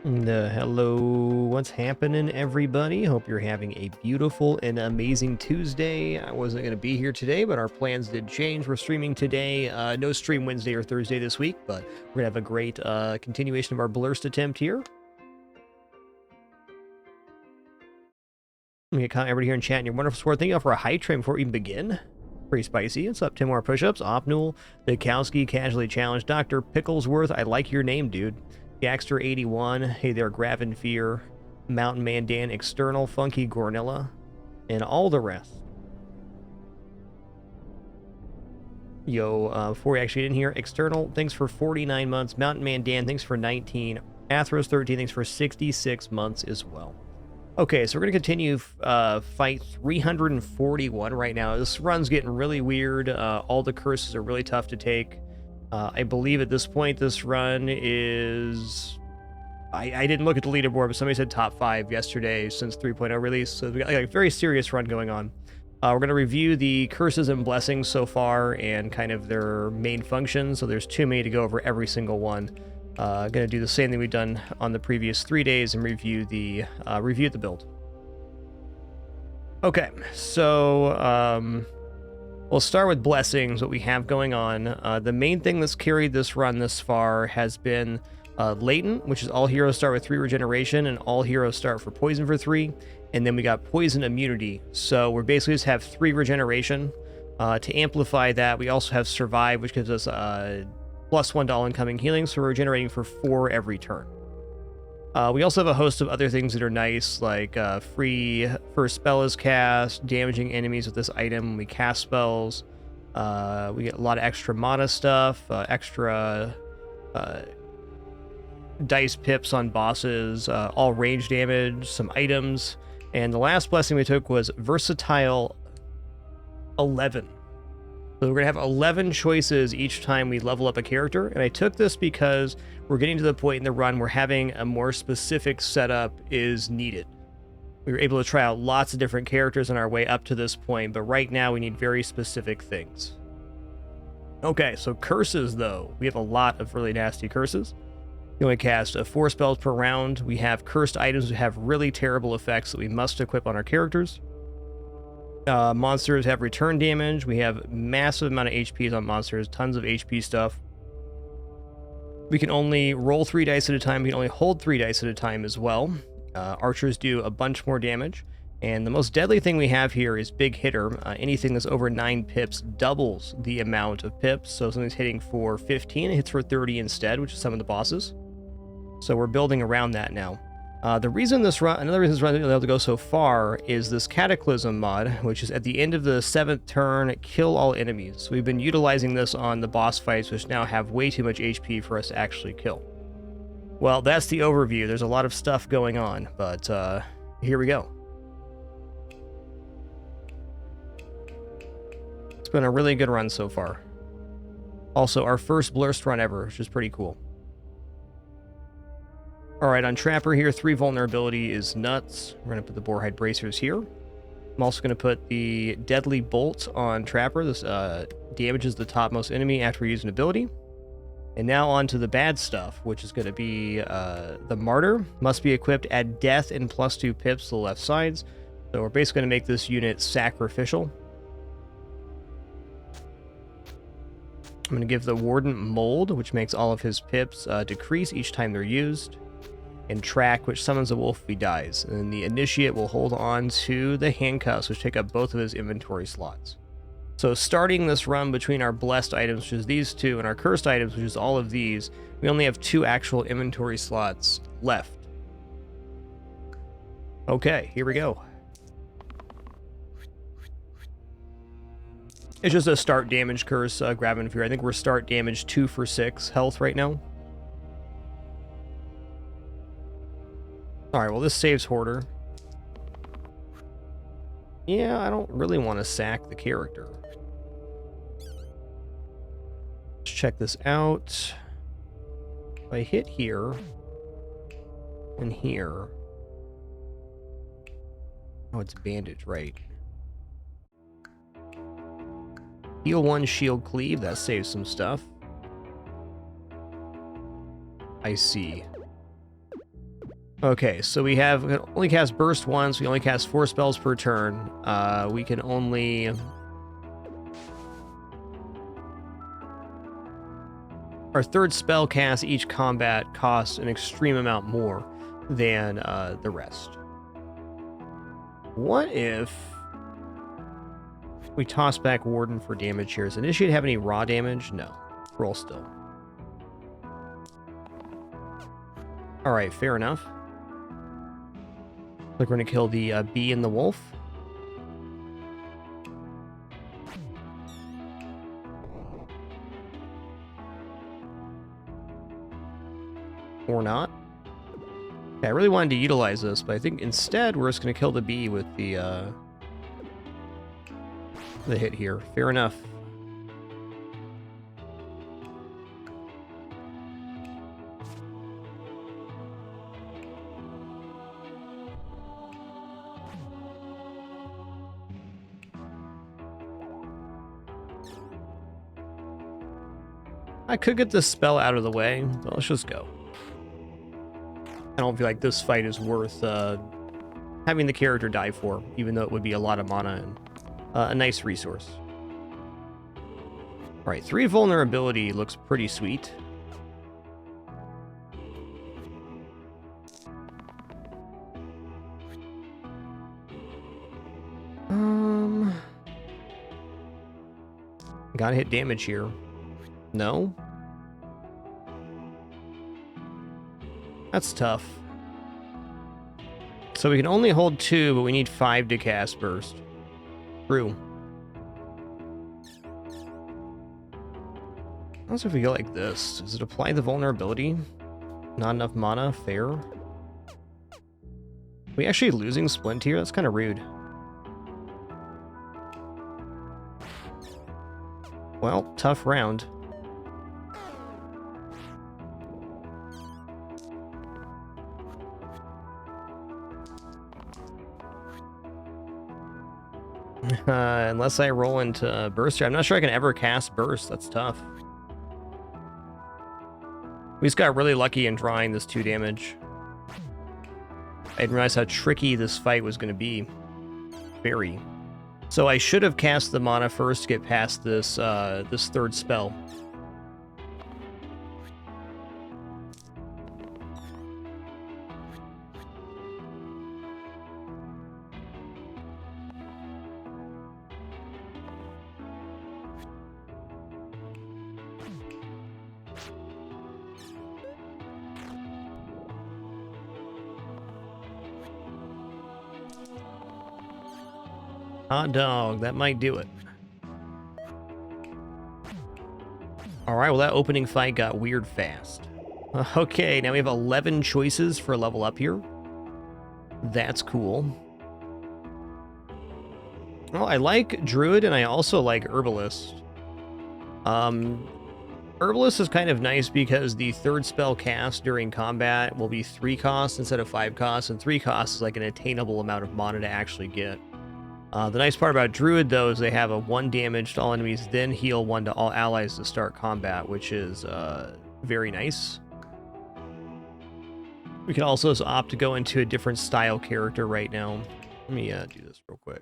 Hello, what's happening, everybody? Hope you're having a beautiful and amazing Tuesday. I wasn't going to be here today, but our plans did change. We're streaming today. No stream Wednesday or Thursday this week, but we're going to have a great continuation of our BLURSED attempt here. We get everybody here in chat and your wonderful support. Thank you all for a hype train before we even begin. Pretty spicy. What's up? 10 more push-ups. Opnul, Bukowski, Casually Challenged, Dr. Picklesworth. I like your name, dude. Gaxter81, hey there, Gravin Fear, Mountain Man Dan, External, Funky Gornilla, and all the rest. Yo, before we actually get in here, External, thanks for 49 months. Mountain Man Dan, thanks for 19. Athros13, thanks for 66 months as well. Okay, so we're going to continue fight 341 right now. This run's getting really weird. All the curses are really tough to take. I believe at this point this run is... I didn't look at the leaderboard, but somebody said top 5 yesterday since 3.0 release, so we got like a very serious run going on. We're going to review the curses and blessings so far and kind of their main functions, so there's too many to go over every single one. Going to do the same thing we've done on the previous 3 days and review the build. Okay, so... we'll start with blessings, what we have going on. The main thing that's carried this run this far has been latent, which is all heroes start with 3 regeneration and all heroes start for poison for 3. And then we got poison immunity. So we're basically just have 3 regeneration. To amplify that, we also have survive, which gives us +1 to all incoming healing. So we're regenerating for 4 every turn. We also have a host of other things that are nice, like free first spell is cast, damaging enemies with this item when we cast spells. We get a lot of extra mana stuff, extra dice pips on bosses, all range damage, some items. And the last blessing we took was Versatile 11. So we're going to have 11 choices each time we level up a character, and I took this because we're getting to the point in the run where having a more specific setup is needed. We were able to try out lots of different characters on our way up to this point, but right now we need very specific things. Okay, so curses though. We have a lot of really nasty curses. You only cast 4 spells per round. We have cursed items that have really terrible effects that we must equip on our characters. Monsters have return damage. We have massive amount of HPs on monsters, tons of HP stuff. We can only roll 3 dice at a time. We can only hold 3 dice at a time as well. Archers do a bunch more damage. And the most deadly thing we have here is Big Hitter. Anything that's over 9 pips doubles the amount of pips. So if something's hitting for 15, it hits for 30 instead, which is some of the bosses. So we're building around that now. The reason this run, another reason this run isn't able to go so far is this Cataclysm mod, which is at the end of the 7th turn, kill all enemies. So we've been utilizing this on the boss fights, which now have way too much HP for us to actually kill. Well, that's the overview. There's a lot of stuff going on, but here we go. It's been a really good run so far. Also, our first Blurst run ever, which is pretty cool. Alright, on Trapper here, 3 vulnerability is nuts. We're going to put the Boarhide Bracers here. I'm also going to put the Deadly Bolt on Trapper. This damages the topmost enemy after we use an ability. And now on to the bad stuff, which is going to be the Martyr. Must be equipped at death and +2 pips to the left sides. So we're basically going to make this unit sacrificial. I'm going to give the Warden Mold, which makes all of his pips decrease each time they're used. And Track, which summons a wolf if he dies. And then the Initiate will hold on to the Handcuffs, which take up both of his inventory slots. So starting this run between our blessed items, which is these 2, and our cursed items, which is all of these, we only have 2 actual inventory slots left. Okay, here we go. It's just a start damage curse, Gravin Fear. I think we're start damage 2 for 6 health right now. Alright, well this saves Hoarder. Yeah, I don't really want to sack the character. Let's check this out. If I hit here and here. Oh, it's bandage, right. Heal 1, shield cleave. That saves some stuff. I see. Okay, so we can only cast burst once. We only cast 4 spells per turn. We can only... Our third spell cast each combat costs an extreme amount more than the rest. What if we toss back Warden for damage here? Does Initiate have any raw damage? No. Roll still. Alright, fair enough. Like we're going to kill the bee and the wolf. Or not. Okay, I really wanted to utilize this, but I think instead we're just going to kill the bee with the hit here. Fair enough. I could get this spell out of the way, but let's just go. I don't feel like this fight is worth having the character die for, even though it would be a lot of mana and a nice resource. Alright, 3 vulnerability looks pretty sweet. Gotta hit damage here. No? That's tough. So we can only hold 2, but we need 5 to cast Burst. True. Also, if we go like this, does it apply the vulnerability? Not enough mana? Fair. Are we actually losing Splint here? That's kind of rude. Well, tough round. Unless I roll into Burst here. I'm not sure I can ever cast Burst. That's tough. We just got really lucky in drawing this 2 damage. I didn't realize how tricky this fight was going to be. Very. So I should have cast the mana first to get past this this third spell. Hot dog, that might do it. Alright, well that opening fight got weird fast. Okay, now we have 11 choices for a level up here. That's cool. Well, I like Druid and I also like Herbalist. Herbalist is kind of nice because the third spell cast during combat will be 3 costs instead of 5 costs, and 3 costs is like an attainable amount of mana to actually get. The nice part about Druid, though, is they have a 1 damage to all enemies, then heal 1 to all allies to start combat, which is very nice. We can also opt to go into a different style character right now. Let me do this real quick.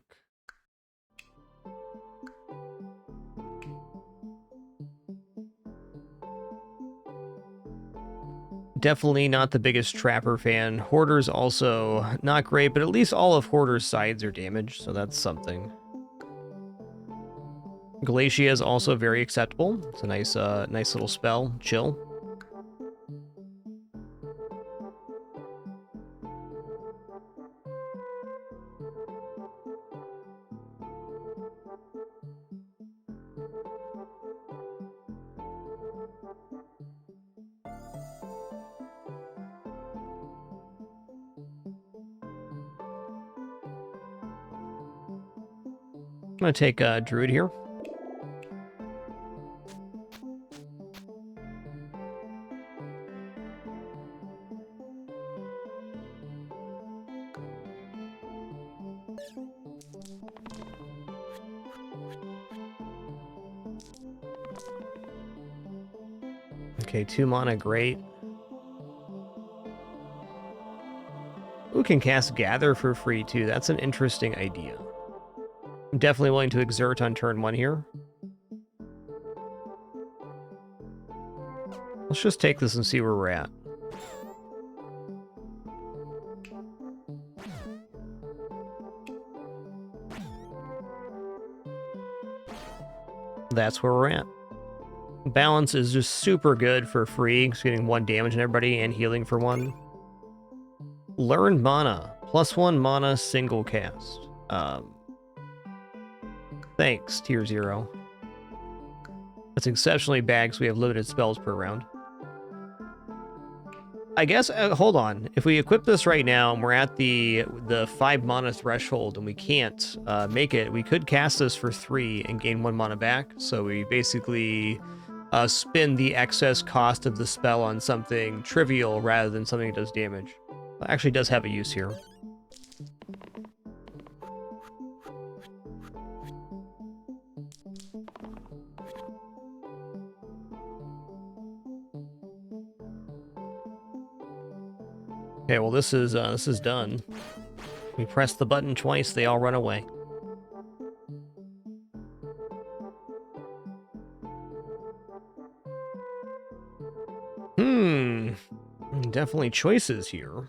Definitely not the biggest Trapper fan. Hoarder's also not great, but at least all of Hoarder's sides are damaged, so that's something. Glacia is also very acceptable. It's a nice, nice little spell. Chill. I'm going to take Druid here. Okay, 2 mana, great. can cast Gather for free too. That's an interesting idea. I'm definitely willing to exert on turn 1 here. Let's just take this and see where we're at. That's where we're at. Balance is just super good for free, just getting 1 damage on everybody and healing for 1. Learned mana, +1 mana single cast. Thanks, tier 0. That's exceptionally bad because we have limited spells per round. I guess, hold on. If we equip this right now and we're at the 5 mana threshold and we can't make it, we could cast this for 3 and gain 1 mana back. So we basically spend the excess cost of the spell on something trivial rather than something that does damage. It actually does have a use here. Okay, well this is done. We press the button twice, they all run away. Definitely choices here.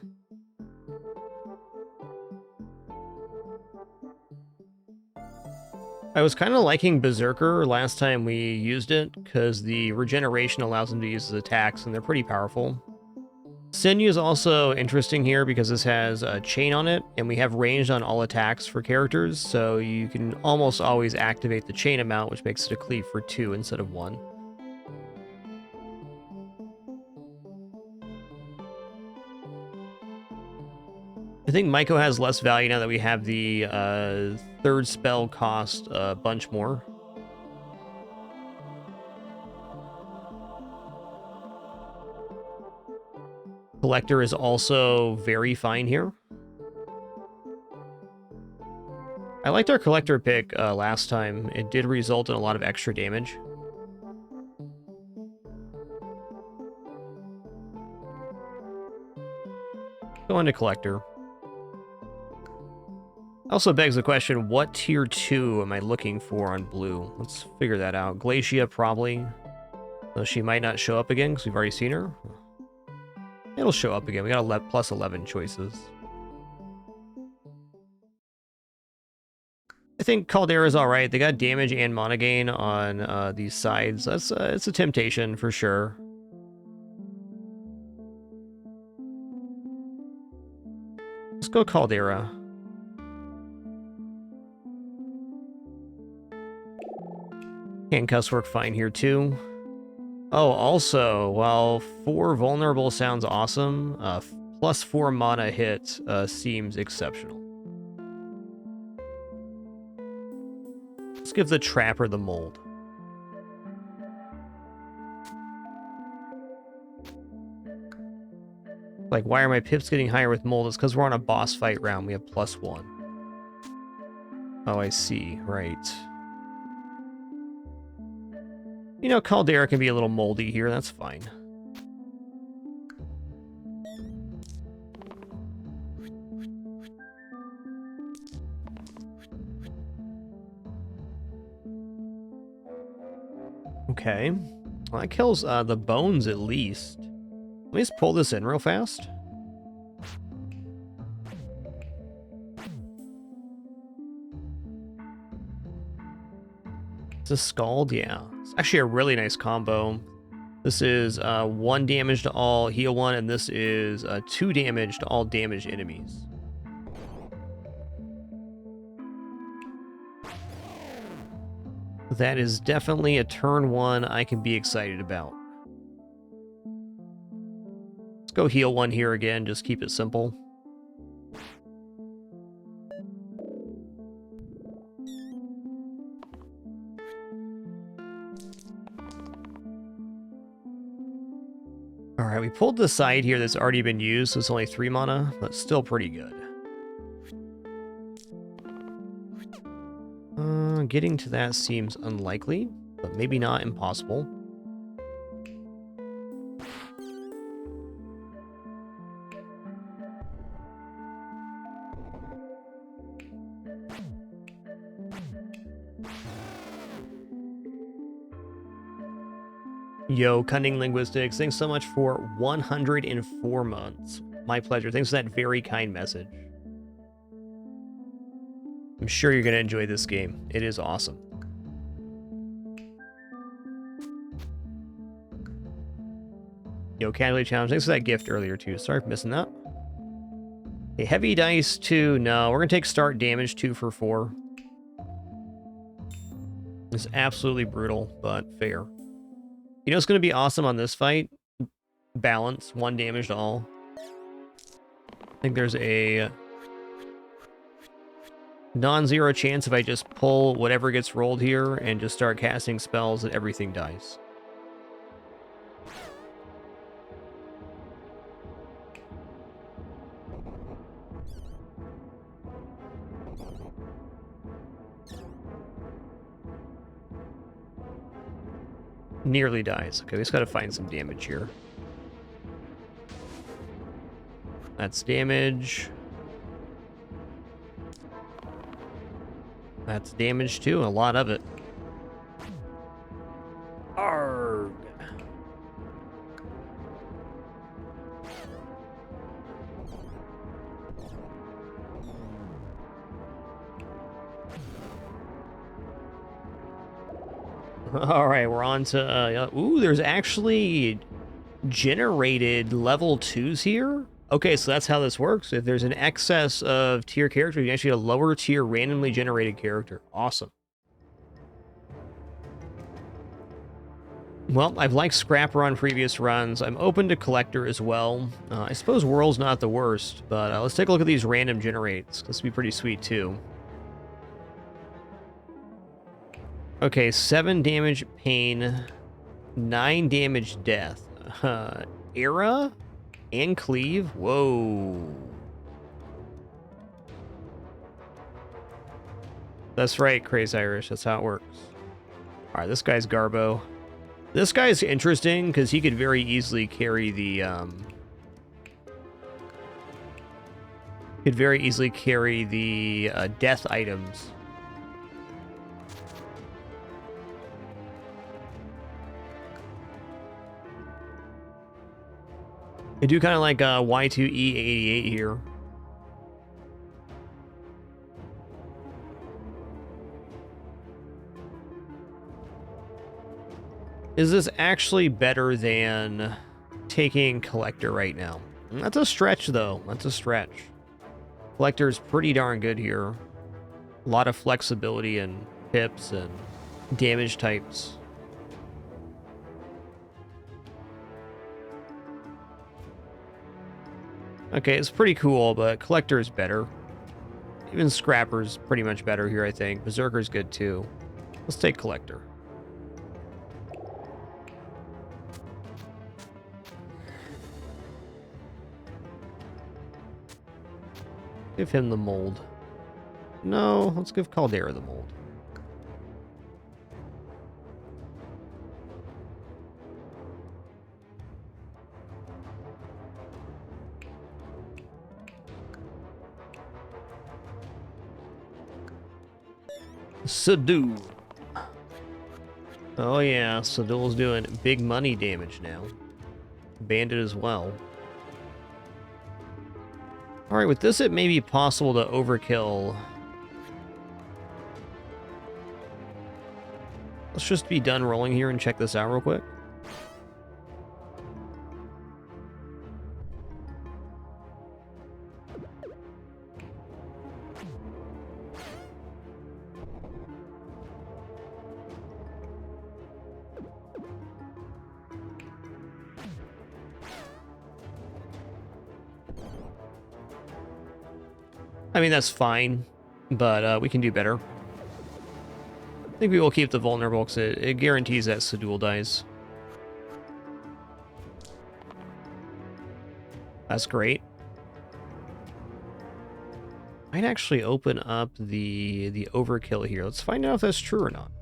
I was kind of liking Berserker last time we used it, because the regeneration allows him to use his attacks, and they're pretty powerful. Sinew is also interesting here because this has a chain on it, and we have ranged on all attacks for characters, so you can almost always activate the chain amount, which makes it a cleave for 2 instead of 1. I think Maiko has less value now that we have the 3rd spell cost a bunch more. Collector is also very fine here. I liked our Collector pick last time. It did result in a lot of extra damage. Go into Collector. Also begs the question, what tier 2 am I looking for on blue? Let's figure that out. Glacia, probably. Though she might not show up again, because we've already seen her. It'll show up again. We got plus 11 choices. I think Caldera's alright. They got damage and mana gain on these sides. It's a temptation, for sure. Let's go Caldera. Handcuffs work fine here, too. Oh, also, while 4 vulnerable sounds awesome, plus 4 mana hit seems exceptional. Let's give the Trapper the mold. Like, why are my pips getting higher with mold? It's because we're on a boss fight round. We have +1. Oh, I see. Right. You know, Caldera can be a little moldy here. That's fine. Okay. Well, that kills the bones at least. Let me just pull this in real fast. It's a Scald, yeah. It's actually a really nice combo. This is 1 damage to all, heal 1, and this is 2 damage to all damaged enemies. That is definitely a turn 1 I can be excited about. Let's go heal 1 here again, just keep it simple. Alright, we pulled the side here that's already been used, so it's only 3 mana, but still pretty good. Getting to that seems unlikely, but maybe not impossible. Yo, Cunning Linguistics, thanks so much for 104 months. My pleasure. Thanks for that very kind message. I'm sure you're going to enjoy this game. It is awesome. Yo, Cataly Challenge, thanks for that gift earlier, too. Sorry for missing that. Okay, Heavy Dice 2, no. We're going to take Start Damage 2 for 4. It's absolutely brutal, but fair. You know what's going to be awesome on this fight? Balance, 1 damage to all. I think there's a non-zero chance if I just pull whatever gets rolled here and just start casting spells that everything dies. Nearly dies. Okay, we just gotta find some damage here. That's damage. That's damage too, a lot of it. Arrgh. All right, we're on to... ooh, there's actually generated level 2s here? Okay, so that's how this works. If there's an excess of tier characters, you can actually get a lower tier randomly generated character. Awesome. Well, I've liked Scrapper on previous runs. I'm open to Collector as well. I suppose Whirl's not the worst, but let's take a look at these random generates. This would be pretty sweet, too. Okay, 7 damage pain, 9 damage death. Era and cleave? Whoa. That's right, Crazy Irish. That's how it works. Alright, this guy's Garbo. This guy's interesting because he could very easily carry the death items. I do kind of like Y2E88 here. Is this actually better than taking Collector right now? That's a stretch, though. That's a stretch. Collector's pretty darn good here. A lot of flexibility and pips and damage types. Okay, it's pretty cool, but Collector is better. Even Scrapper's pretty much better here, I think. Berserker's good, too. Let's take Collector. Give him the mold. No, let's give Caldera the mold. Sadul. Oh yeah, Sadul's doing big money damage now. Bandit as well. Alright, with this it may be possible to overkill. Let's just be done rolling here and check this out real quick. I mean, that's fine, but we can do better. I think we will keep the vulnerable because it guarantees that Sadul dies. That's great. Might actually open up the overkill here. Let's find out if that's true or not.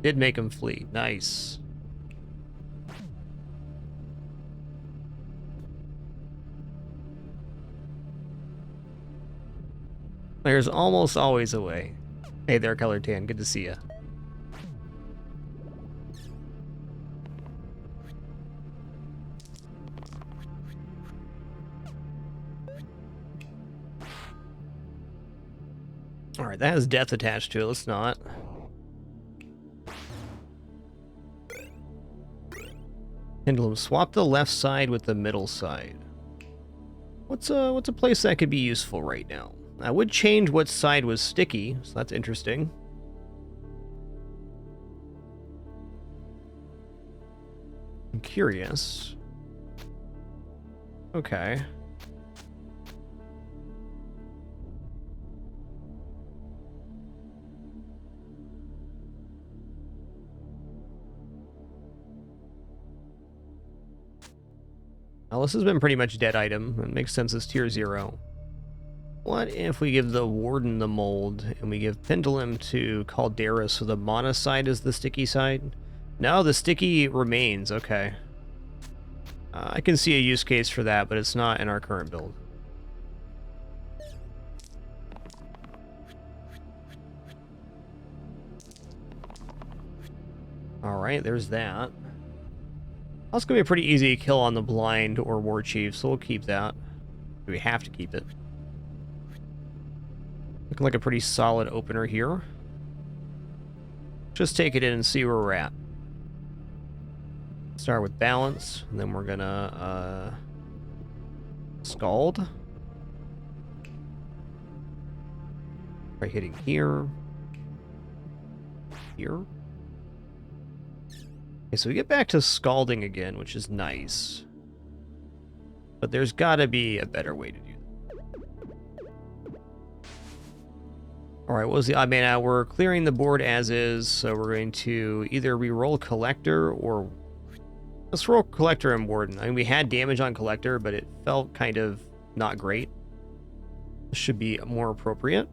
Did make him flee. Nice. There's almost always a way. Hey there, Color Tan. Good to see you. Alright, that has death attached to it. Let's not. Pendulum. Swap the left side with the middle side. What's a place that could be useful right now? I would change what side was sticky, so that's interesting. I'm curious. Okay. Well, this has been pretty much dead item. It makes sense as tier 0. What if we give the Warden the mold, and we give Pendulum to Caldera, so the mana side is the sticky side? No, the sticky remains. Okay. I can see a use case for that, but it's not in our current build. Alright, there's that. That's going to be a pretty easy kill on the Blind or War Chief, so we'll keep that. We have to keep it. Looking like a pretty solid opener here. Just take it in and see where we're at. Start with balance, and then we're gonna scald. By hitting here. Here. Okay, so we get back to scalding again, which is nice. But there's gotta be a better way to do that. Alright, what was the odd man out? We're clearing the board as is, so we're going to either re-roll Collector or... Let's roll Collector and Warden. I mean, we had damage on Collector, but it felt kind of not great. This should be more appropriate.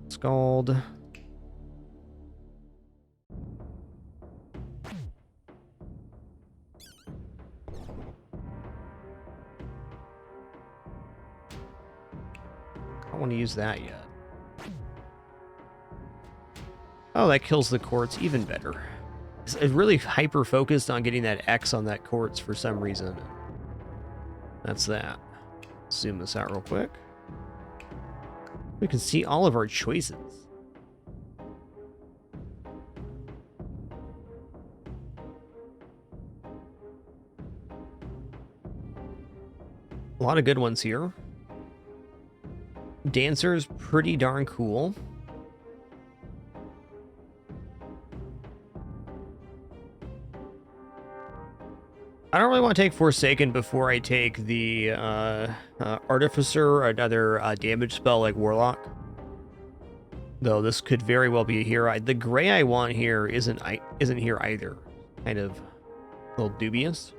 Scald. I don't want to use that yet. Oh, that kills the quartz even better. It's really hyper-focused on getting that X on that quartz for some reason. That's that. Zoom this out real quick. We can see all of our choices. A lot of good ones here. Dancer's pretty darn cool. I don't really want to take Forsaken before I take the Artificer or another damage spell like Warlock. Though this could very well be here. The gray I want here isn't here either. Kind of a little dubious.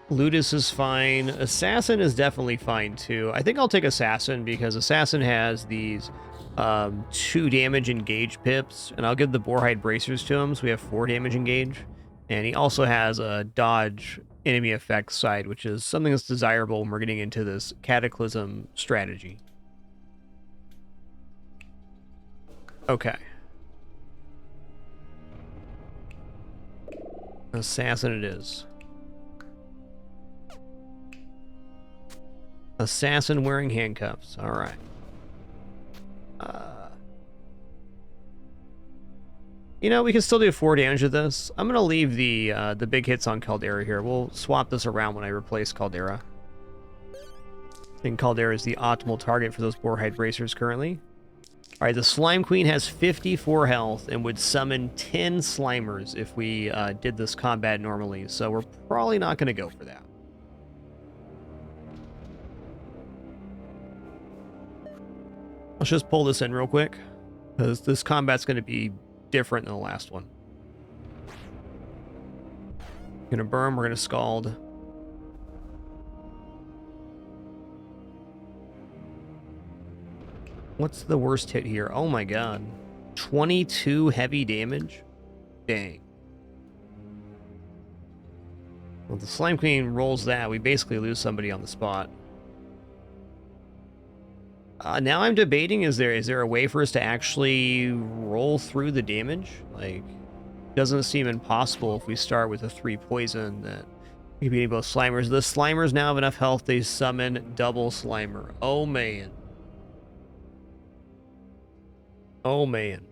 Ludus is fine. Assassin is definitely fine too. I think I'll take Assassin because Assassin has these 2 damage engage pips, and I'll give the Boarhide Bracers to him, so we have 4 damage engage. And he also has a dodge enemy effect side, which is something that's desirable when we're getting into this Cataclysm strategy. Okay. Assassin it is. Assassin wearing handcuffs. All right. You know, we can still do 4 damage with this. I'm gonna leave the big hits on Caldera here. We'll swap this around when I replace Caldera. I think Caldera is the optimal target for those Boarhide Bracers currently. All right, the Slime Queen has 54 health and would summon 10 Slimers if we did this combat normally. So we're probably not gonna go for that. Let's just pull this in real quick, because this combat's going to be different than the last one. We're going to burn, we're going to scald. What's the worst hit here? Oh my god. 22 heavy damage? Dang. Well, the Slime Queen rolls that, we basically lose somebody on the spot. Now I'm debating, is there a way for us to actually roll through the damage? Like, doesn't seem impossible if we start with a 3 poison that we can beat both Slimers. The Slimers now have enough health, they summon double Slimer. Oh man. Oh man.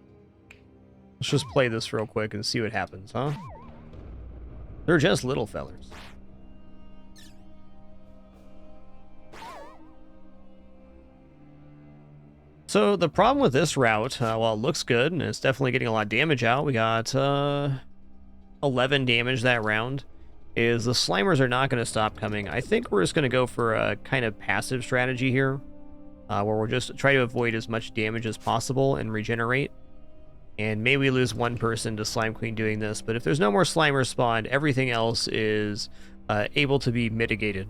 Let's just play this real quick and see what happens, huh? They're just little fellers. So the problem with this route, well, it looks good, and it's definitely getting a lot of damage out. We got 11 damage that round, is the Slimers are not going to stop coming. I think we're just going to go for a kind of passive strategy here, where we'll just try to avoid as much damage as possible and regenerate. And maybe we lose one person to Slime Queen doing this, but if there's no more Slimers spawned, everything else is able to be mitigated.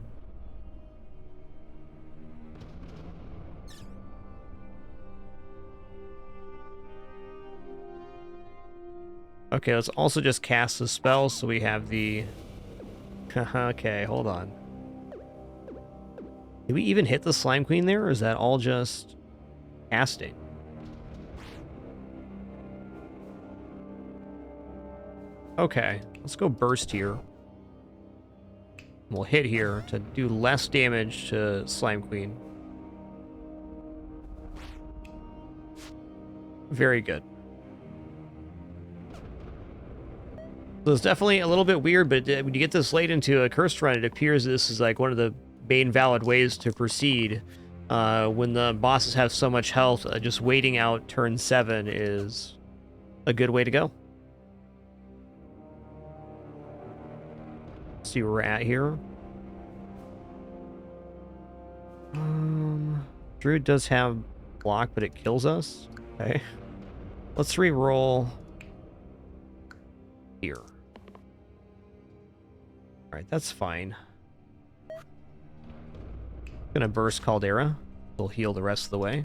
Okay, let's also just cast the spell so we have the... Okay, hold on. Did we even hit the Slime Queen there, or is that all just casting? Okay, let's go burst here. We'll hit here to do less damage to Slime Queen. Very good. So it's definitely a little bit weird, but when you get this late into a cursed run, it appears this is like one of the main valid ways to proceed. When the bosses have so much health, just waiting out turn 7 is a good way to go. Let's see where we're at here. Druid does have block, but it kills us. Okay. Let's re-roll here. Alright, that's fine. Gonna burst Caldera. We'll heal the rest of the way.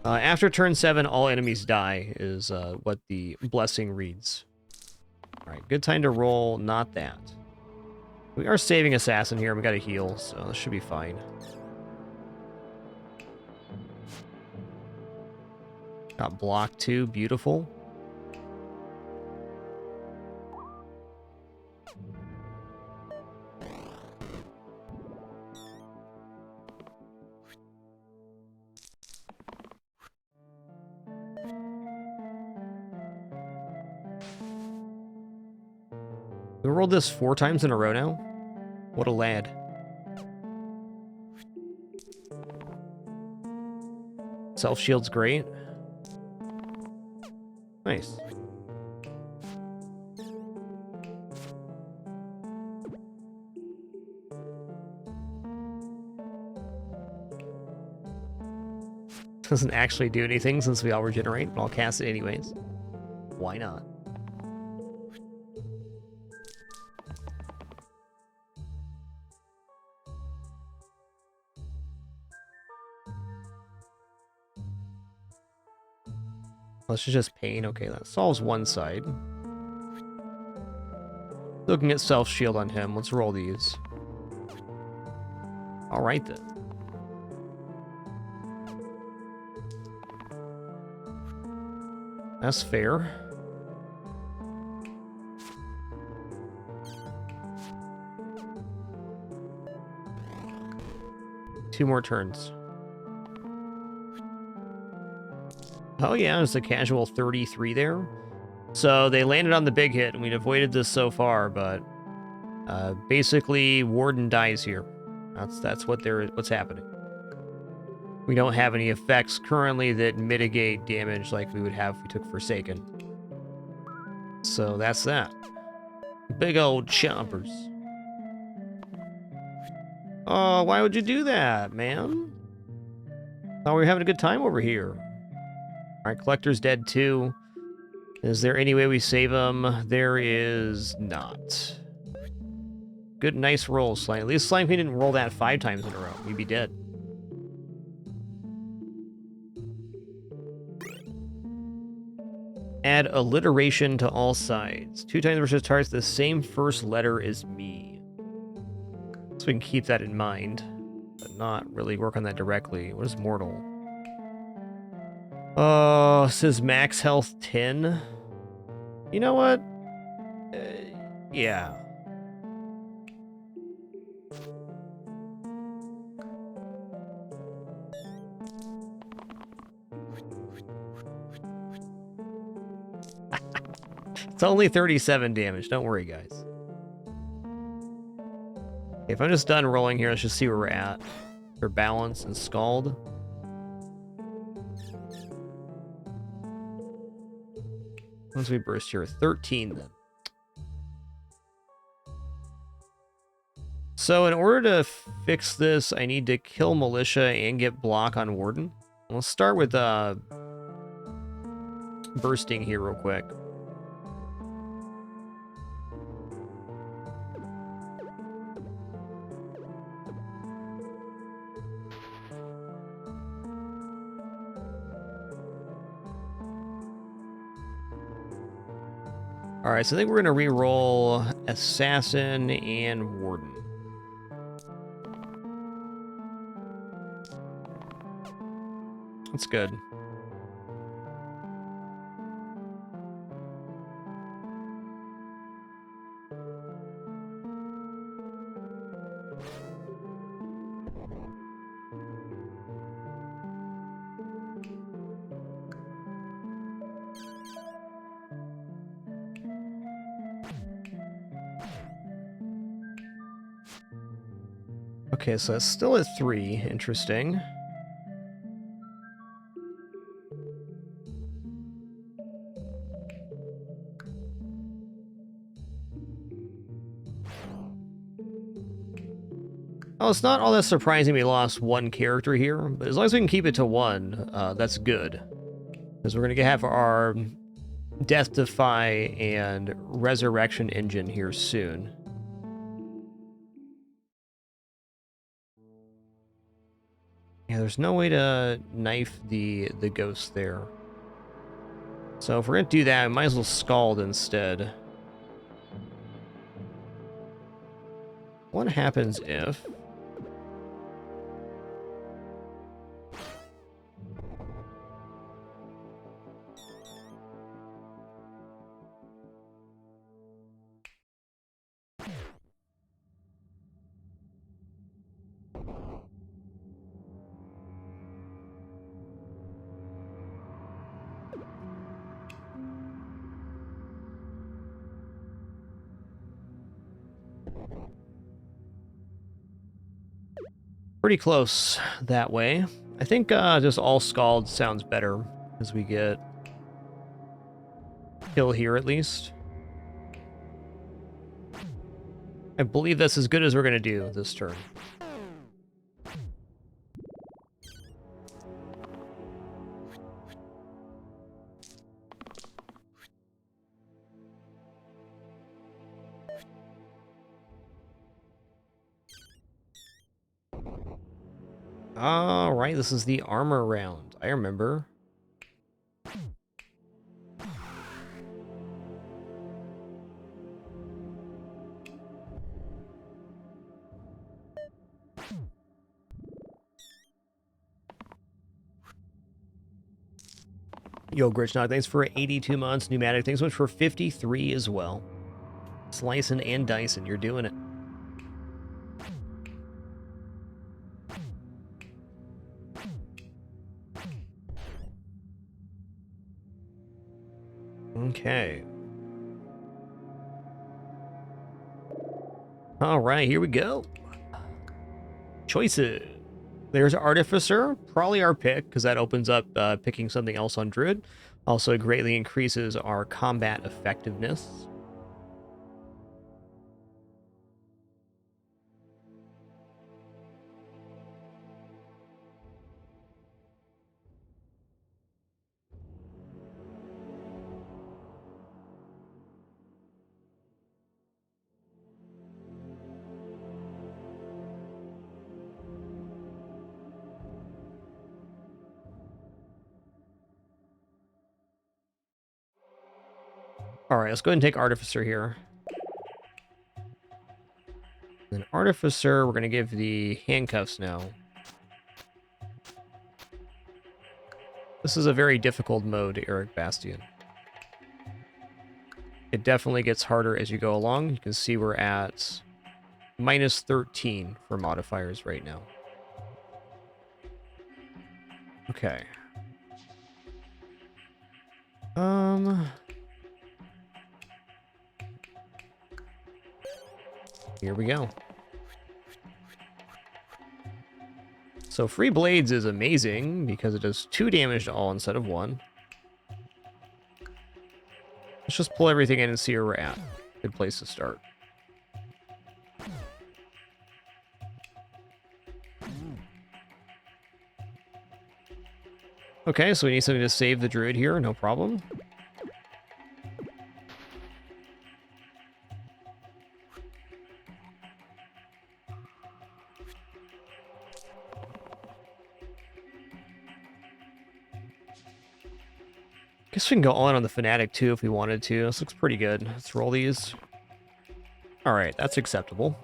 After turn 7, all enemies die, is what the blessing reads. Alright, good time to roll, not that. We are saving Assassin here, we gotta heal, so this should be fine. Got block 2, beautiful. We rolled this 4 times in a row now? What a lad. Self-shield's great. Nice. Doesn't actually do anything since we all regenerate, but I'll cast it anyways. Why not? Let's just pain. Okay, that solves one side. Looking at self-shield on him. Let's roll these. Alright then. That's fair. Two more turns. Oh yeah, it's a casual 33 there. So they landed on the big hit, and we'd avoided this so far, but basically Warden dies here. That's what's happening. We don't have any effects currently that mitigate damage like we would have if we took Forsaken. So that's that. Big old chompers. Oh, why would you do that, man? Thought we were having a good time over here. Alright, Collector's dead too. Is there any way we save him? There is not. Good, nice roll, Slime. At least Slime Queen didn't roll that 5 times in a row. We'd be dead. Add alliteration to all sides. 2 times versus targets the same first letter as me. So we can keep that in mind, but not really work on that directly. What is mortal? Says max health 10. You know what? Yeah. It's only 37 damage. Don't worry, guys. Okay, if I'm just done rolling here, let's just see where we're at. For balance and scald. Once we burst here, 13 then. So in order to fix this, I need to kill Militia and get block on Warden. Let's start with bursting here real quick. Alright, so I think we're going to re-roll Assassin and Warden. That's good. Okay, so it's still at 3. Interesting. Oh, it's not all that surprising we lost 1 character here, but as long as we can keep it to 1, that's good. Because we're going to have our Death Defy and Resurrection engine here soon. Yeah, there's no way to knife the ghost there. So if we're going to do that, we might as well Scald instead. What happens if... Pretty close that way. I think just all Scald sounds better as we get kill here at least. I believe that's as good as we're going to do this turn. All right, this is the armor round. I remember. Yo, Gritchnog, thanks for 82 months. Pneumatic, thanks so much for 53 as well. Slicing and dicing, you're doing it. Okay. All right, here we go. Choices. There's Artificer, probably our pick, because that opens up picking something else on Druid. Also greatly increases our combat effectiveness. All right, let's go ahead and take Artificer here. Then Artificer, we're going to give the handcuffs now. This is a very difficult mode, Eric Bastian. It definitely gets harder as you go along. You can see we're at minus 13 for modifiers right now. Okay. Here we go. So free blades is amazing because it does 2 damage to all instead of 1. Let's just pull everything in and see where we're at. Good place to start. Okay, so we need something to save the druid here, no problem. Guess we can go on the Fanatic too if we wanted to. This looks pretty good. Let's roll these. Alright, that's acceptable.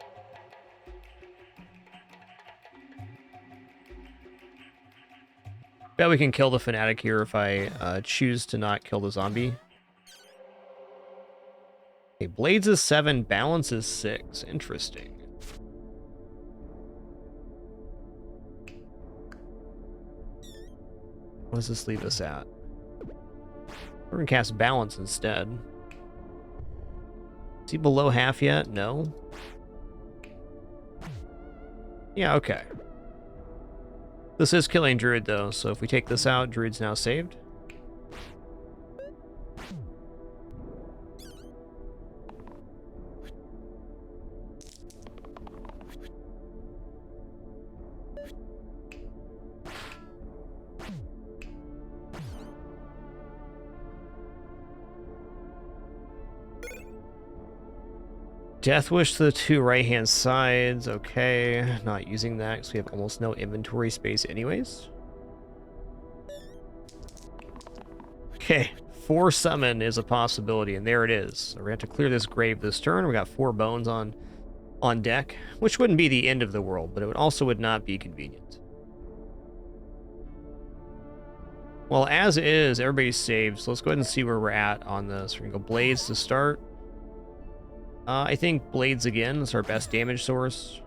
Bet we can kill the Fanatic here if I choose to not kill the zombie. Okay, Blades is 7, Balance is 6. Interesting. What does this leave us at? We're gonna cast Balance instead. Is he below half yet? No. Yeah, okay. This is killing Druid though, so if we take this out, Druid's now saved. Death Wish to the 2 right-hand sides. Okay, not using that because we have almost no inventory space anyways. Okay, 4 summon is a possibility, and there it is. So we're going to have to clear this grave this turn. We got 4 bones on deck, which wouldn't be the end of the world, but it also would not be convenient. Well, as is, everybody's saved, so let's go ahead and see where we're at on this. We're going to go Blades to start. I think Blades again is our best damage source.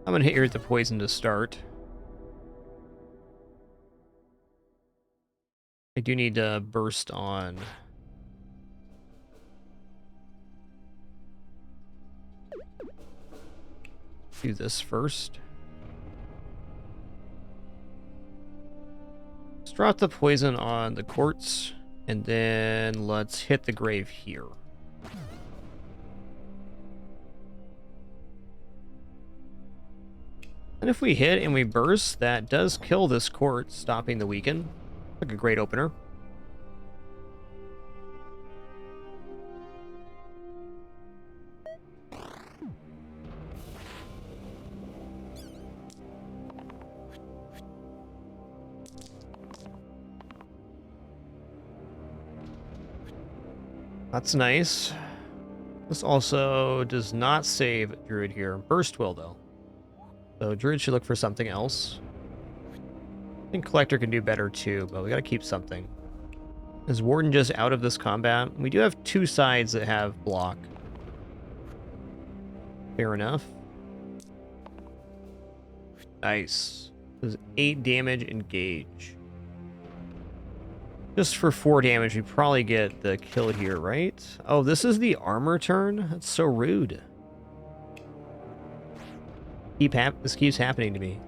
I'm going to hit here with the poison to start. I do need to burst on. Do this first. Let's drop the poison on the quartz, and then let's hit the grave here. And if we hit and we burst, that does kill this quartz, stopping the weaken. Like a great opener. That's nice. This also does not save Druid here. Burst will, though. So Druid should look for something else. I think Collector can do better, too, but we gotta keep something. Is Warden just out of this combat? We do have 2 sides that have block. Fair enough. Nice. Does 8 damage, engage. Just for 4 damage, we probably get the kill here, right? Oh, this is the armor turn? That's so rude. This keeps happening to me.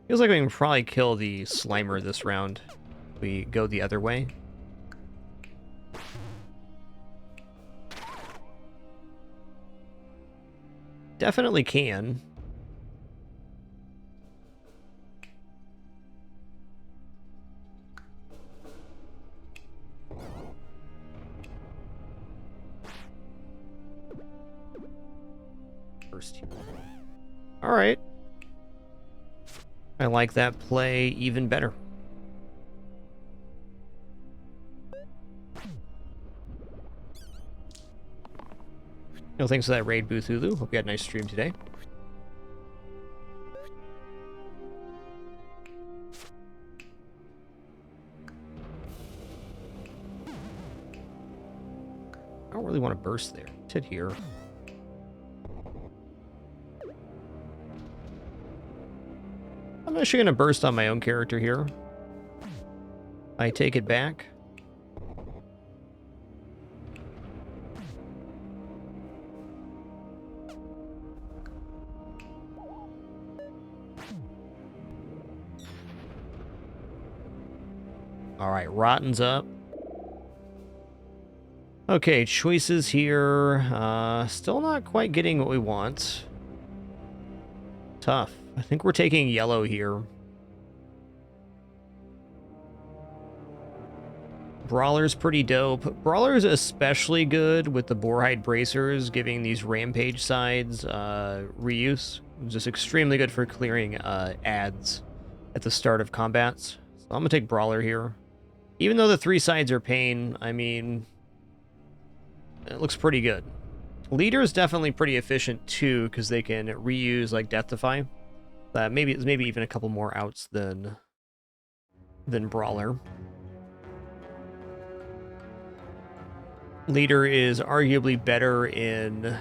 Feels like we can probably kill the Slimer this round. We go the other way. Definitely can. burst here. All right. I like that play even better. No, thanks for that raid, Boothulu. Hope you had a nice stream today. I don't really want to burst there. Sit here. I'm actually going to burst on my own character here. I take it back. All right, Rotten's up. Okay, choices here. Still not quite getting what we want. Tough. I think we're taking yellow here. Brawler's pretty dope. Brawler's especially good with the Boarhide Bracers, giving these rampage sides reuse. It's just extremely good for clearing ads at the start of combats. So I'm gonna take Brawler here. Even though the 3 sides are pain, I mean, it looks pretty good. Leader is definitely pretty efficient too, because they can reuse like Death Defy. Maybe even a couple more outs than Brawler. Leader is arguably better in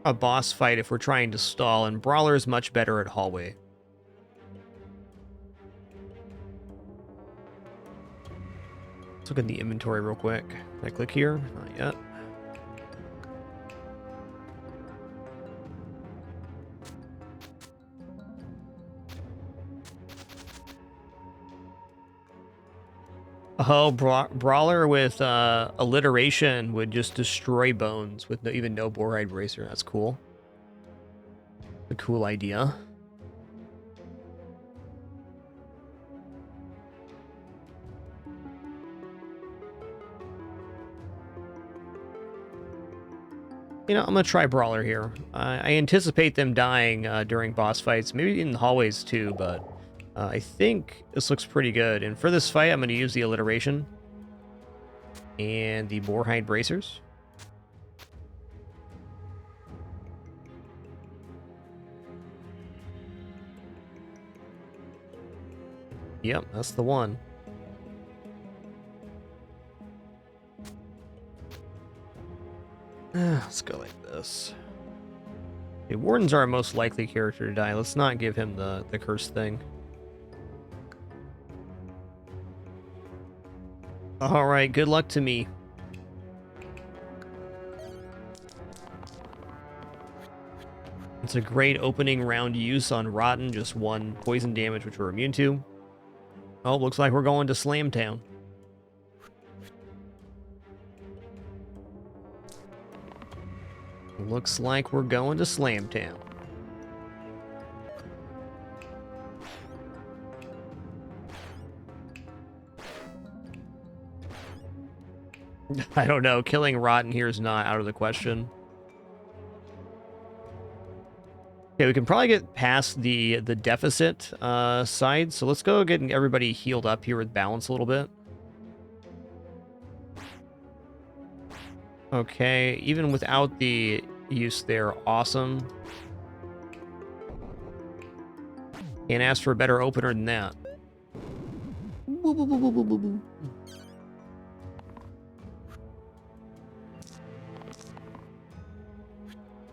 a boss fight if we're trying to stall, and Brawler is much better at hallway. Let's look at the inventory real quick. Can I click here? Not yet. Oh, Brawler with alliteration would just destroy bones with even no Boarhide Bracer. That's cool. A cool idea. You know, I'm going to try Brawler here. I anticipate them dying during boss fights, maybe in the hallways too, but I think this looks pretty good. And for this fight, I'm going to use the alliteration and the Boarhide Bracers. Yep, that's the one. Let's go like this. Okay, Warden's our most likely character to die. Let's not give him the curse thing. Alright, good luck to me. It's a great opening round use on Rotten, just 1 poison damage, which we're immune to. Oh, looks like we're going to Slam Town. Looks like we're going to Slam Town. I don't know. Killing Rotten here is not out of the question. Okay, we can probably get past the deficit side, so let's go get everybody healed up here with balance a little bit. Okay, even without the use there, awesome. Can't ask for a better opener than that.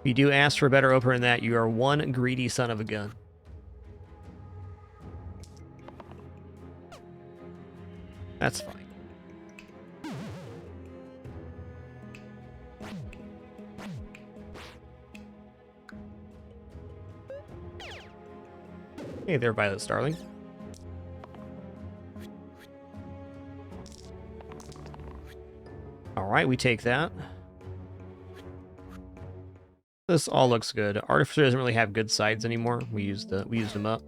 If you do ask for a better opener than that, you are one greedy son of a gun. That's fine. Hey there, Violet Starling. Alright, we take that. This all looks good. Artificer doesn't really have good sides anymore. We used them up.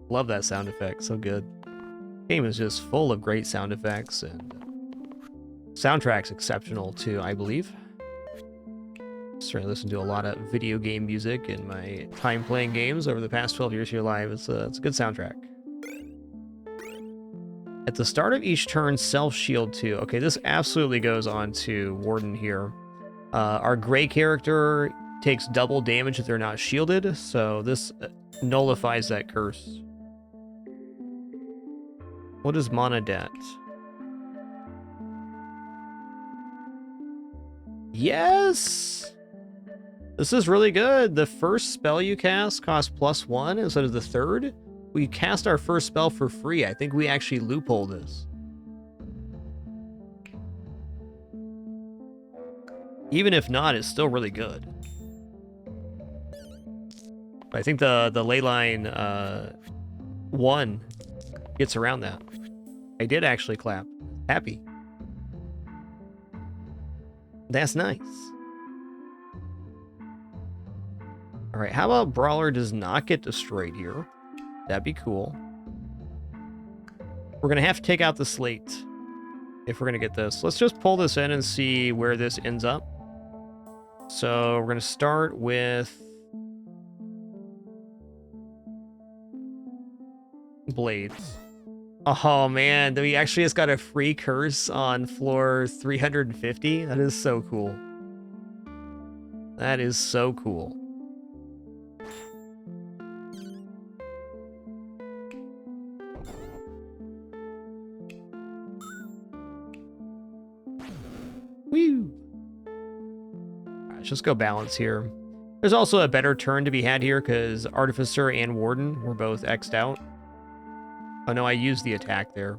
Love that sound effect, so good. Game is just full of great sound effects, and soundtrack's exceptional too, I believe. Certainly listen to a lot of video game music in my time playing games over the past 12 years here live. It's a good soundtrack. At the start of each turn, self-shield 2. Okay, this absolutely goes on to Warden here. Our gray character takes double damage if they're not shielded, so this nullifies that curse. What is Mana Debt? Yes! This is really good. The first spell you cast costs +1 instead of the third. We cast our first spell for free. I think we actually loophole this. Even if not, it's still really good. But I think the Leyline 1 gets around that. I did actually clap. Happy. That's nice. Alright, how about Brawler does not get destroyed here? That'd be cool. We're going to have to take out the slate if we're going to get this. Let's just pull this in and see where this ends up. So we're going to start with Blades. Oh man, we actually just got a free curse on floor 350. That is so cool. That is so cool. Woo! Alright, let's just go balance here. There's also a better turn to be had here because Artificer and Warden were both X'd out. Oh no, I used the attack there.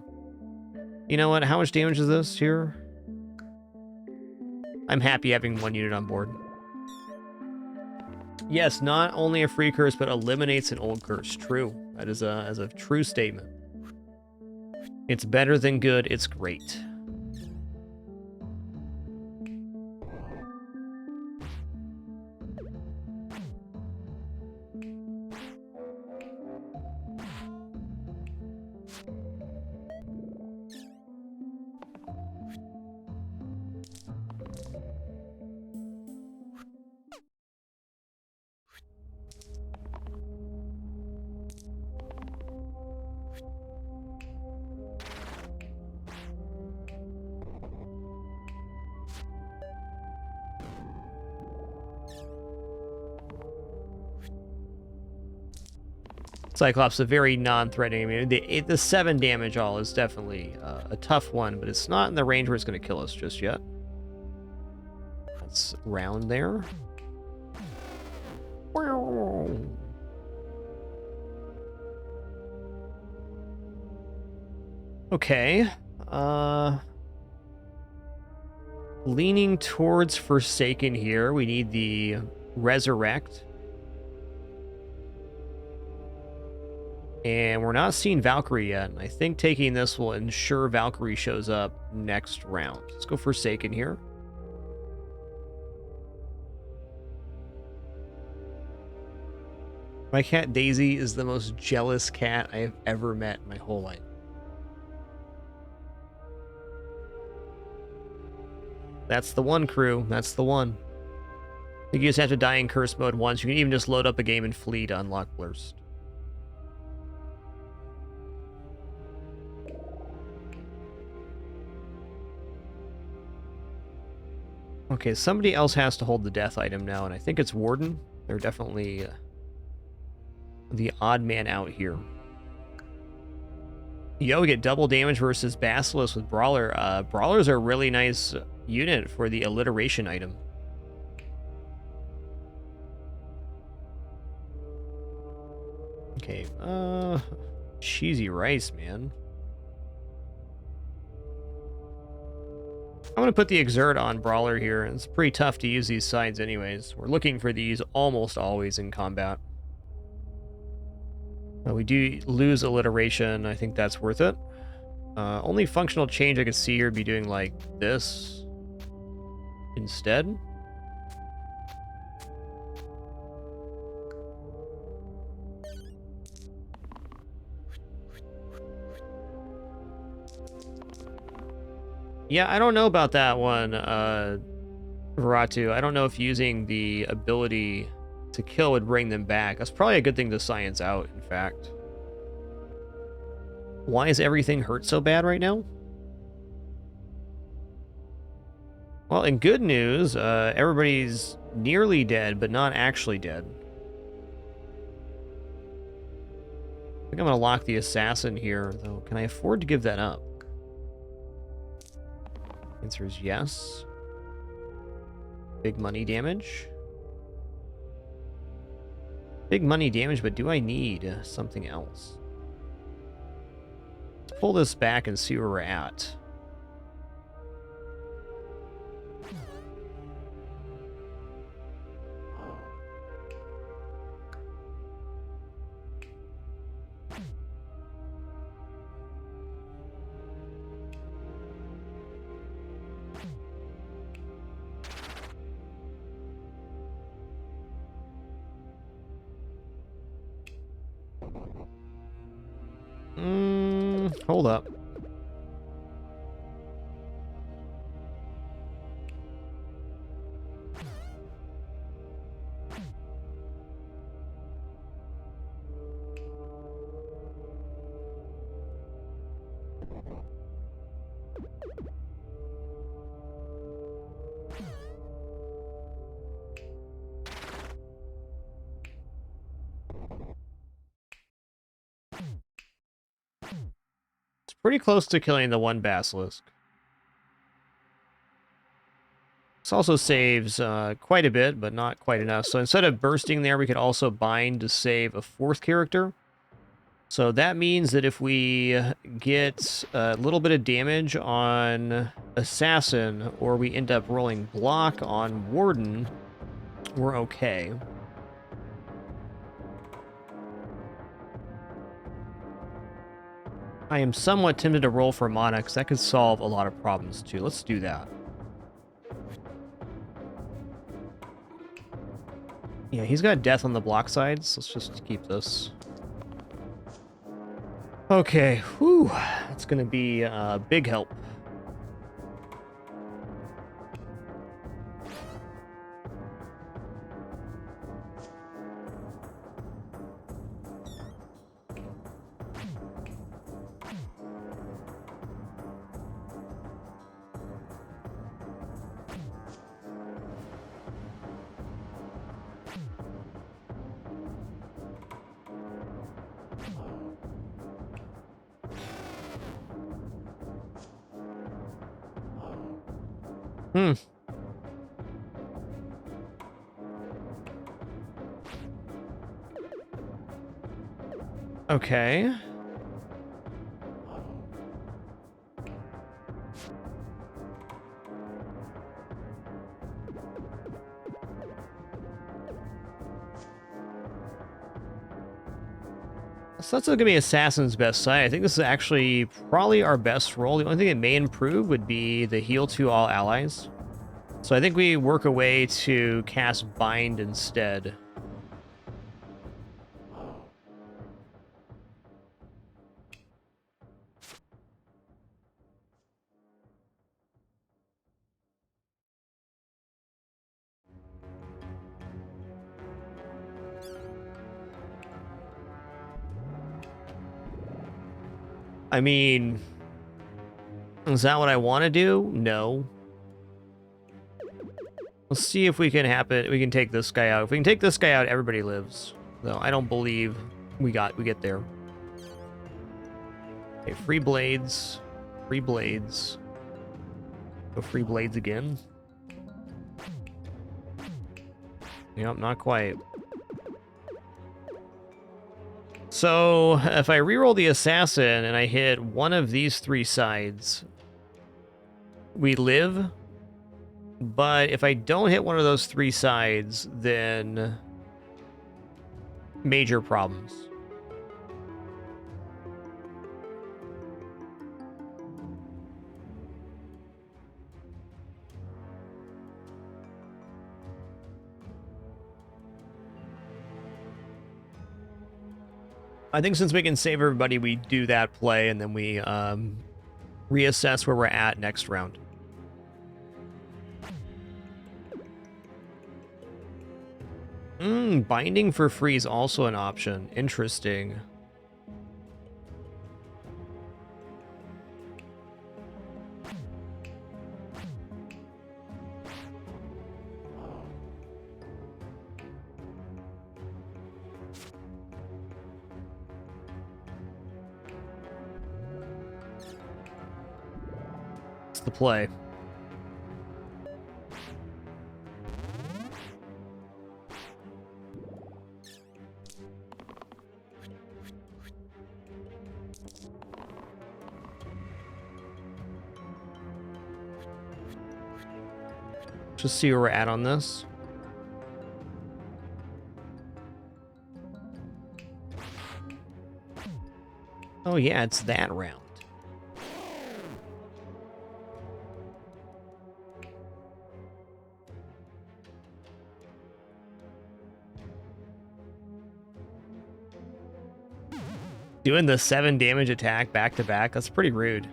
You know what? How much damage is this here? I'm happy having one unit on board. Yes, not only a free curse, but eliminates an old curse. True. That is a true statement. It's better than good. It's great. Cyclops a very non-threatening. I mean, the 7 damage all is definitely a tough one, but it's not in the range where it's going to kill us just yet. Let's round there. Okay. Leaning towards Forsaken here. We need the Resurrect. And we're not seeing Valkyrie yet. I think taking this will ensure Valkyrie shows up next round. Let's go Forsaken here. My cat Daisy is the most jealous cat I have ever met in my whole life. That's the one, crew. That's the one. I think you just have to die in curse mode once. You can even just load up a game and flee to unlock BLURSED. Okay, somebody else has to hold the death item now, and I think it's Warden. They're definitely the odd man out here. Yo, we get double damage versus Basilisk with Brawler. Brawlers are a really nice unit for the alliteration item. Okay, cheesy rice, man. I'm going to put the Exert on Brawler here. It's pretty tough to use these sides anyways. We're looking for these almost always in combat. We do lose alliteration. I think that's worth it. Only functional change I could see here would be doing like this instead. Yeah, I don't know about that one, Veratu. I don't know if using the ability to kill would bring them back. That's probably a good thing to science out, in fact. Why is everything hurt so bad right now? Well, in good news, everybody's nearly dead, but not actually dead. I think I'm gonna lock the assassin here, though. Can I afford to give that up? Answer is yes. Big money damage. Big money damage, but do I need something else? Let's pull this back and see where we're at. Hold up. It's pretty close to killing the one basilisk. This also saves quite a bit, but not quite enough. So instead of bursting there, we could also bind to save a fourth character. So that means that if we get a little bit of damage on Assassin, or we end up rolling block on Warden, we're okay. I am somewhat tempted to roll for mana, because that could solve a lot of problems too. Let's do that. Yeah, he's got death on the block side, so let's just keep this. Okay, whew, that's gonna be a big help. Okay. So that's going to be Assassin's best side. I think this is actually probably our best roll. The only thing it may improve would be the heal to all allies. So I think we work a way to cast Bind instead. I mean, is that what I want to do? No. Let's see if we can we can take this guy out. If we can take this guy out, everybody lives. Though I don't believe we get there. Okay, free blades. Free blades. Go free blades again. Yep, not quite. So, if I reroll the assassin and I hit one of these three sides, we live. But if I don't hit one of those three sides, then major problems. I think since we can save everybody, we do that play, and then we reassess where we're at next round. Binding for free is also an option. Interesting. It's the play. Just see where we're at on this. Oh yeah, it's that round. Doing the 7 damage attack back to back, that's pretty rude.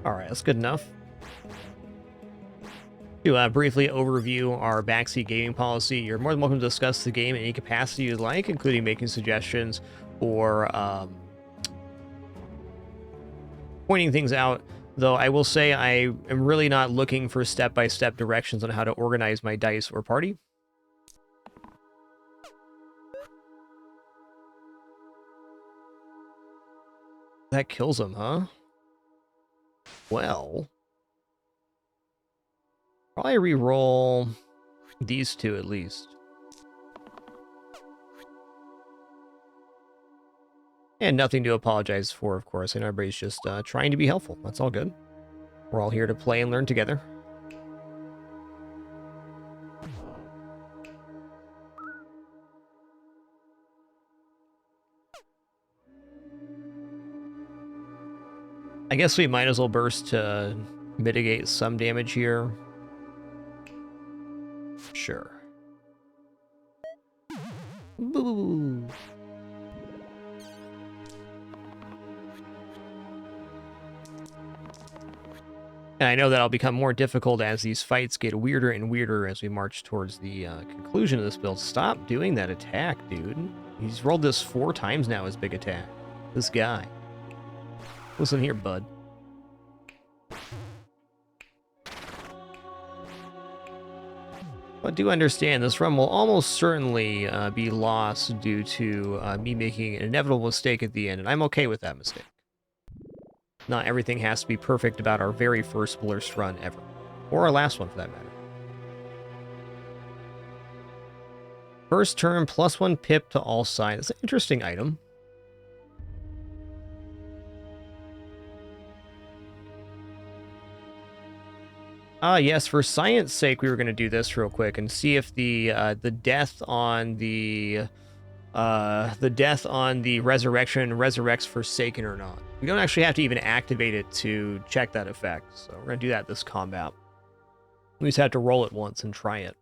Alright, that's good enough. To briefly overview our backseat gaming policy, you're more than welcome to discuss the game in any capacity you'd like, including making suggestions or pointing things out, though I will say I am really not looking for step-by-step directions on how to organize my dice or party. That kills him, huh? Well, probably re-roll these two at least. And nothing to apologize for, of course. I know everybody's just trying to be helpful. That's all good. We're all here to play and learn together. I guess we might as well burst to mitigate some damage here. Sure. Boo. And I know that'll become more difficult as these fights get weirder and weirder as we march towards the conclusion of this build. Stop doing that attack, dude. He's rolled this 4 times now, his big attack. This guy. Listen here, bud. But do understand, this run will almost certainly be lost due to me making an inevitable mistake at the end, and I'm okay with that mistake. Not everything has to be perfect about our very first BLURSED run ever. Or our last one, for that matter. First turn, +1 pip to all sides. That's an interesting item. Yes, for science sake, we were going to do this real quick and see if the death on the resurrection resurrects Forsaken or not. We don't actually have to even activate it to check that effect, so we're going to do that this combat. We just have to roll it once and try it.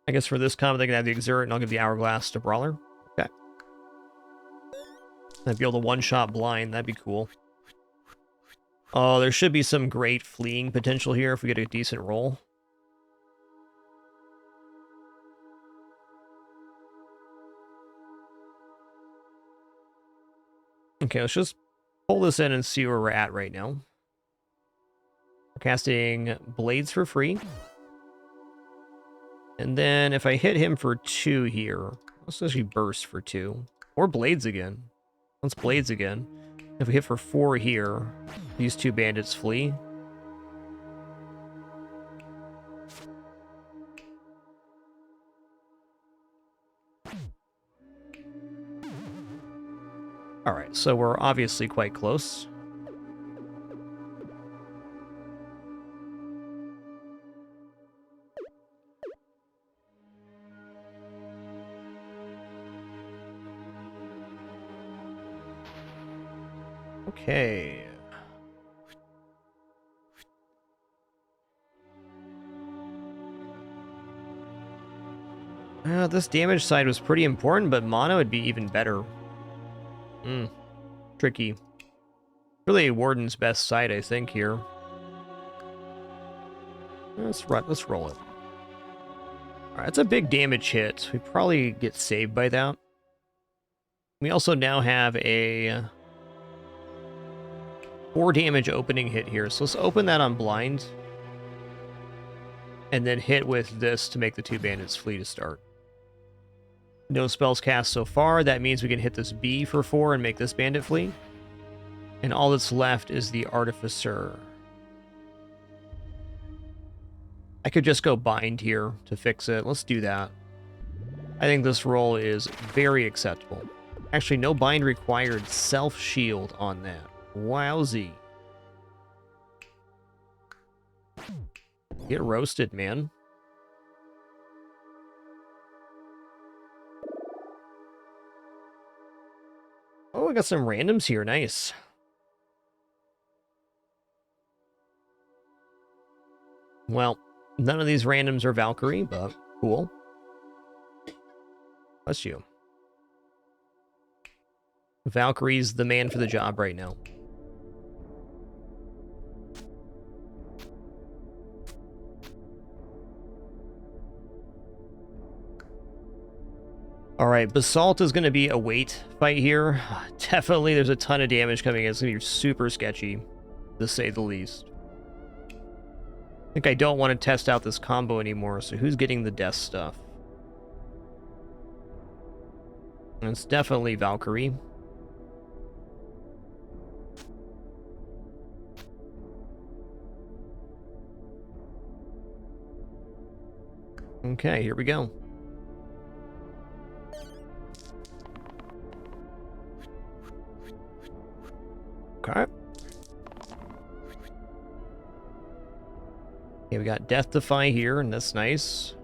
I guess for this combat, they can have the Exert, and I'll give the Hourglass to Brawler. Okay. I'd be able to one-shot blind. That'd be cool. Oh, there should be some great fleeing potential here if we get a decent roll. Okay, let's just pull this in and see where we're at right now. We're casting Blades for free. And then if I hit him for 2 here, let's actually burst for 2. Or Blades again. Let's Blades again. If we hit for 4 here, these 2 bandits flee. so we're obviously quite close. Okay. This damage side was pretty important, but mono would be even better. Tricky. Really Warden's best side, I think, here. Let's roll it. Alright, that's a big damage hit. We probably get saved by that. We also now have a 4 damage opening hit here. So let's open that on blind. And then hit with this to make the 2 bandits flee to start. No spells cast so far. That means we can hit this B for 4 and make this bandit flee. And all that's left is the Artificer. I could just go bind here to fix it. Let's do that. I think this roll is very acceptable. Actually, no bind required. Self-shield on that. Wowzy. Get roasted, man. Oh, I got some randoms here. Nice. Well, none of these randoms are Valkyrie, but cool. Bless you. Valkyrie's the man for the job right now. Alright, Basalt is going to be a weight fight here. Definitely there's a ton of damage coming in. It's going to be super sketchy, to say the least. I think I don't want to test out this combo anymore, so who's getting the death stuff? And it's definitely Valkyrie. Okay, here we go. Okay. Okay, we got Death Defy here, and that's nice.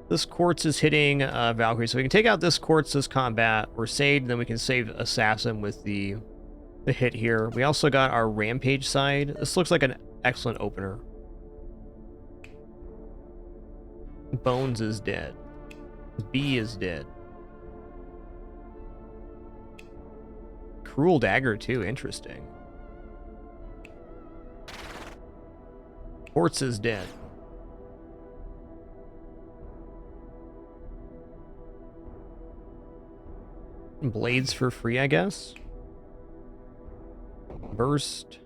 This Quartz is hitting Valkyrie, so we can take out this Quartz this combat. We're saved, then we can save Assassin with the hit here. We also got our Rampage side. This looks like an excellent opener. Bones is dead. B is dead. Cruel Dagger, too. Interesting. Quartz is dead. Blades for free, I guess. Burst.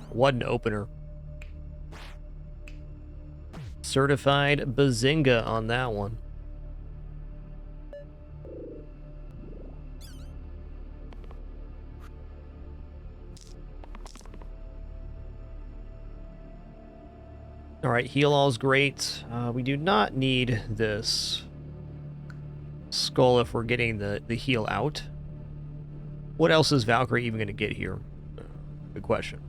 What an opener. Certified Bazinga on that one. Alright, heal all is great. We do not need this skull if we're getting the heal out. What else is Valkyrie even going to get here? Good question.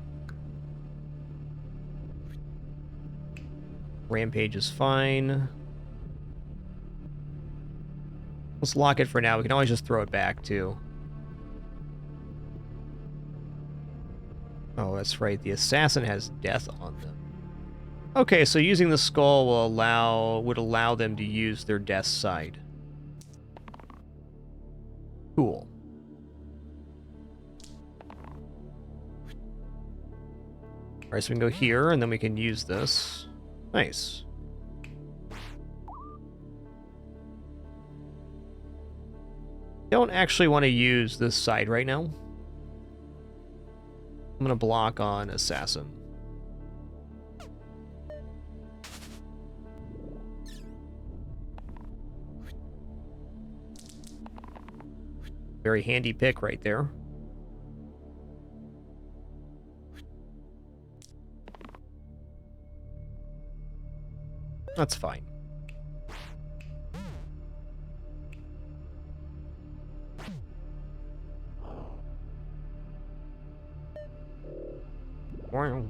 Rampage is fine. Let's lock it for now. We can always just throw it back, too. Oh, that's right. The assassin has death on them. Okay, so using the skull would allow them to use their death side. Cool. Alright, so we can go here, and then we can use this. Nice. Don't actually want to use this side right now. I'm going to block on Assassin. Very handy pick right there. That's fine. Wow.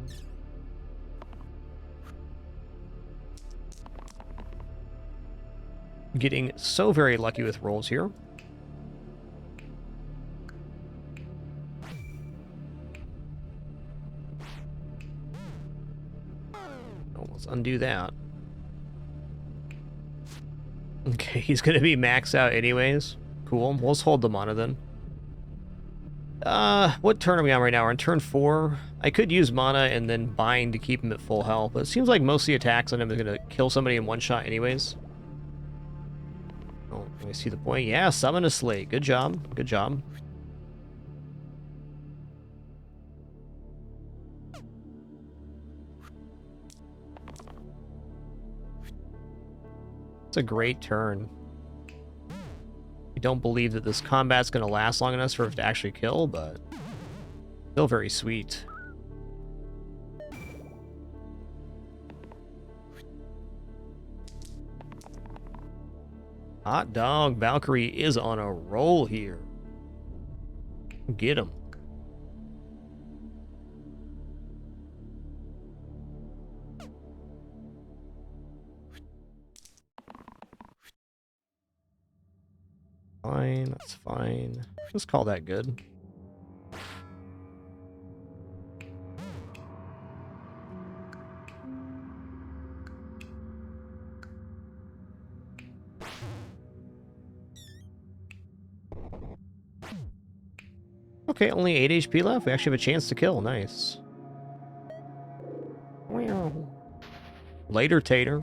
Getting so very lucky with rolls here. Oh, let's undo that. Okay, he's gonna be maxed out anyways. Cool. We'll just hold the mana then. What turn are we on right now? We're on turn 4. I could use mana and then bind to keep him at full health, but it seems like most of the attacks on him is gonna kill somebody in one shot anyways. Oh, let me see the point. Yeah, summon a slate. Good job. Good job. It's a great turn. I don't believe that this combat's going to last long enough for it to actually kill, but still very sweet. Hot dog, Valkyrie is on a roll here. Get him. Fine, that's fine. Let's call that good. Okay, only 8 HP left. We actually have a chance to kill. Nice. Later, Tater.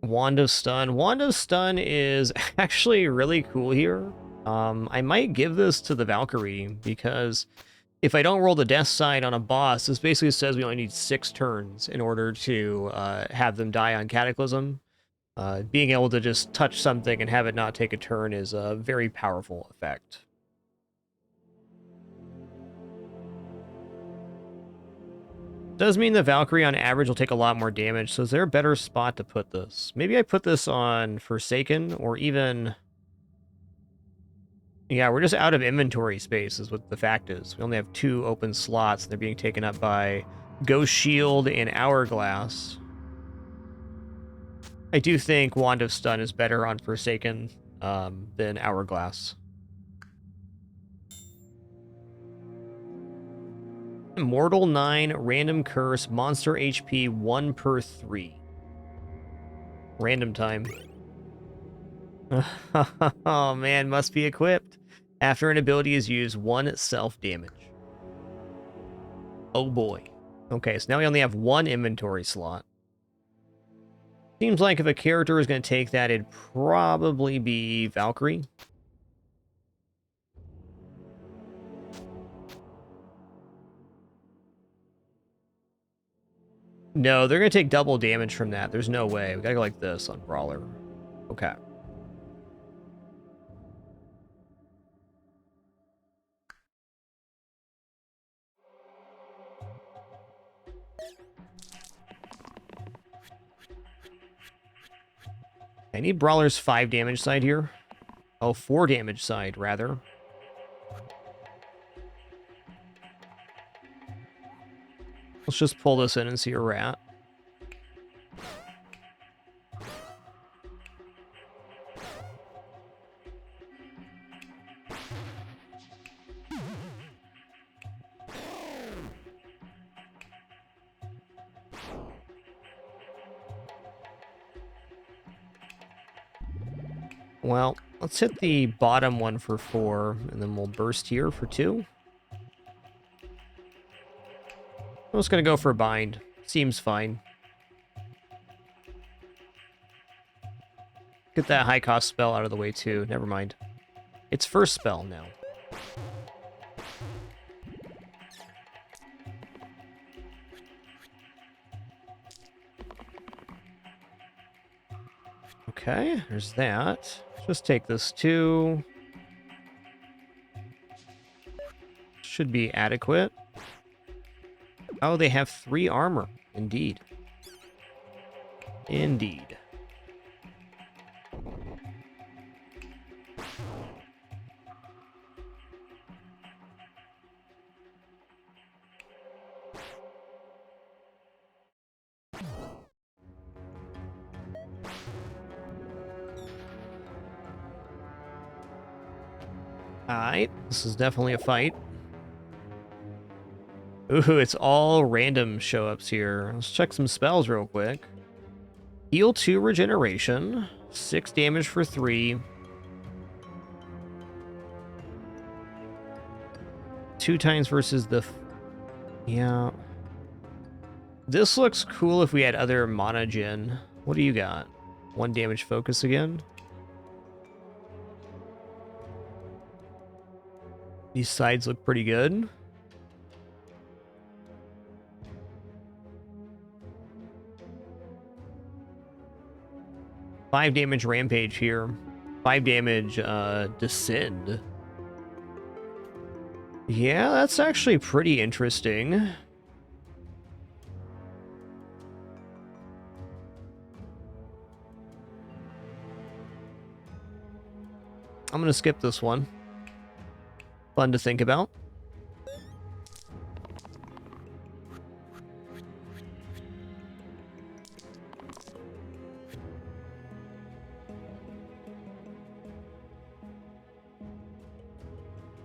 Wand of Stun. Wand of Stun is actually really cool here. I might give this to the Valkyrie, because if I don't roll the death side on a boss, this basically says we only need 6 turns in order to have them die on Cataclysm. Being able to just touch something and have it not take a turn is a very powerful effect. Does mean the Valkyrie on average will take a lot more damage, so is there a better spot to put this? Maybe I put this on Forsaken, or even... Yeah, we're just out of inventory space is what the fact is. We only have 2 open slots, and they're being taken up by Ghost Shield and Hourglass. I do think Wand of Stun is better on Forsaken than Hourglass. Immortal 9, random curse, monster HP 1 per 3. Random time. Oh man, must be equipped. After an ability is used, 1 self-damage. Oh boy. Okay, so now we only have 1 inventory slot. Seems like if a character is going to take that, it'd probably be Valkyrie. No, they're going to take double damage from that. There's no way. We gotta go like this on Brawler. Okay. I need Brawler's 5 damage side here. Oh, 4 damage side, rather. Let's just pull this in and see where we're at. Well, let's hit the bottom one for 4, and then we'll burst here for 2. I'm just gonna go for a bind. Seems fine. Get that high cost spell out of the way too. Never mind. It's first spell now. Okay, there's that. Just take this too. Should be adequate. Oh, they have 3 armor. Indeed. Indeed. Alright, this is definitely a fight. Ooh, it's all random show-ups here. Let's check some spells real quick. Heal 2 regeneration, 6 damage for 3. 2 times versus the... Yeah. This looks cool if we had other mana gen. What do you got? 1 damage focus again? These sides look pretty good. Five damage rampage here. 5 damage descend. Yeah, that's actually pretty interesting. I'm gonna skip this one. Fun to think about.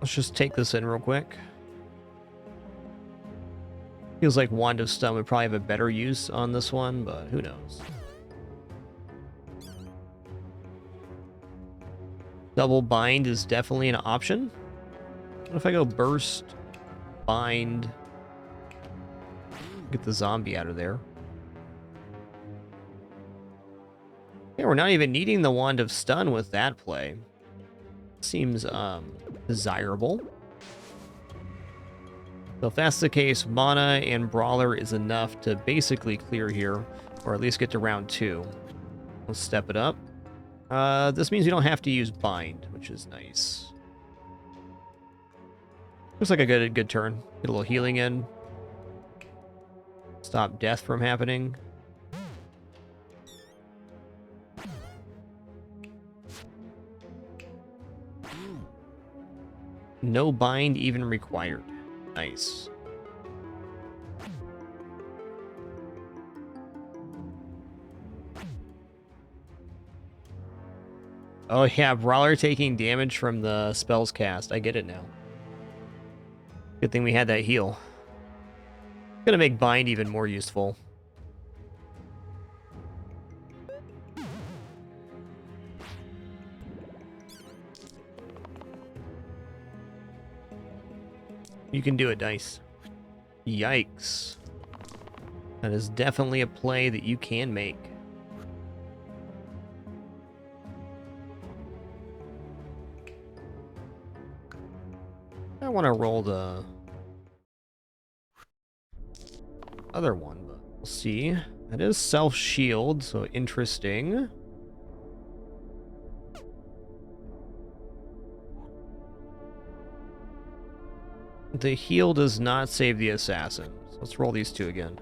Let's just take this in real quick. Feels like Wand of Stun would probably have a better use on this one, but who knows. Double bind is definitely an option. What if I go burst, bind, get the zombie out of there? Yeah, we're not even needing the Wand of Stun with that play. Seems desirable. So if that's the case, mana and brawler is enough to basically clear here, or at least get to round 2. Let's step it up. This means you don't have to use bind, which is nice. Looks like a good turn. Get a little healing in. Stop death from happening. No bind even required. Nice. Oh yeah, brawler taking damage from the spells cast. I get it now. Good thing we had that heal. Gonna make bind even more useful. You can do it, Dice. Yikes. That is definitely a play that you can make. I want to roll the other one, but we'll see. That is self-shield, so interesting. The heal does not save the assassin. So let's roll these 2 again.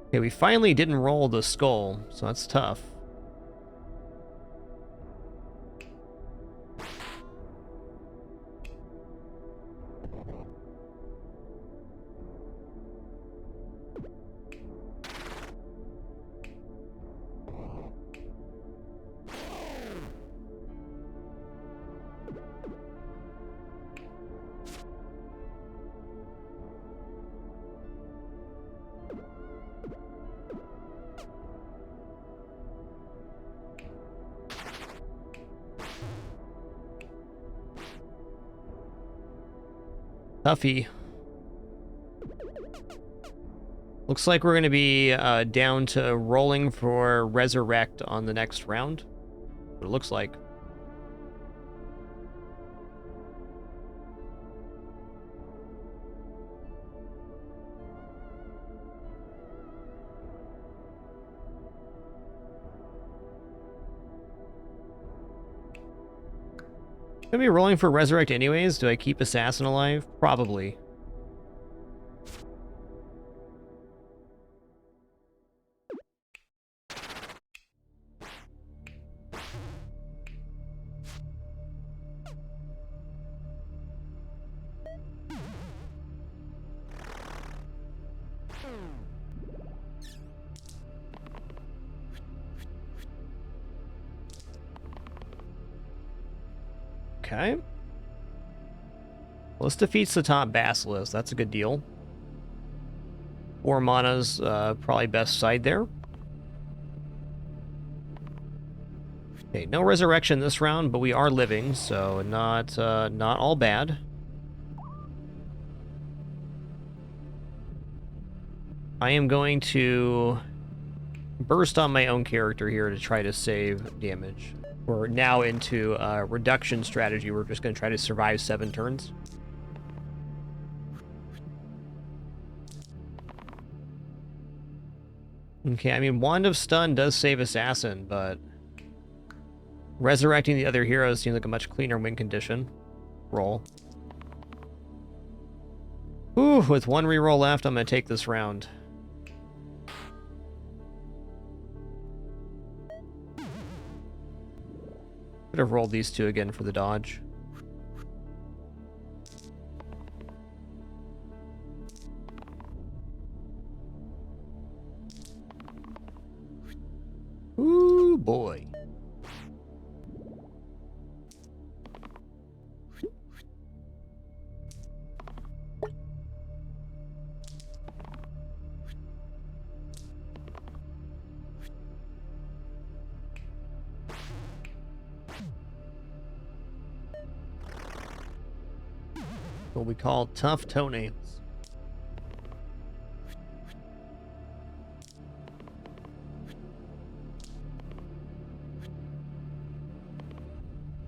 Okay, we finally didn't roll the skull, so that's tough. Toughy. Looks like we're going to be down to rolling for Resurrect on the next round. What it looks like. Gonna be rolling for Resurrect anyways. Do I keep Assassin alive? Probably. Okay. Well, this defeats the top Basilisk. That's a good deal. 4 mana's probably best side there. Okay, no resurrection this round, but we are living, so not all bad. I am going to burst on my own character here to try to save damage. We're now into reduction strategy. We're just going to try to survive 7 turns. Okay, I mean, Wand of Stun does save Assassin, but resurrecting the other heroes seems like a much cleaner win condition. Roll. Ooh, with 1 reroll left, I'm going to take this round. Could have rolled these 2 again for the dodge. Ooh, boy. What we call tough toenails.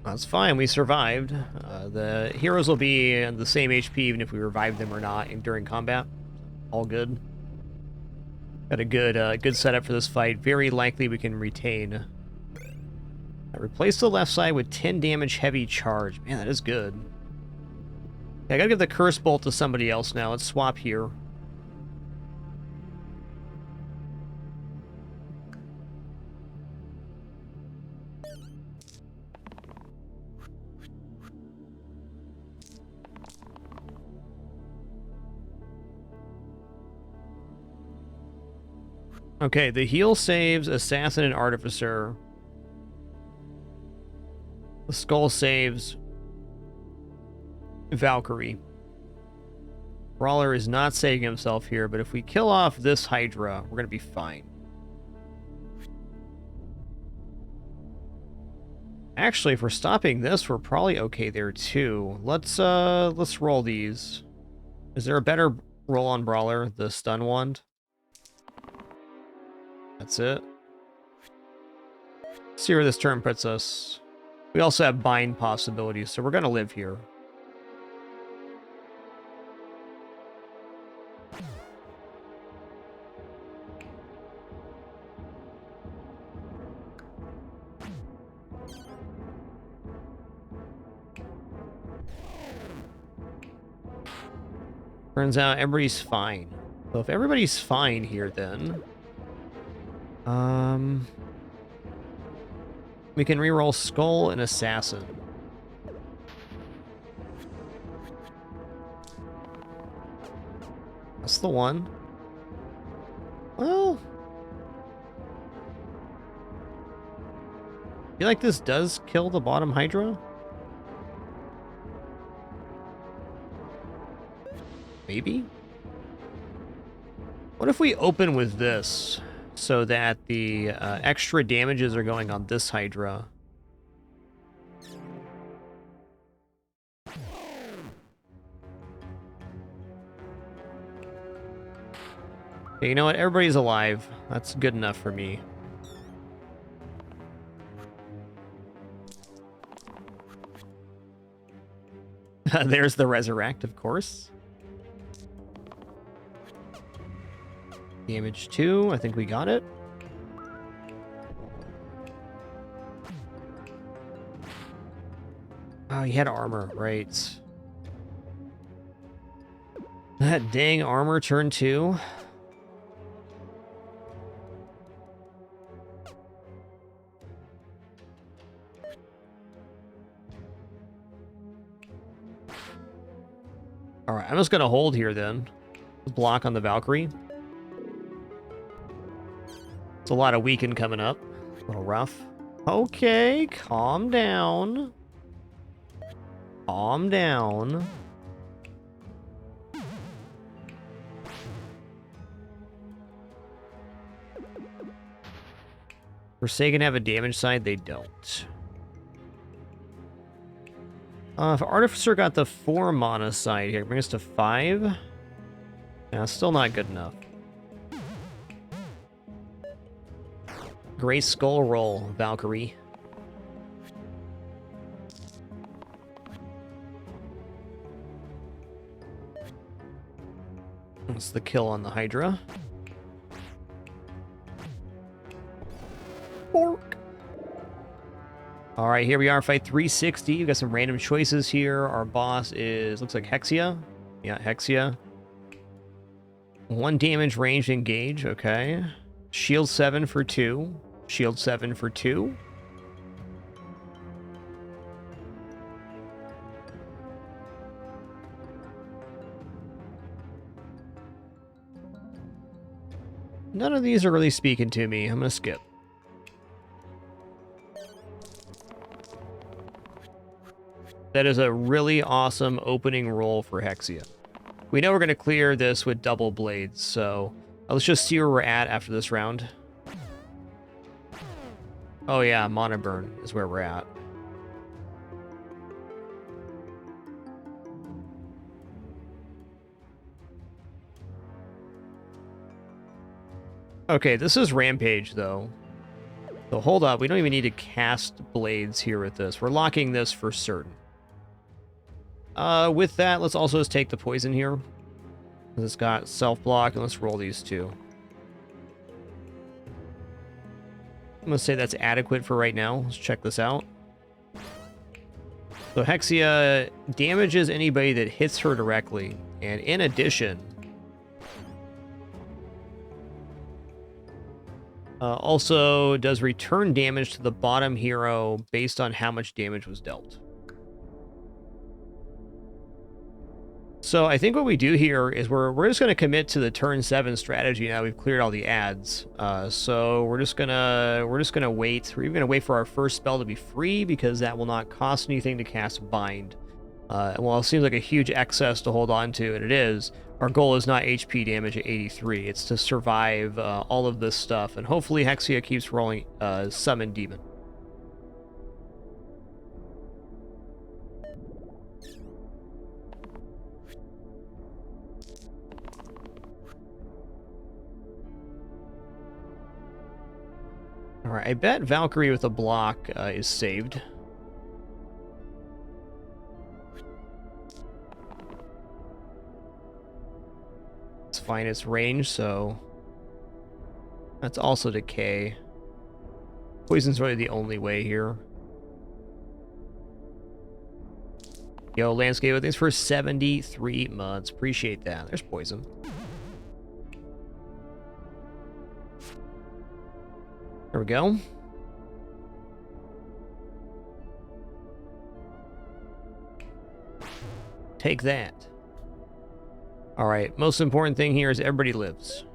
That's fine, we survived. The heroes will be the same HP even if we revive them or not during combat. All good. Got a good setup for this fight. Very likely we can retain. I replaced the left side with 10 damage heavy charge. Man, that is good. Okay, I gotta give the curse bolt to somebody else now. Let's swap here. Okay, the heal saves Assassin and Artificer. The skull saves Valkyrie. Brawler is not saving himself here, but if we kill off this Hydra, we're gonna be fine. Actually, if we're stopping this, we're probably okay there too. Let's roll these. Is there a better roll on Brawler? The stun wand? That's it. Let's see where this turn puts us. We also have bind possibilities, so we're gonna live here. Turns out everybody's fine. So if everybody's fine here, then we can reroll Skull and Assassin. That's the one. Well, I feel like this does kill the bottom Hydra. Maybe? What if we open with this so that the extra damages are going on this Hydra? Okay, you know what? Everybody's alive. That's good enough for me. There's the Resurrect, of course. Damage 2, I think we got it. Oh, he had armor, right. That dang armor turn 2. Alright, I'm just gonna hold here then. Block on the Valkyrie. It's a lot of weaken coming up. A little rough. Okay, calm down. Calm down. Forsaken have a damage side? They don't. If Artificer got the 4 mana side here, bring us to 5. Yeah, still not good enough. Great Skull roll, Valkyrie. That's the kill on the Hydra. Bork. All right, here we are, fight 360. We've got some random choices here. Our boss is, looks like Hexia. Yeah, Hexia. 1 damage, range, engage. Okay. Shield 7 for 2. Shield 7 for 2. None of these are really speaking to me. I'm going to skip. That is a really awesome opening roll for Hexia. We know we're going to clear this with double blades, so let's just see where we're at after this round. Oh yeah, Mana Burn is where we're at. Okay, this is Rampage, though. So hold up, we don't even need to cast blades here with this. We're locking this for certain. With that, let's also just take the poison here. It's got self-block, and let's roll these 2. I'm going to say that's adequate for right now. Let's check this out. So Hexia damages anybody that hits her directly. And in addition, also does return damage to the bottom hero based on how much damage was dealt. So I think what we do here is we're just going to commit to the turn 7 strategy now we've cleared all the ads. So we're just gonna wait. We're even gonna wait for our first spell to be free because that will not cost anything to cast Bind. While it seems like a huge excess to hold on to, and it is, our goal is not HP damage at 83. It's to survive all of this stuff, and hopefully Hexia keeps rolling Summon Demon. Alright, I bet Valkyrie with a block is saved. It's fine, it's range, so that's also decay. Poison's really the only way here. Yo, Landscape, thanks for 73 months. Appreciate that. There's poison. There we go. Take that. Alright, most important thing here is everybody lives.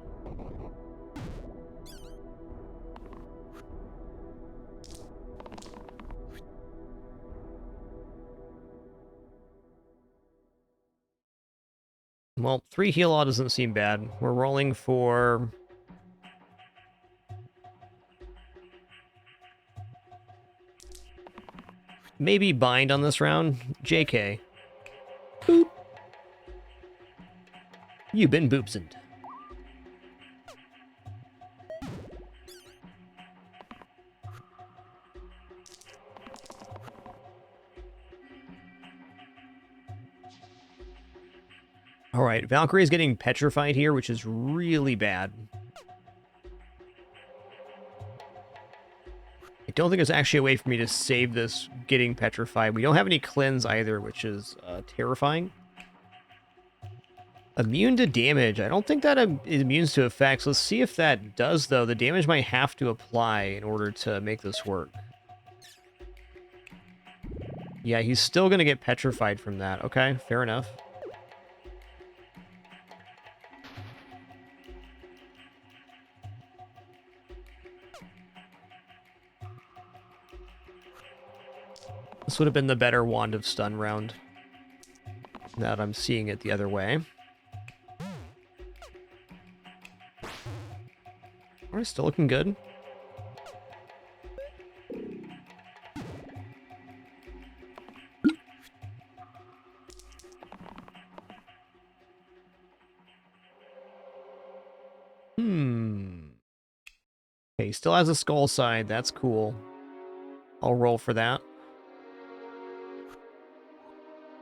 Well, 3 heal all doesn't seem bad. We're rolling for... maybe bind on this round. JK. Boop. You've been boopsed. Alright, Valkyrie is getting petrified here, which is really bad. I don't think there's actually a way for me to save this getting petrified. We don't have any cleanse either, which is terrifying. Immune to damage. I don't think that immune to effects. Let's see if that does, though. The damage might have to apply in order to make this work. Yeah, he's still going to get petrified from that. Okay, fair enough. This would have been the better Wand of Stun round. now that I'm seeing it the other way. We're still looking good. Okay, he still has a skull side. That's cool. I'll roll for that.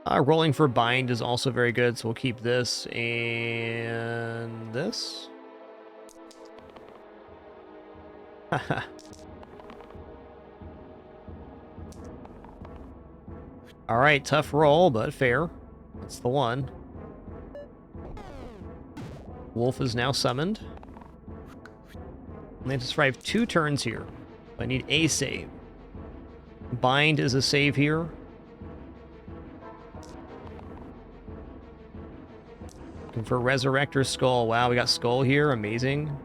Rolling for bind is also very good, so we'll keep this and this. Haha. Alright, tough roll, but fair. That's the one. Wolf is now summoned. I have to survive 2 turns here. I need a save. Bind is a save here. Looking for Resurrector Skull. Wow, we got Skull here. Amazing.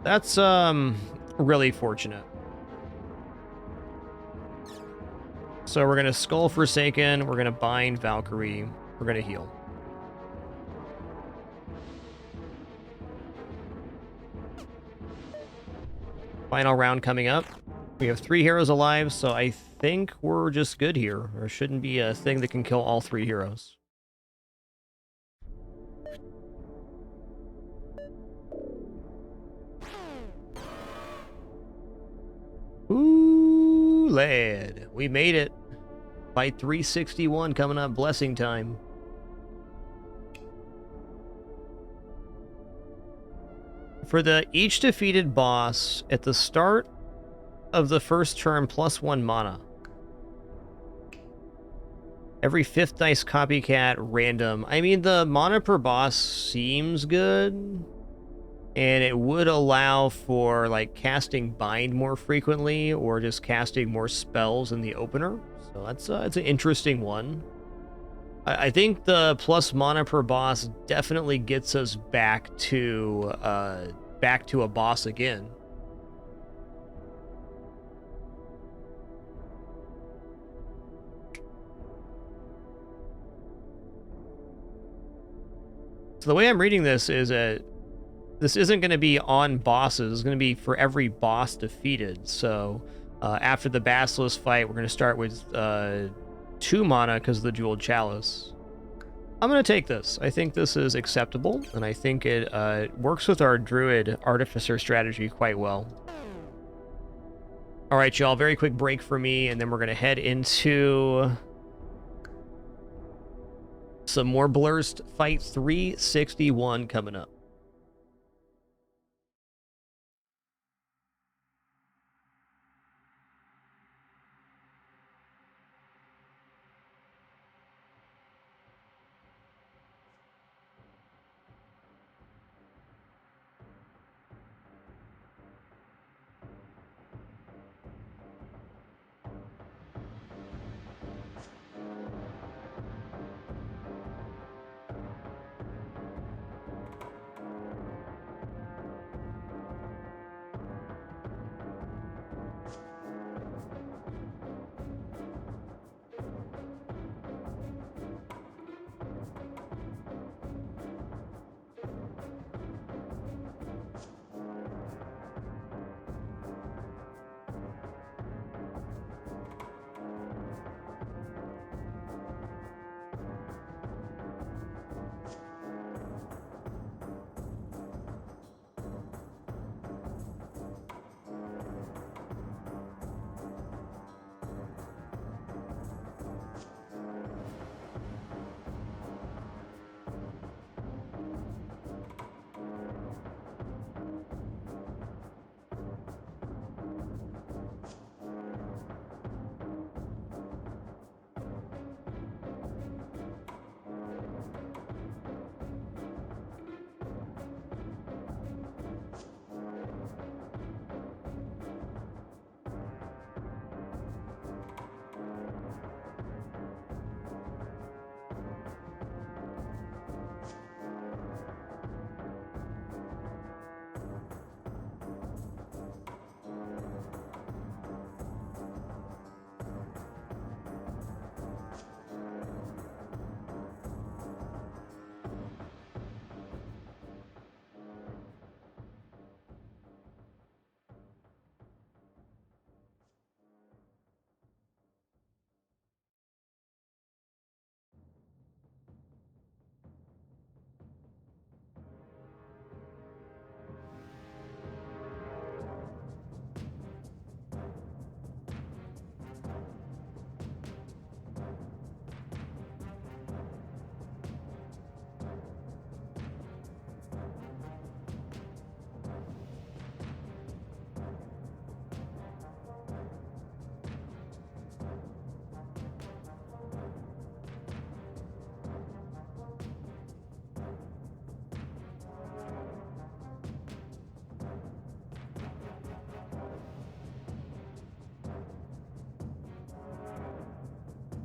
That's, really fortunate. So we're going to Skull Forsaken. We're going to Bind Valkyrie. We're going to heal. Final round coming up. We have 3 heroes alive, so I think we're just good here. There shouldn't be a thing that can kill all 3 heroes. Ooh, lad. We made it. Fight 361 coming up. Blessing time. For the each defeated boss at the start of the first turn +1 mana. Every 5th dice copycat random. I mean, the mana per boss seems good. And it would allow for, like, casting bind more frequently or just casting more spells in the opener. So that's it's an interesting one. I think the plus mana per boss definitely gets us back to a boss again. So the way I'm reading this is this isn't going to be on bosses. It's going to be for every boss defeated. So after the Basilisk fight, we're going to start with 2 mana because of the Jeweled Chalice. I'm going to take this. I think this is acceptable, and I think it works with our Druid Artificer strategy quite well. All right, y'all, very quick break for me, and then we're going to head into some more Blurst. Fight 361 coming up.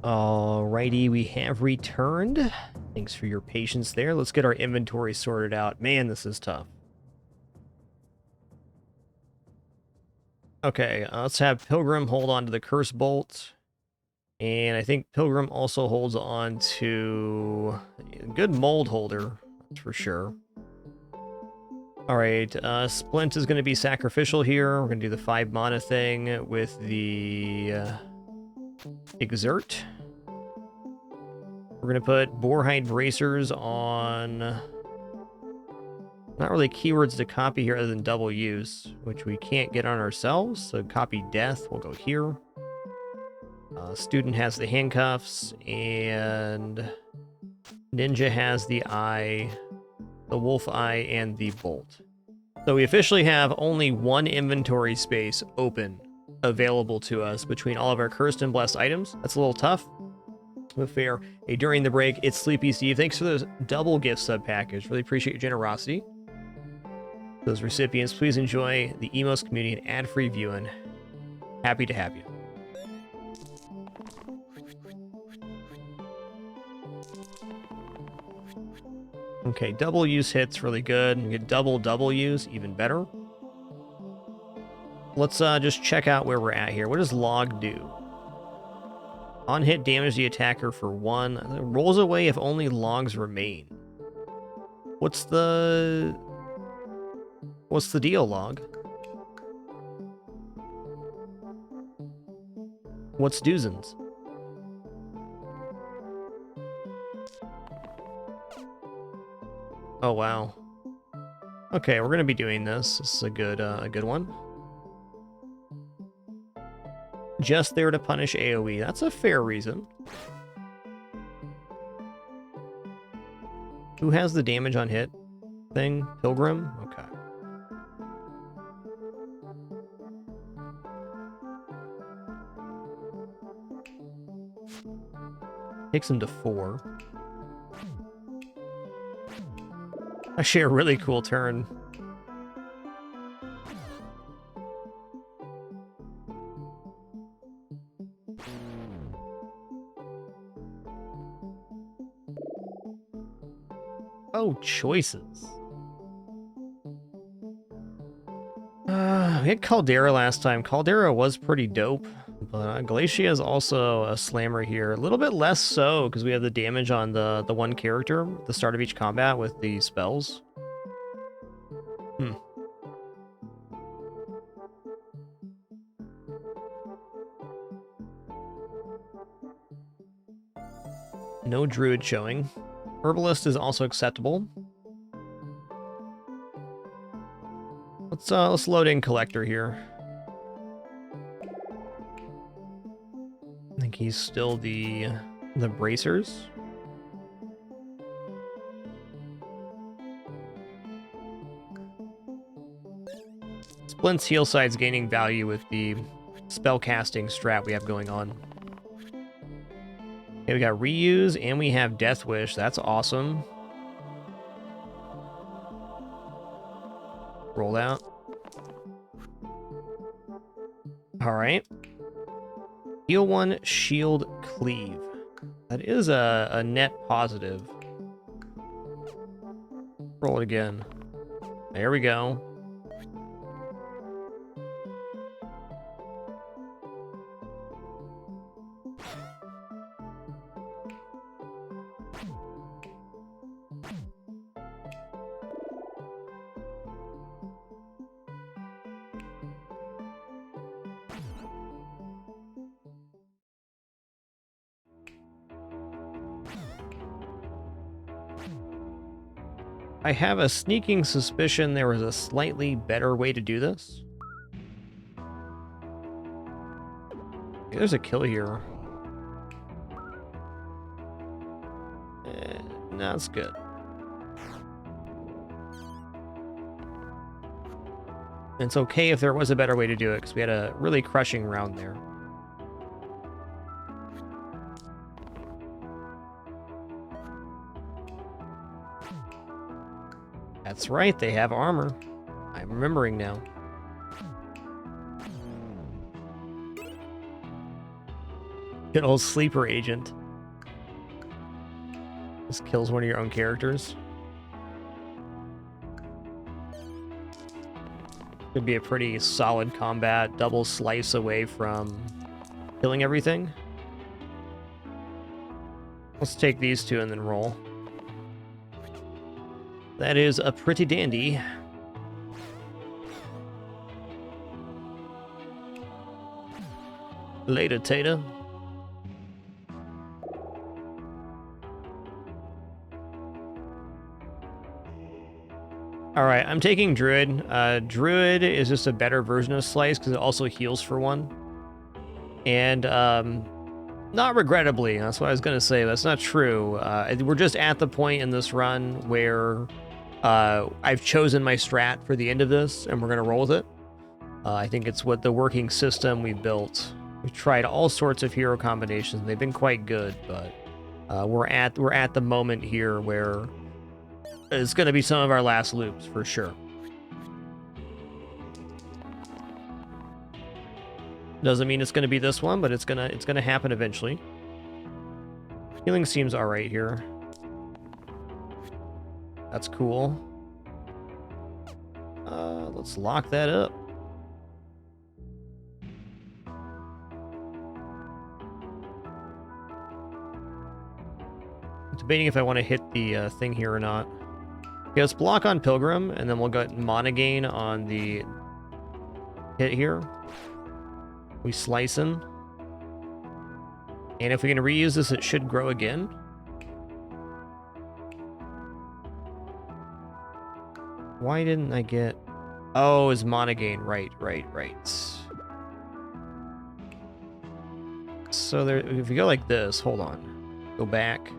Alrighty, we have returned. Thanks for your patience there. Let's get our inventory sorted out. Man, this is tough. Okay, let's have Pilgrim hold on to the Curse Bolt. And I think Pilgrim also holds on to a good Mold Holder, that's for sure. Alright, Splint is going to be sacrificial here. We're going to do the 5 mana thing with the Exert. We're going to put Boarhide Bracers on... Not really keywords to copy here other than double use, which we can't get on ourselves. So copy Death, we'll go here. Student has the handcuffs, and Ninja has the eye, the wolf eye, and the bolt. So we officially have only one inventory space open available to us between all of our cursed and blessed items. That's a little tough, but fair. Hey, during the break, it's Sleepy Steve. Thanks for those double gift sub package. Really appreciate your generosity. Those recipients, please enjoy the Emos community and ad-free viewing. Happy to have you. Okay, double use hits really good. We get double use, even better. Let's just check out where we're at here. What does log do? On hit, damage the attacker for 1. It rolls away if only logs remain. What's the deal, log? What's doozens? Oh, wow. Okay, we're going to be doing this. This is a good one. Just there to punish AoE. That's a fair reason. Who has the damage on hit thing? Pilgrim? Okay. Takes him to 4. Actually, a really cool turn. Oh, choices. We had Caldera last time. Caldera was pretty dope, but Glacia is also a slammer here. A little bit less so, because we have the damage on the one character at the start of each combat with the spells. No Druid showing. Herbalist is also acceptable. Let's load in Collector here. I think he's still the bracers. Splint's heal side's gaining value with the spellcasting strat we have going on. Okay, we got reuse and we have Death Wish. That's awesome. Roll out. All right. Heal 1, shield, cleave. That is a net positive. Roll it again. There we go. I have a sneaking suspicion there was a slightly better way to do this. There's a kill here. No, that's good. It's okay if there was a better way to do it, because we had a really crushing round there. That's right, they have armor. I'm remembering now. Good old sleeper agent. Just kills one of your own characters. Could be a pretty solid combat, double slice away from killing everything. Let's take these two and then roll. That is a pretty dandy. Later, Tater. Alright, I'm taking Druid. Druid is just a better version of Slice because it also heals for one. And, not regrettably, that's what I was going to say, that's not true. We're just at the point in this run where I've chosen my strat for the end of this, and we're going to roll with it. I think it's what the working system we built. We've tried all sorts of hero combinations. They've been quite good, but we're at the moment here where it's going to be some of our last loops for sure. Doesn't mean it's going to be this one, but it's gonna happen eventually. Healing seems all right here. That's cool. Let's lock that up. I'm debating if I want to hit the thing here or not. Okay, let's block on Pilgrim, and then we'll get mana gain on the hit here. We slice in. And if we can reuse this, it should grow again. Why didn't I get... Oh, it's mana gain. Right. So there, if we go like this, hold on. Go back.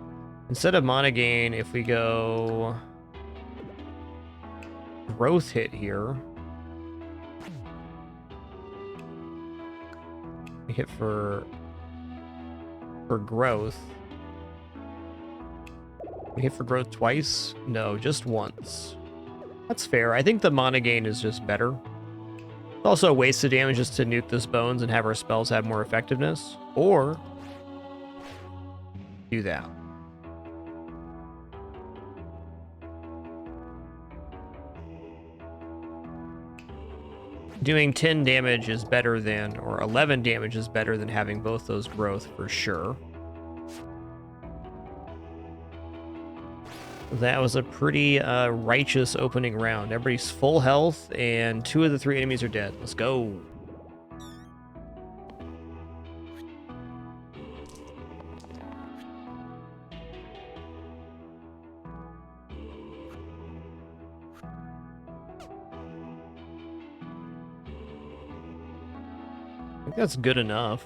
Instead of mana gain, if we go... Growth hit here. We hit for growth. We hit for growth twice? No, just once. That's fair. I think the mana gain is just better. It's also a waste of damage just to nuke this bones and have our spells have more effectiveness. Or do that. Doing 10 damage is better than, or 11 damage is better than having both those growth for sure. That was a pretty righteous opening round. Everybody's full health, and 2 of the 3 enemies are dead. Let's go. I think that's good enough.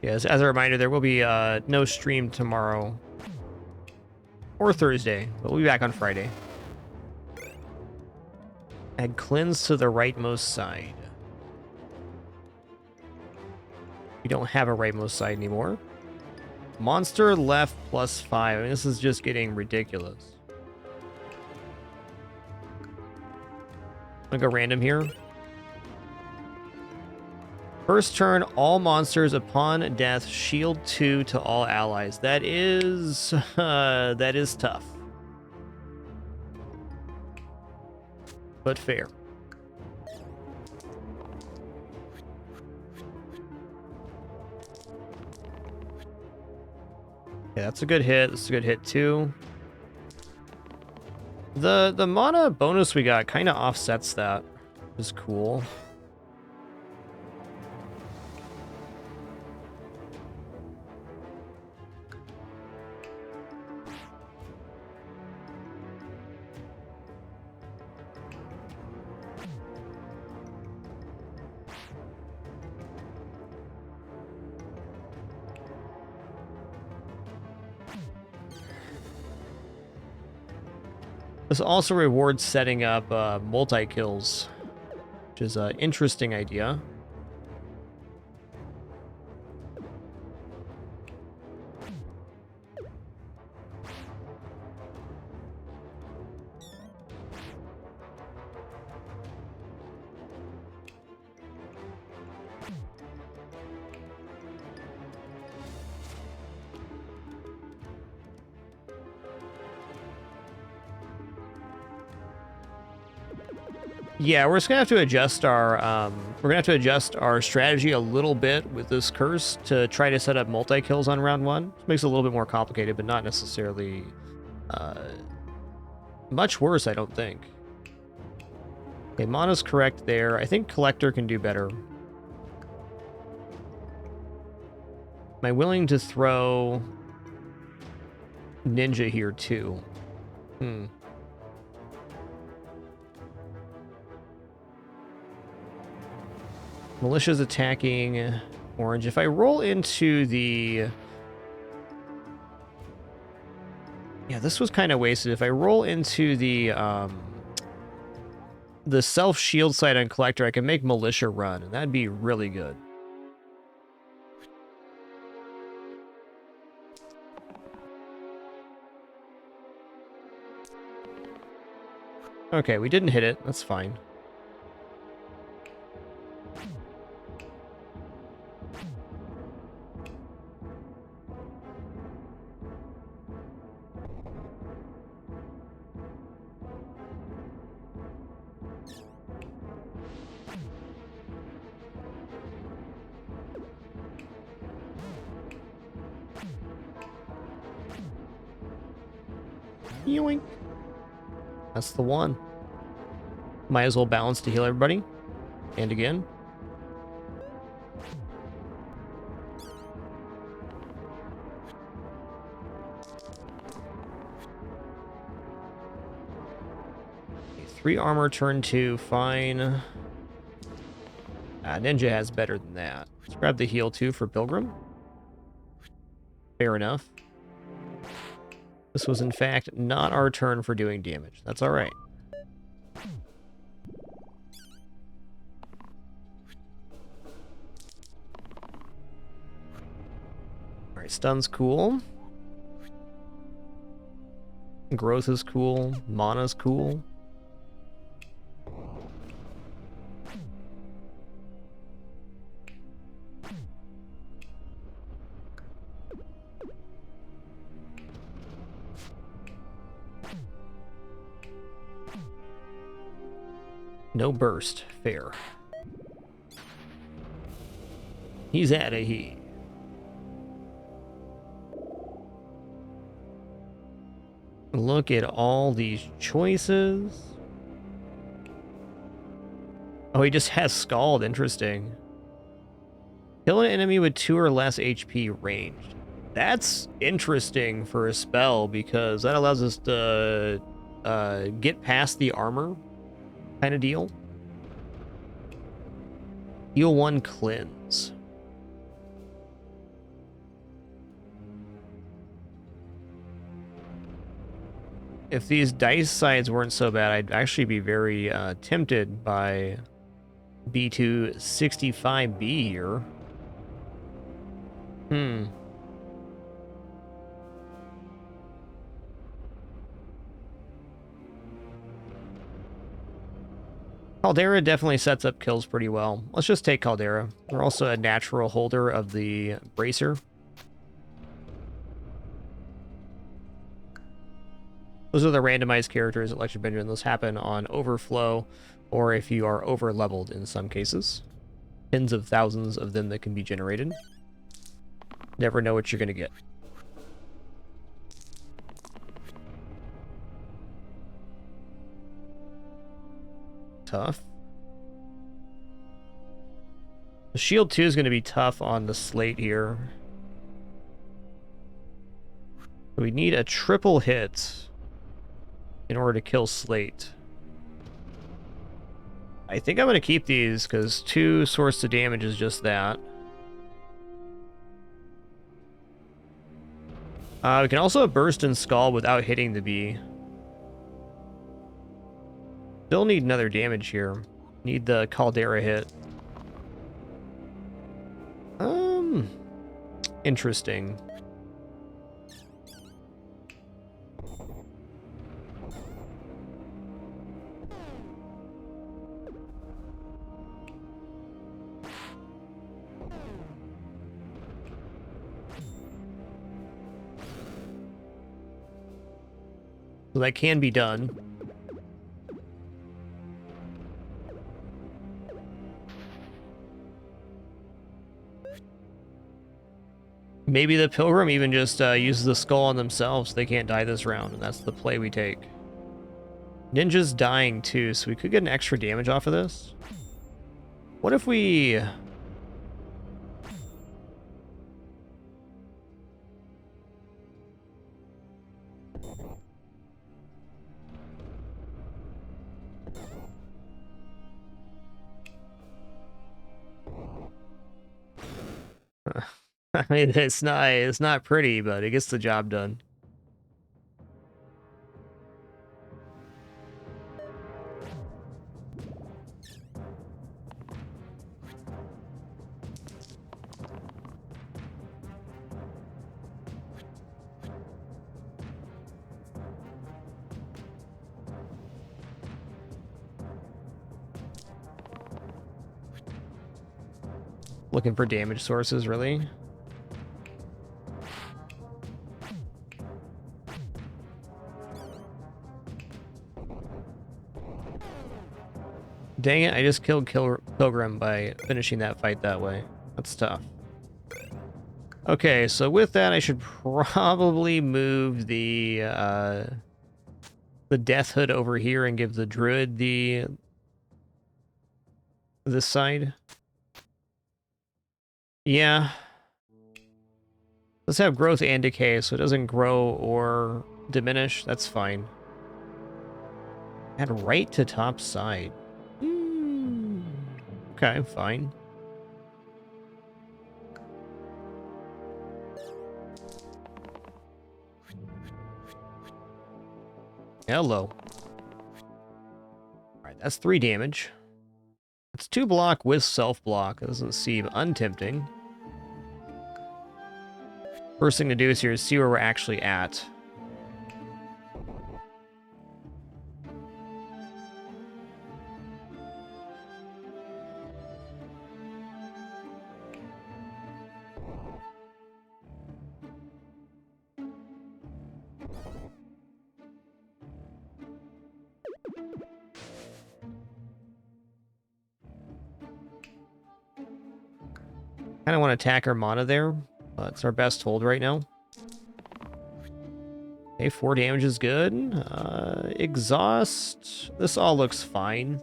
Yes, as a reminder, there will be no stream tomorrow or Thursday, but we'll be back on Friday. Add cleanse to the rightmost side. We don't have a rightmost side anymore. Monster left +5. I mean, this is just getting ridiculous. I'm gonna go random here. First turn, all monsters upon death shield 2 to all allies. That is tough. But fair. Yeah, that's a good hit. That's a good hit too. The mana bonus we got kind of offsets that. Which is cool. This also rewards setting up multi-kills, which is an interesting idea. Yeah, we're just gonna have to adjust our strategy a little bit with this curse to try to set up multi-kills on round one. It makes it a little bit more complicated, but not necessarily much worse, I don't think. Okay, Mana's correct there. I think Collector can do better. Am I willing to throw Ninja here too? Militia's attacking orange. If I roll into the... Yeah, this was kind of wasted. If I roll into the self-shield side on Collector, I can make Militia run, and that'd be really good. Okay, we didn't hit it. That's fine. Yoink. That's the one. Might as well balance to heal everybody. And again. Okay, 3 armor, turn 2, fine. Ninja has better than that. Let's grab the heal too for Pilgrim. Fair enough. This was in fact not our turn for doing damage. That's alright. Alright, stun's cool. Growth is cool. Mana's cool. No burst. Fair. He's out of here. Look at all these choices. Oh, he just has Scald. Interesting. Kill an enemy with 2 or less HP ranged. That's interesting for a spell because that allows us to get past the armor kind of deal. Heal 1, cleanse. If these dice sides weren't so bad, I'd actually be very tempted by B265B here. Caldera definitely sets up kills pretty well. Let's just take Caldera. We're also a natural holder of the Bracer. Those are the randomized characters at Lecture Benjamin. Those happen on overflow, or if you are over-leveled in some cases. Tens of thousands of them that can be generated. Never know what you're going to get. Tough. The shield 2 is going to be tough on the slate here. We need a triple hit in order to kill slate. I think I'm going to keep these because 2 source of damage is just that. We can also burst and skull without hitting the bee. Still need another damage here. Need the Caldera hit. Interesting. So that can be done. Maybe the Pilgrim even just uses the skull on themselves. They can't die this round, and that's the play we take. Ninja's dying too, so we could get an extra damage off of this. What if we... I mean, it's not pretty, but it gets the job done. Looking for damage sources, really? Dang it, I just killed Pilgrim by finishing that fight that way. That's tough. Okay, so with that, I should probably move the Death Hood over here and give the Druid this side. Yeah. Let's have growth and decay, so it doesn't grow or diminish. That's fine. Add right to top side. Okay, fine. Hello. Alright, that's 3 damage. It's 2 block with self block. That doesn't seem untempting. First thing to do is here is see where we're actually at. Kind of want to attack our mana there. It's our best hold right now. Okay, 4 damage is good. Exhaust. This all looks fine.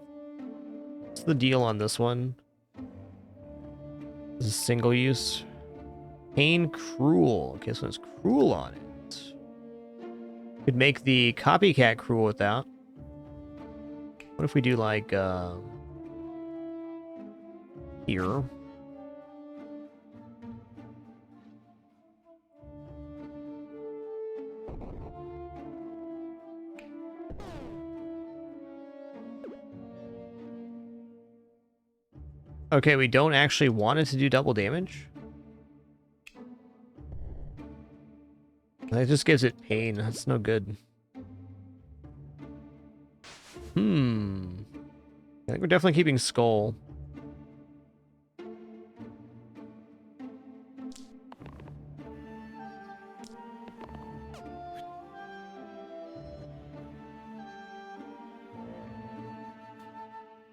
What's the deal on this one? This is single use. Pain Cruel. Okay, so it's Cruel on it. Could make the copycat Cruel with that. What if we do like here? Okay, we don't actually want it to do double damage. That just gives it pain. That's no good. I think we're definitely keeping Skull.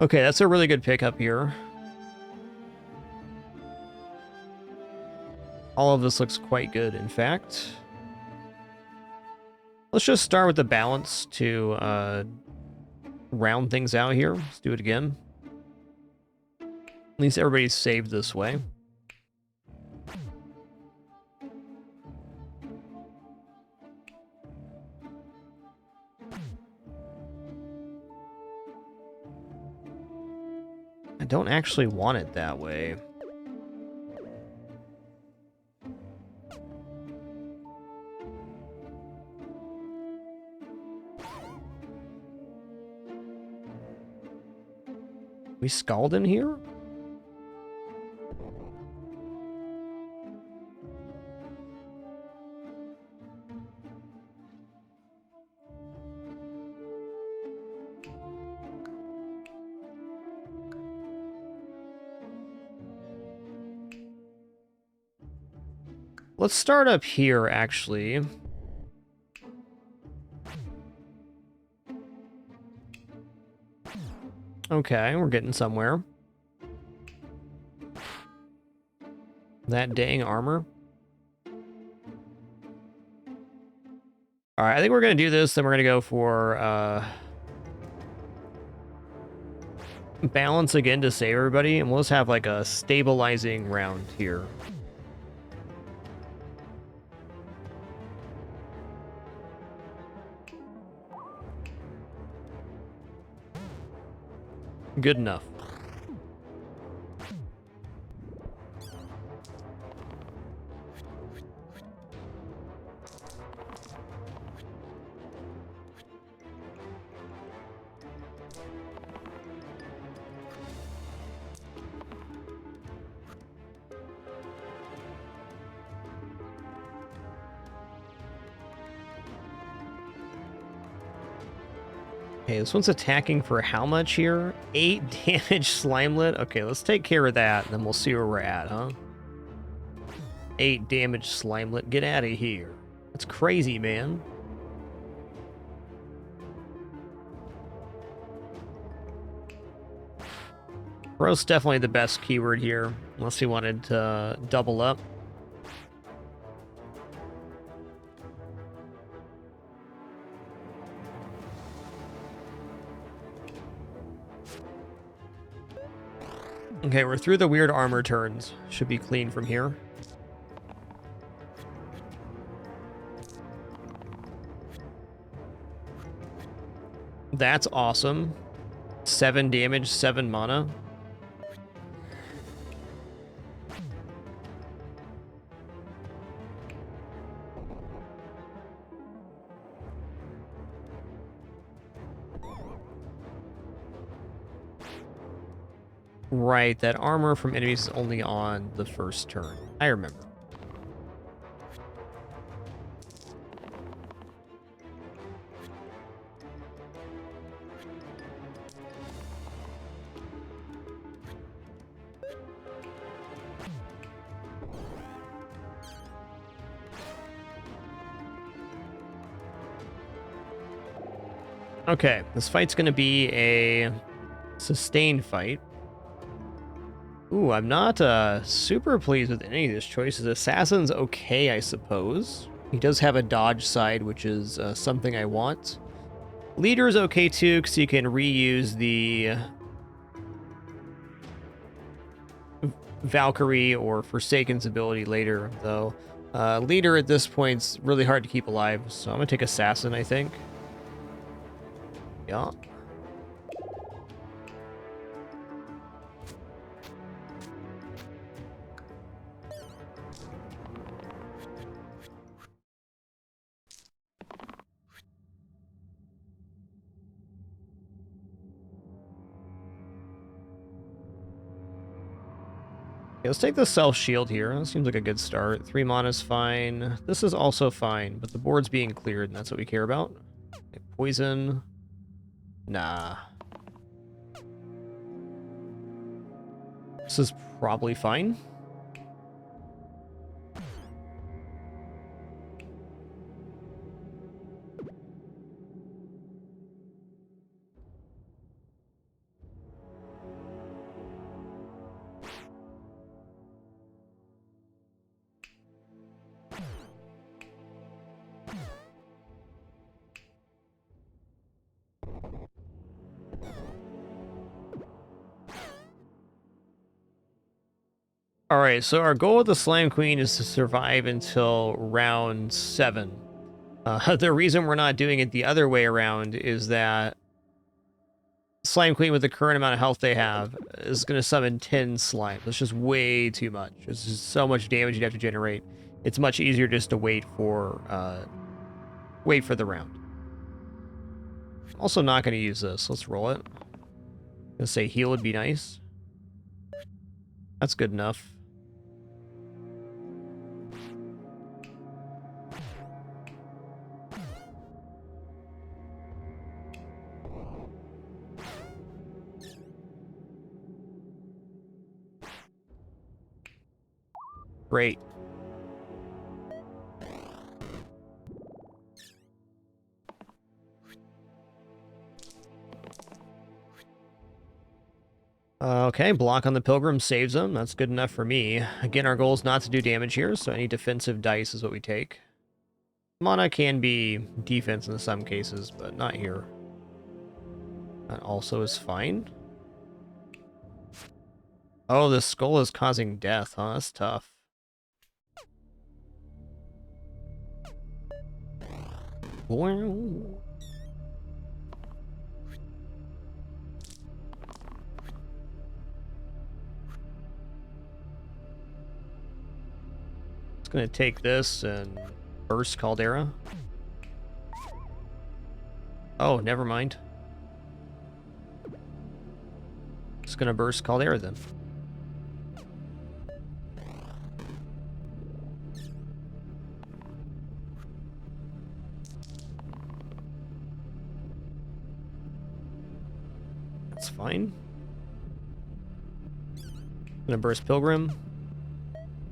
Okay, that's a really good pickup here. All of this looks quite good, in fact. Let's just start with the balance to round things out here. Let's do it again. At least everybody's saved this way. I don't actually want it that way. We Scald in here? Let's start up here, actually. Okay, we're getting somewhere. That dang armor. All right, I think we're going to do this. Then we're going to go for balance again to save everybody. And we'll just have like a stabilizing round here. Good enough. Okay, this one's attacking for how much here? 8 damage Slimelet? Okay, let's take care of that, and then we'll see where we're at, huh? 8 damage Slimelet. Get out of here. That's crazy, man. Gross definitely the best keyword here, unless he wanted to double up. Okay, we're through the weird armor turns. Should be clean from here. That's awesome. 7 damage, 7 mana. Right, that armor from enemies is only on the first turn. I remember. Okay, this fight's going to be a sustained fight. Ooh, I'm not super pleased with any of these choices. Assassin's okay, I suppose. He does have a dodge side, which is something I want. Leader's okay too, because you can reuse the Valkyrie or Forsaken's ability later, though. Leader at this point's really hard to keep alive, so I'm going to take Assassin, I think. Yeah. Okay, let's take the self-shield here. That seems like a good start. 3 mana's fine. This is also fine, but the board's being cleared, and that's what we care about. Okay, poison. Nah. This is probably fine. Alright, so our goal with the Slime Queen is to survive until round 7. The reason we're not doing it the other way around is that Slime Queen, with the current amount of health they have, is going to summon 10 slime. That's just way too much. It's just so much damage you'd have to generate. It's much easier just to wait for the round. Also not going to use this. Let's roll it. Gonna say heal would be nice. That's good enough. Great. Okay, block on the Pilgrim saves them. That's good enough for me. Again, our goal is not to do damage here, so any defensive dice is what we take. Mana can be defense in some cases, but not here. That also is fine. Oh, the skull is causing death, huh? That's tough. Wow. It's gonna take this and burst Caldera. Oh, never mind. Just gonna burst Caldera then. That's fine. Gonna burst Pilgrim.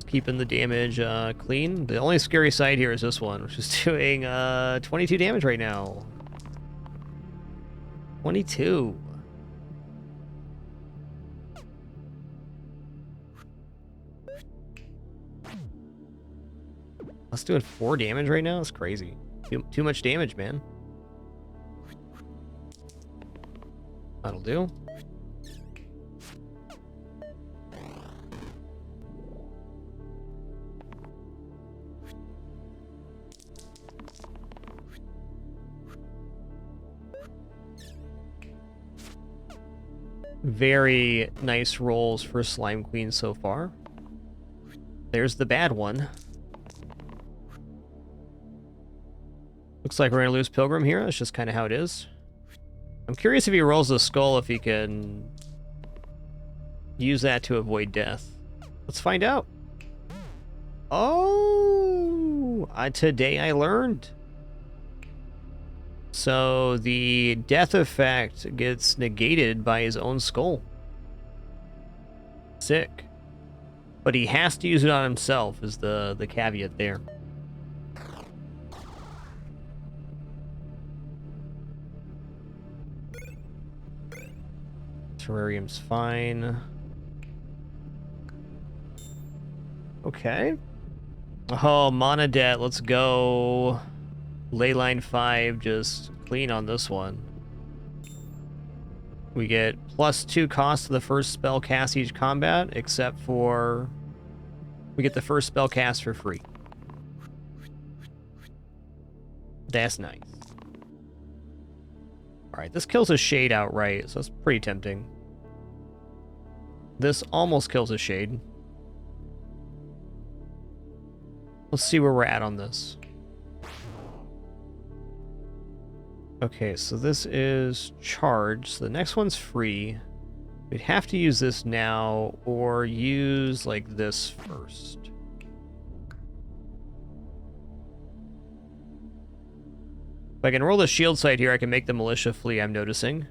Keeping the damage clean. The only scary side here is this one, which is doing 22 damage right now. 22. That's doing 4 damage right now? That's crazy. Too much damage, man. That'll do. Very nice rolls for Slime Queen so far. There's the bad one. Looks like we're going to lose Pilgrim here. That's just kind of how it is. I'm curious if he rolls the skull, if he can use that to avoid death. Let's find out. Oh, today I learned. So the death effect gets negated by his own skull. Sick. But he has to use it on himself, is the caveat there. Terrarium's fine. Okay. Oh, mana debt. Let's go. Leyline 5, just clean on this one. We get +2 cost to the first spell cast each combat, except for we get the first spell cast for free. That's nice. Alright, this kills a Shade outright, so that's pretty tempting. This almost kills a Shade. Let's see where we're at on this. Okay, so this is charged. So the next one's free. We'd have to use this now, or use, like, this first. If I can roll the shield side here, I can make the militia flee, I'm noticing.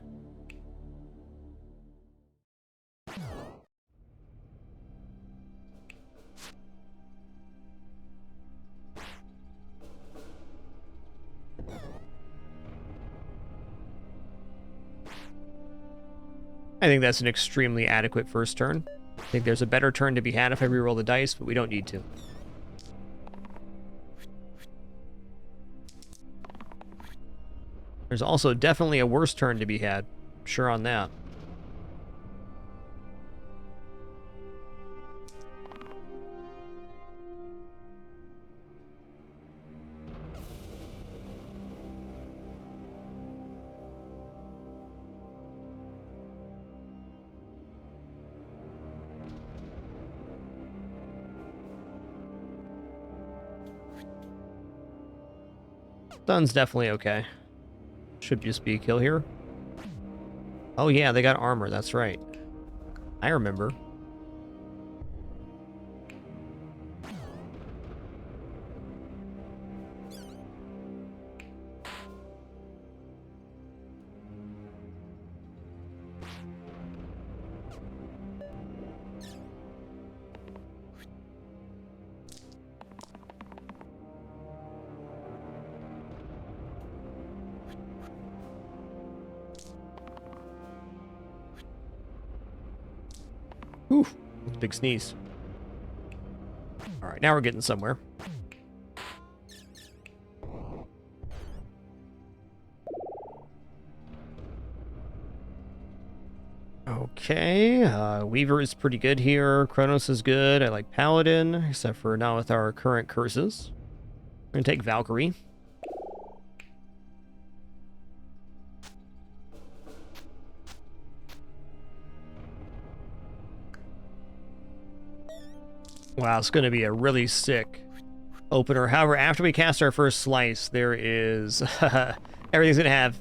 I think that's an extremely adequate first turn. I think there's a better turn to be had if I reroll the dice, but we don't need to. There's also definitely a worse turn to be had. Sure on that. Stun's definitely okay. Should just be a kill here. Oh yeah, they got armor, that's right. I remember. Oof, big sneeze. All right, now we're getting somewhere. Okay, Weaver is pretty good here. Kronos is good. I like Paladin, except for not with our current curses. We're gonna take Valkyrie. Wow, it's gonna be a really sick opener. However, after we cast our first slice, there is... everything's gonna have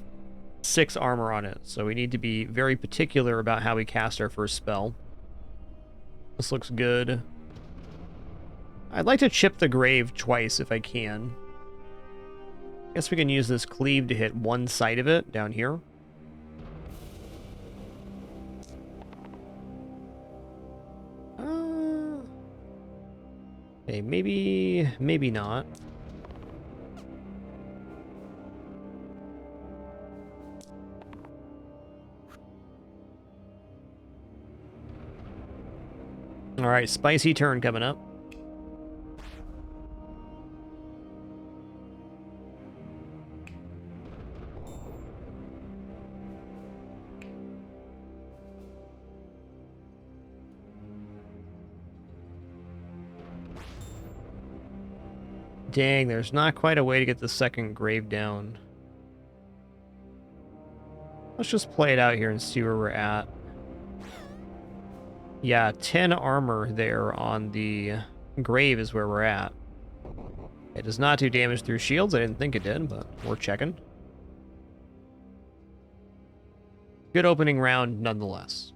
6 armor on it, so we need to be very particular about how we cast our first spell. This looks good. I'd like to chip the grave twice if I can. I guess we can use this cleave to hit one side of it down here. Okay, maybe not. All right, spicy turn coming up. Dang, there's not quite a way to get the second grave down. Let's just play it out here and see where we're at. Yeah, 10 armor there on the grave is where we're at. It does not do damage through shields. I didn't think it did, but we're checking. Good opening round nonetheless.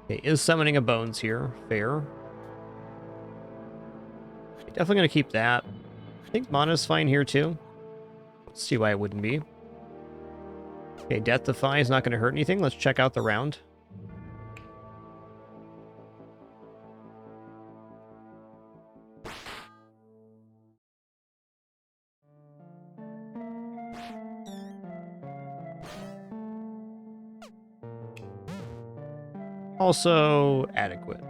Okay, is summoning a bones here. Fair. Definitely going to keep that. I think mana's fine here too. Let's see why it wouldn't be. Okay, Death Defy is not going to hurt anything. Let's check out the round. Also adequate.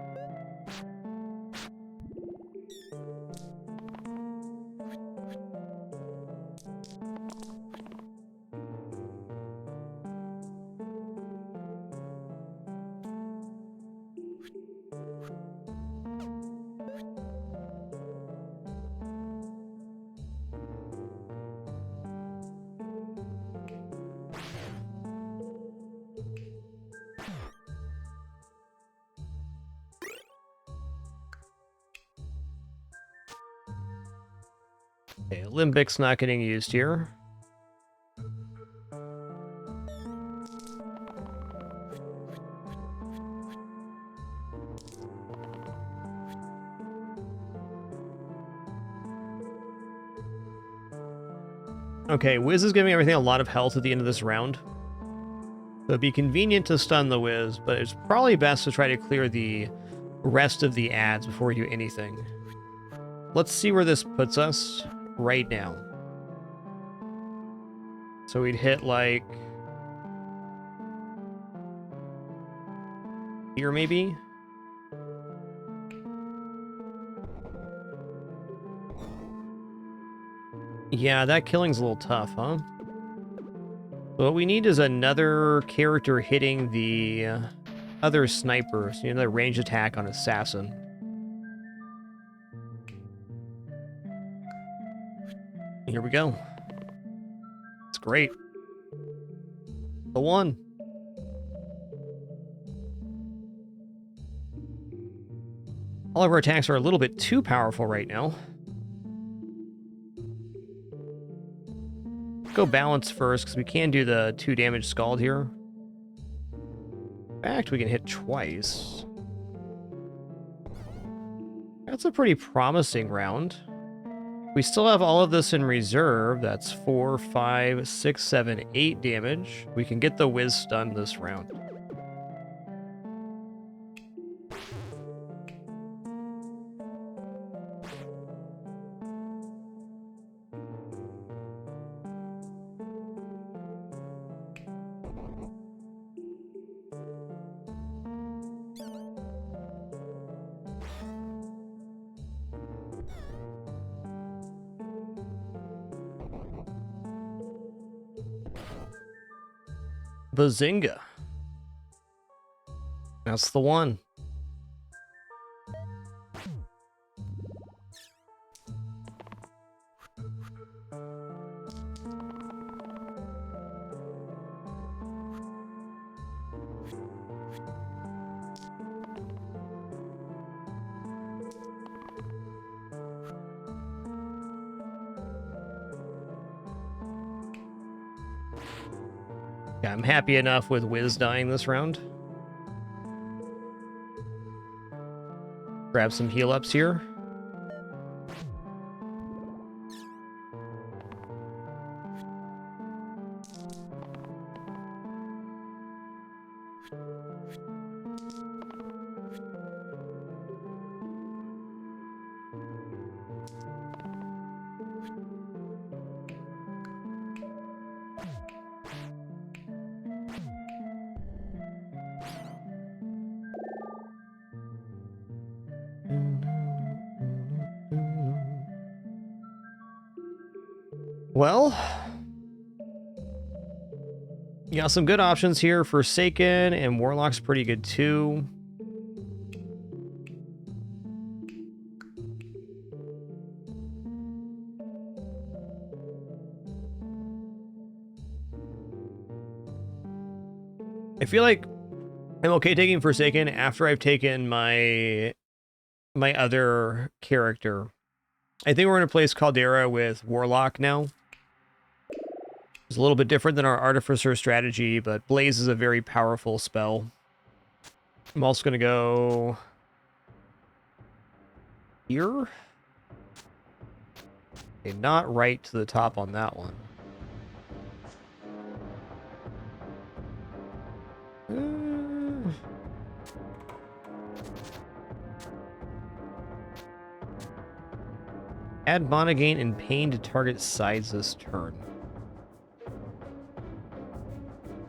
Okay, Limbic's not getting used here. Okay, Wiz is giving everything a lot of health at the end of this round. So it'd be convenient to stun the Wiz, but it's probably best to try to clear the rest of the ads before we do anything. Let's see where this puts us right now. So we'd hit like... here maybe? Yeah, that killing's a little tough, huh? What we need is another character hitting the other sniper. So you need another ranged attack on Assassin. Here we go. It's great. The one. All of our attacks are a little bit too powerful right now. Go balance first, because we can do the 2 damage scald here. In fact, we can hit twice. That's a pretty promising round. We still have all of this in reserve. That's 4, 5, 6, 7, 8 damage. We can get the Wiz stun this round. Bazinga. That's the one. Yeah, I'm happy enough with Wiz dying this round. Grab some heal ups here. Well, you got some good options here. Forsaken and Warlock's pretty good too. I feel like I'm okay taking Forsaken after I've taken my other character. I think we're going to place Caldera with Warlock now. It's a little bit different than our Artificer strategy, but Blaze is a very powerful spell. I'm also going to go here. Okay, not right to the top on that one. Add mana gain and pain to target sides this turn.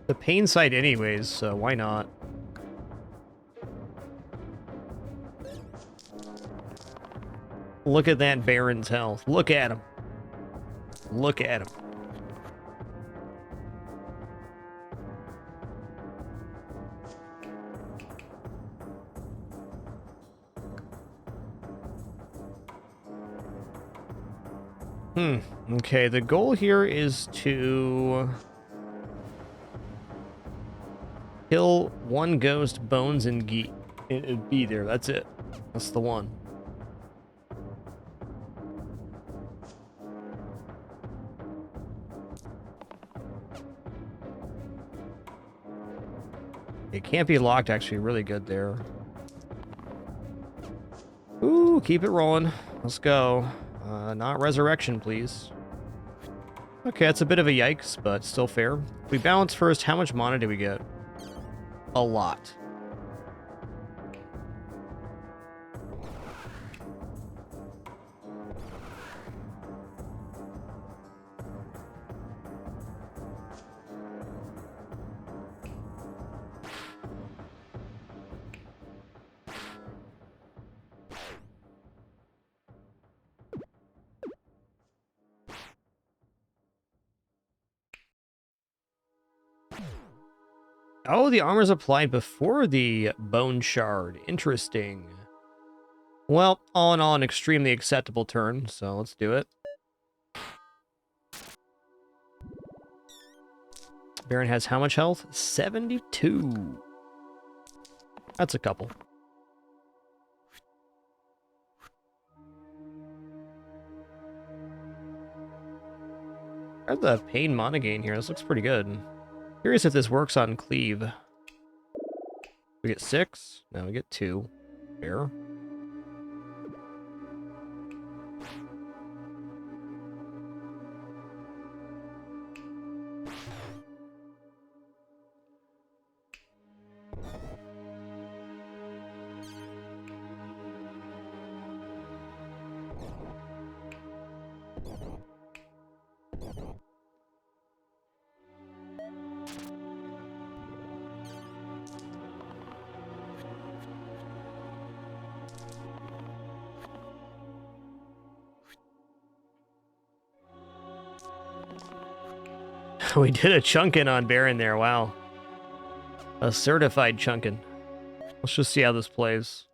The pain side anyways, so why not? Look at that Baron's health. Look at him. Look at him. Okay, the goal here is to kill one ghost, bones, and be there. That's it. That's the one. It can't be locked, actually. Really good there. Ooh, keep it rolling. Let's go. Not resurrection, please. Okay, that's a bit of a yikes, but still fair. If we balance first, how much mana do we get? A lot. Oh, the armor's applied before the bone shard. Interesting. Well, all in all, an extremely acceptable turn, so let's do it. Baron has how much health? 72. That's a couple. I have the pain mana gain here. This looks pretty good. Curious if this works on cleave. We get 6? No, we get 2. Fair. We did a chunk in on Baron there, wow. A certified chunkin'. Let's just see how this plays.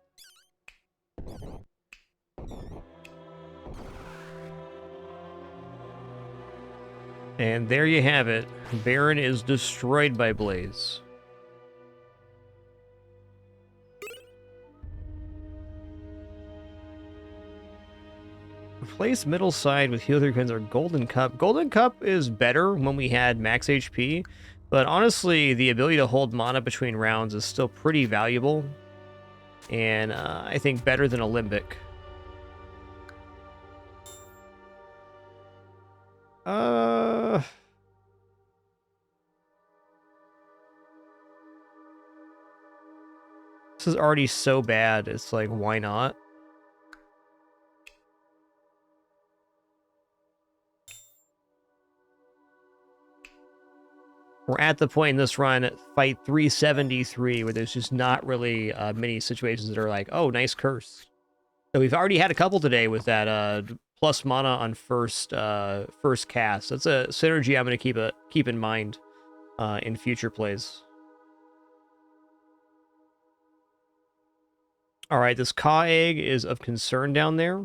And there you have it. Baron is destroyed by Blaze. Replace middle side with heal 3 coins or Golden Cup. Golden Cup is better when we had max HP, but honestly, the ability to hold mana between rounds is still pretty valuable, and I think better than a Limbic. This is already so bad, it's like, why not? We're at the point in this run, fight 373, where there's just not really many situations that are like, oh, nice curse. So we've already had a couple today with that plus mana on first cast. That's a synergy I'm going to keep in mind in future plays. All right, this Ka egg is of concern down there.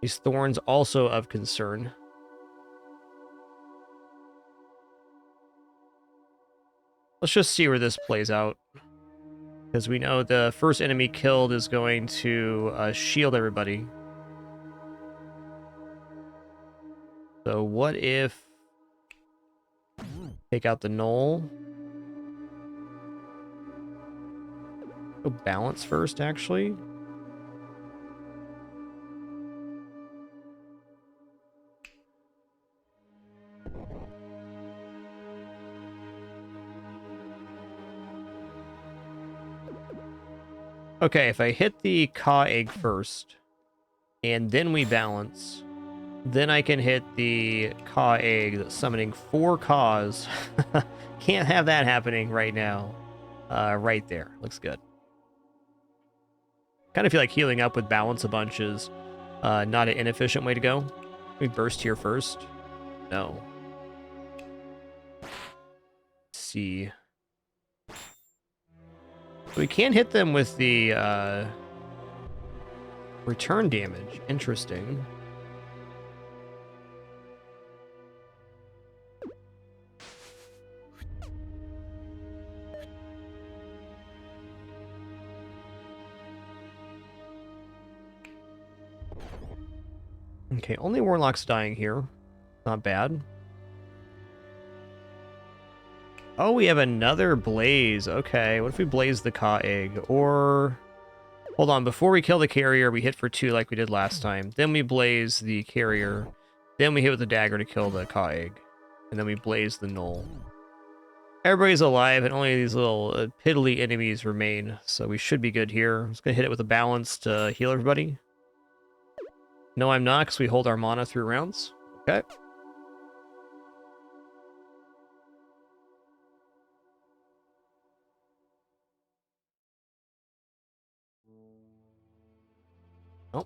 These thorns also of concern. Let's just see where this plays out. Because we know the first enemy killed is going to shield everybody. So what if... Take out the Knoll. Go balance first, actually. Okay, if I hit the Ka egg first, and then we balance, then I can hit the Ka egg that's summoning 4 Kas. Can't have that happening right now. Right there. Looks good. Kind of feel like healing up with balance a bunch is not an inefficient way to go. We burst here first. No. Let's see. We can hit them with the return damage. Interesting. Okay, only Warlock's dying here. Not bad. Oh, we have another Blaze. Okay, what if we blaze the Ka egg? Or... Hold on, before we kill the carrier, we hit for 2 like we did last time. Then we blaze the carrier. Then we hit with the dagger to kill the Ka egg. And then we blaze the Knoll. Everybody's alive, and only these little piddly enemies remain. So we should be good here. I'm just going to hit it with a balance to heal everybody. No, I'm not, because we hold our mana through rounds. Okay. Oh.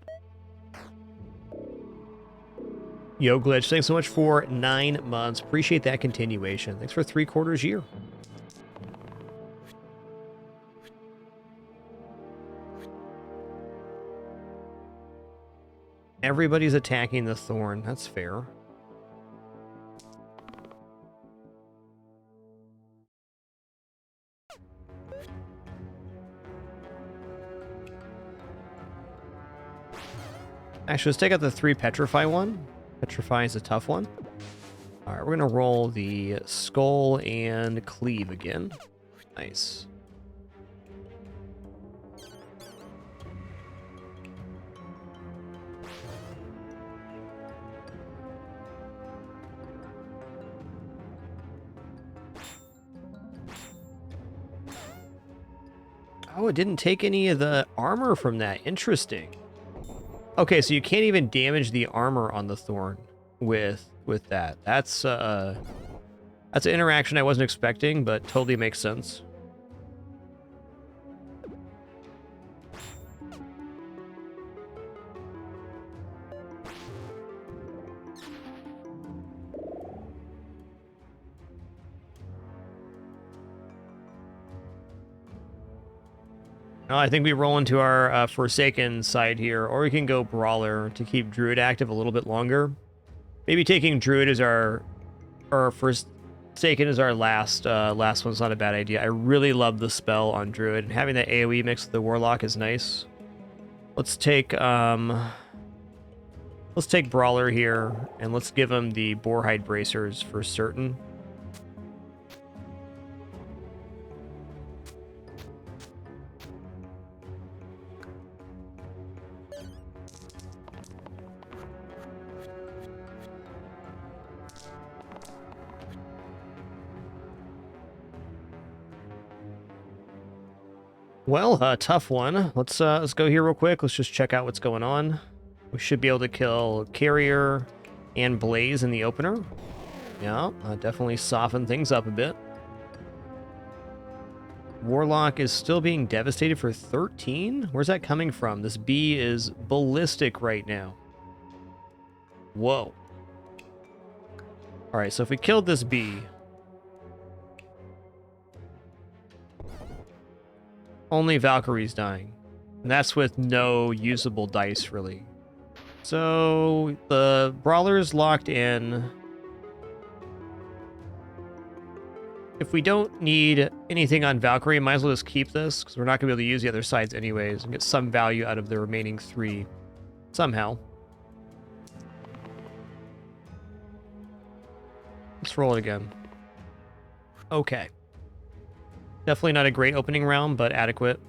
Yo, Glitch, thanks so much for 9 months. Appreciate that continuation. Thanks for 3/4 year. Everybody's attacking the Thorn. That's fair. Actually, let's take out the 3 Petrify one. Petrify is a tough one. Alright, we're going to roll the Skull and Cleave again. Nice. Oh, it didn't take any of the armor from that. Interesting. Okay, so you can't even damage the armor on the Thorn with that. That's an interaction I wasn't expecting, but totally makes sense. Oh, I think we roll into our Forsaken side here, or we can go Brawler to keep Druid active a little bit longer. Maybe taking Druid as our Forsaken as our last one's not a bad idea. I really love the spell on Druid, and having that AoE mixed with the Warlock is nice. Let's take Brawler here, and let's give him the Boarhide Bracers for certain. Well, tough one. Let's go here real quick. Let's just check out what's going on. We should be able to kill Carrier and Blaze in the opener. Yeah, definitely soften things up a bit. Warlock is still being devastated for 13? Where's that coming from? This bee is ballistic right now. Whoa. Alright, so if we killed this bee... only Valkyrie's dying. And that's with no usable dice, really. So, the Brawler's locked in. If we don't need anything on Valkyrie, might as well just keep this, because we're not going to be able to use the other sides anyways, and get some value out of the remaining 3. Somehow. Let's roll it again. Okay. Definitely not a great opening round, but adequate.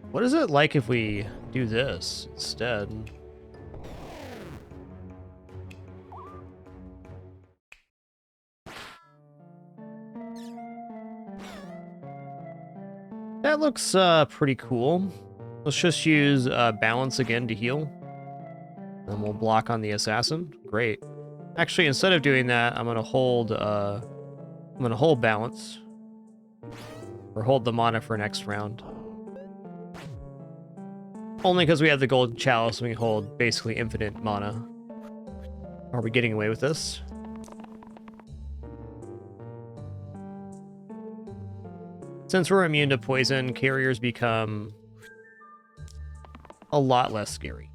What is it like if we do this instead? That looks pretty cool. Let's just use balance again to heal. And we'll block on the assassin. Great. Actually, instead of doing that, I'm gonna hold balance. Or hold the mana for next round. Only because we have the gold chalice and we hold basically infinite mana. Are we getting away with this? Since we're immune to poison, carriers become a lot less scary.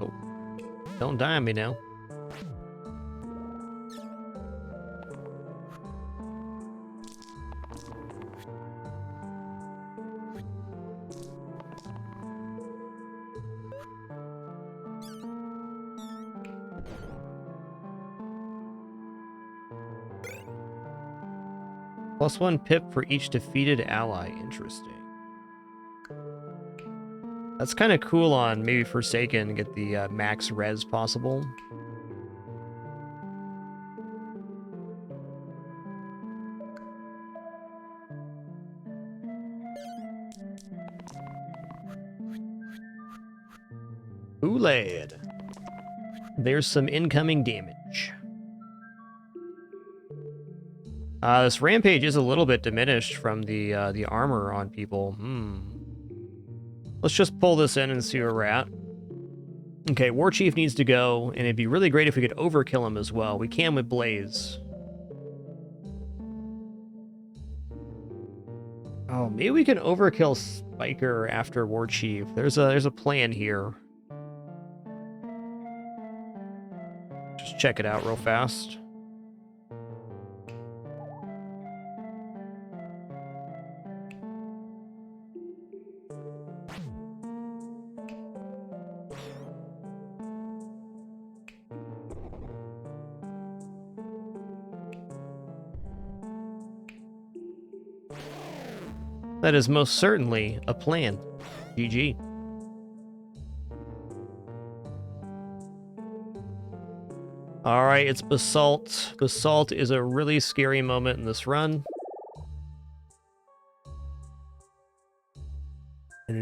Oh, don't die on me now. +1 pip for each defeated ally. Interesting. That's kind of cool on maybe Forsaken, get the max res possible. Booled. There's some incoming damage. This rampage is a little bit diminished from the armor on people. Let's just pull this in and see where we're at. Okay, War Chief needs to go, and it'd be really great if we could overkill him as well. We can with Blaze. Oh, maybe we can overkill Spiker after War Chief. There's a plan here. Just check it out real fast. That is most certainly a plan. GG. Alright, it's Basalt. Basalt is a really scary moment in this run.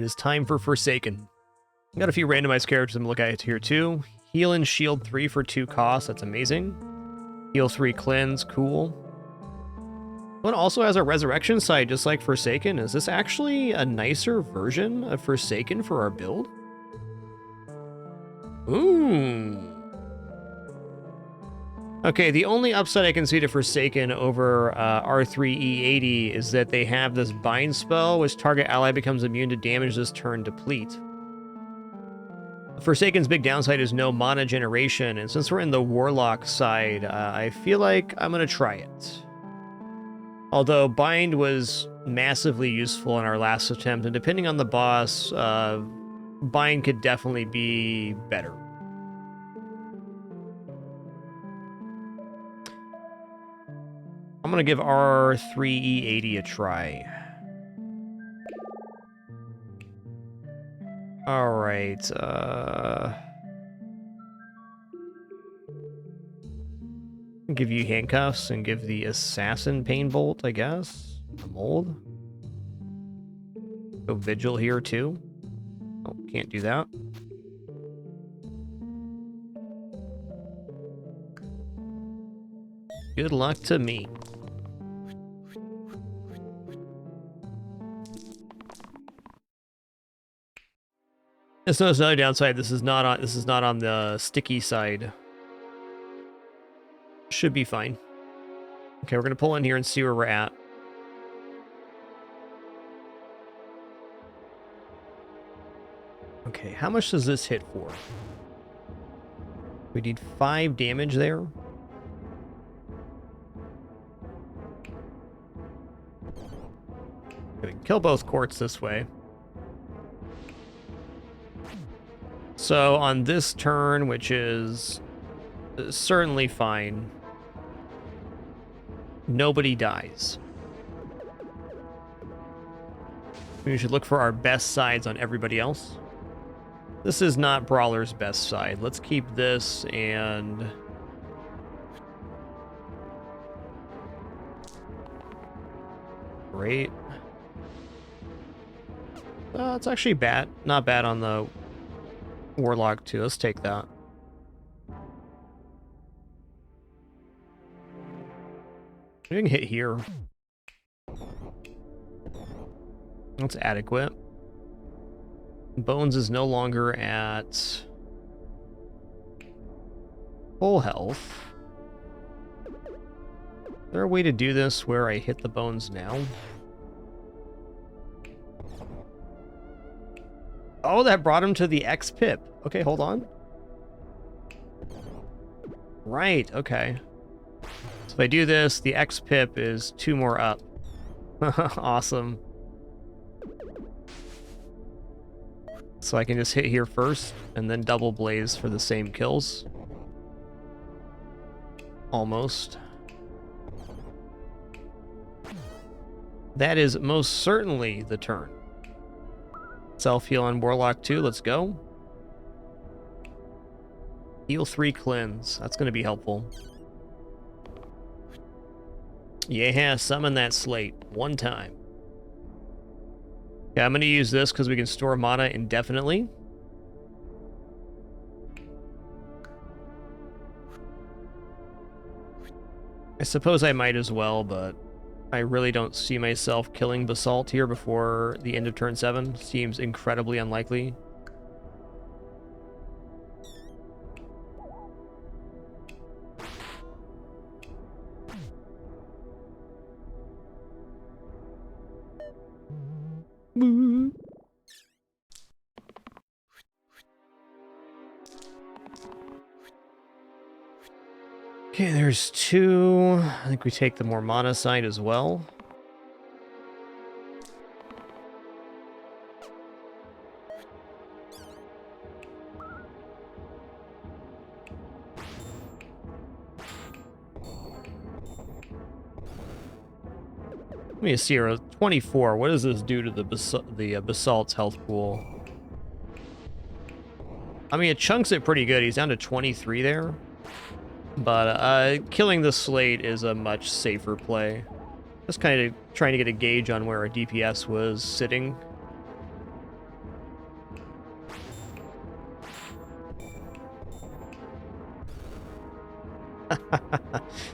is time for Forsaken. Got a few randomized characters I'm looking at here too. Heal and shield 3 for 2 costs, that's amazing. Heal 3 cleanse, cool. One also has a resurrection side just like Forsaken. Is this actually a nicer version of Forsaken for our build? Ooh. Okay, the only upside I can see to Forsaken over R3E80 is that they have this bind spell, which target ally becomes immune to damage this turn deplete. Forsaken's big downside is no mana generation, and since we're in the Warlock side, I feel like I'm going to try it. Although bind was massively useful in our last attempt, and depending on the boss, bind could definitely be better. I'm going to give R3E80 a try. All right. Give you handcuffs and give the assassin pain bolt, I guess. A mold. Go vigil here too. Oh, can't do that. Good luck to me. There's another downside. This is not on the sticky side. Should be fine. Okay, we're gonna pull in here and see where we're at. Okay, how much does this hit for? We need 5 damage there. We can kill both courts this way. So on this turn, which is certainly fine, nobody dies. We should look for our best sides on everybody else. This is not Brawler's best side. Let's keep this and... Great. It's actually bad. Not bad on the Warlock too. Let's take that. We can hit here. That's adequate. Bones is no longer at full health. Is there a way to do this where I hit the bones now? Oh, that brought him to the X pip. Okay, hold on. Right, okay. So if I do this, the X pip is 2 more up. Awesome. So I can just hit here first, and then double blaze for the same kills. Almost. That is most certainly the turn. Self-heal on Warlock 2, let's go. Heal 3 cleanse, that's going to be helpful. Yeah, summon that slate, 1 time. Yeah, I'm going to use this because we can store mana indefinitely. I suppose I might as well, but I really don't see myself killing Basalt here before the end of turn 7. Seems incredibly unlikely. Okay, there's 2. I think we take the more mana side as well. Let me see here. 24. What does this do to the Basalt's health pool? I mean, it chunks it pretty good. He's down to 23 there. But killing the Slate is a much safer play. Just kind of trying to get a gauge on where our DPS was sitting.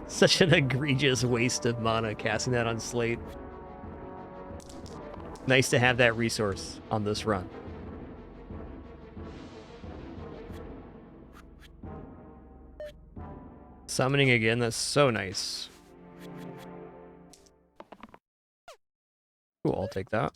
Such an egregious waste of mana casting that on Slate. Nice to have that resource on this run. Summoning again, that's so nice. Cool, I'll take that.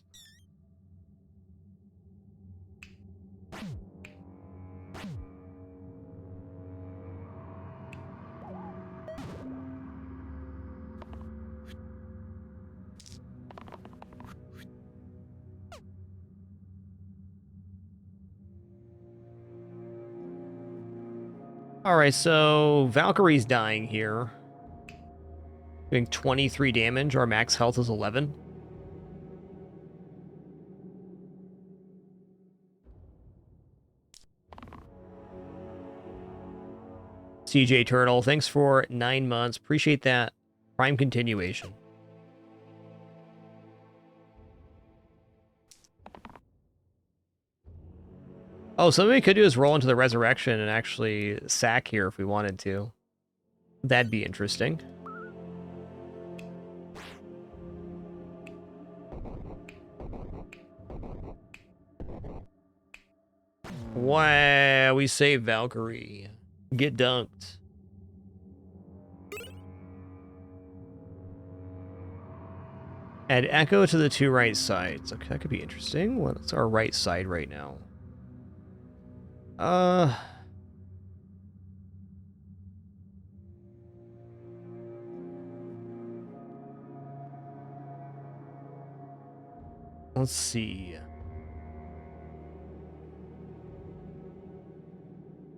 Alright, so Valkyrie's dying here. Doing 23 damage, our max health is 11. CJ Turtle, thanks for 9 months. Appreciate that. Prime continuation. Oh, something we could do is roll into the resurrection and actually sack here if we wanted to. That'd be interesting. Wow, we saved Valkyrie. Get dunked. Add Echo to the 2 right sides. Okay, that could be interesting. What's our right side right now? Let's see.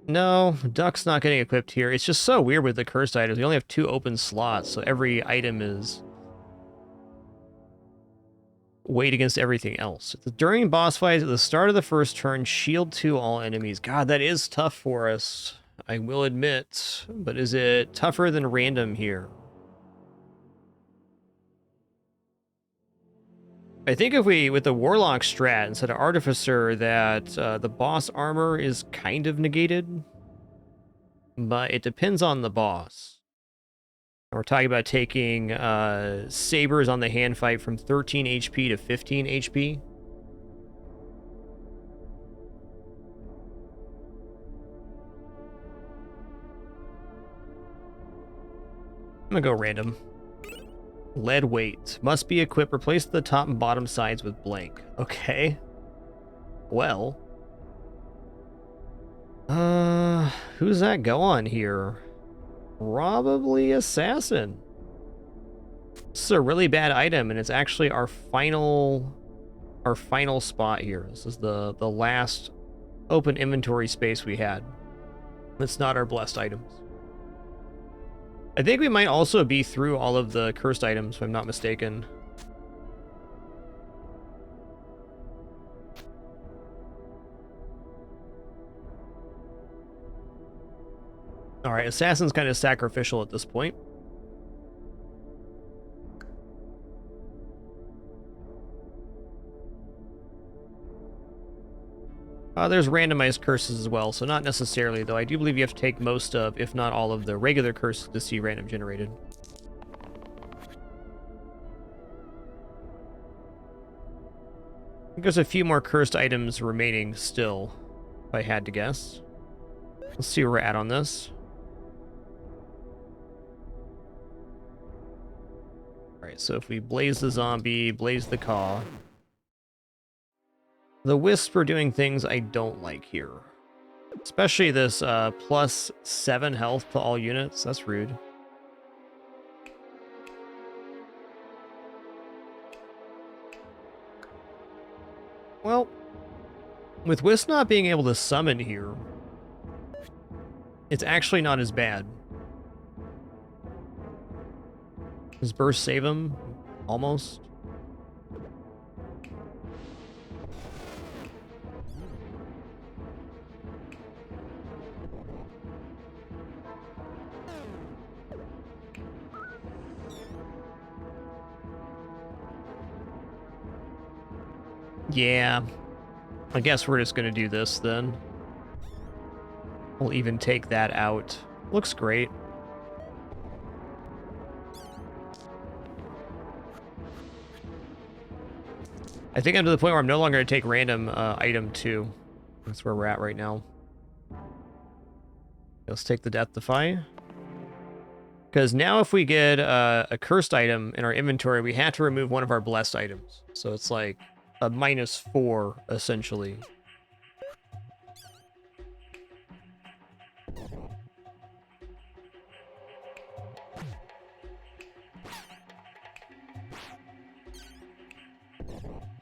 No, Duck's not getting equipped here. It's just so weird with the cursed items. We only have 2 open slots, so every item is weighed against everything else. During boss fights, at the start of the first turn, shield 2 all enemies. God, that is tough for us, I will admit. But is it tougher than random here? I think if we, with the Warlock strat instead of Artificer, that the boss armor is kind of negated. But it depends on the boss. We're talking about taking sabers on the hand fight from 13 HP to 15 HP. I'm gonna go random. Lead weight. Must be equipped. Replace the top and bottom sides with blank. Okay. Well. Who's that go on here? Probably Assassin. This is a really bad item, and it's actually our final spot here. This is the last open inventory space we had. It's not our blessed items. I think we might also be through all of the cursed items, if I'm not mistaken. Alright, Assassin's kind of sacrificial at this point. There's randomized curses as well, so not necessarily, though I do believe you have to take most of, if not all of, the regular curses to see random generated. I think there's a few more cursed items remaining still, if I had to guess. Let's see where we're at on this. Alright, so if we blaze the zombie, blaze the caw. The wisps are doing things I don't like here. Especially this plus 7 health to all units. That's rude. Well, with wisp not being able to summon here, it's actually not as bad. Does burst save him? Almost. Yeah, I guess we're just gonna do this then. We'll even take that out. Looks great. I think I'm to the point where I'm no longer going to take random item 2. That's where we're at right now. Let's take the Death Defy. Because now if we get a cursed item in our inventory, we have to remove one of our blessed items. So it's like a -4, essentially.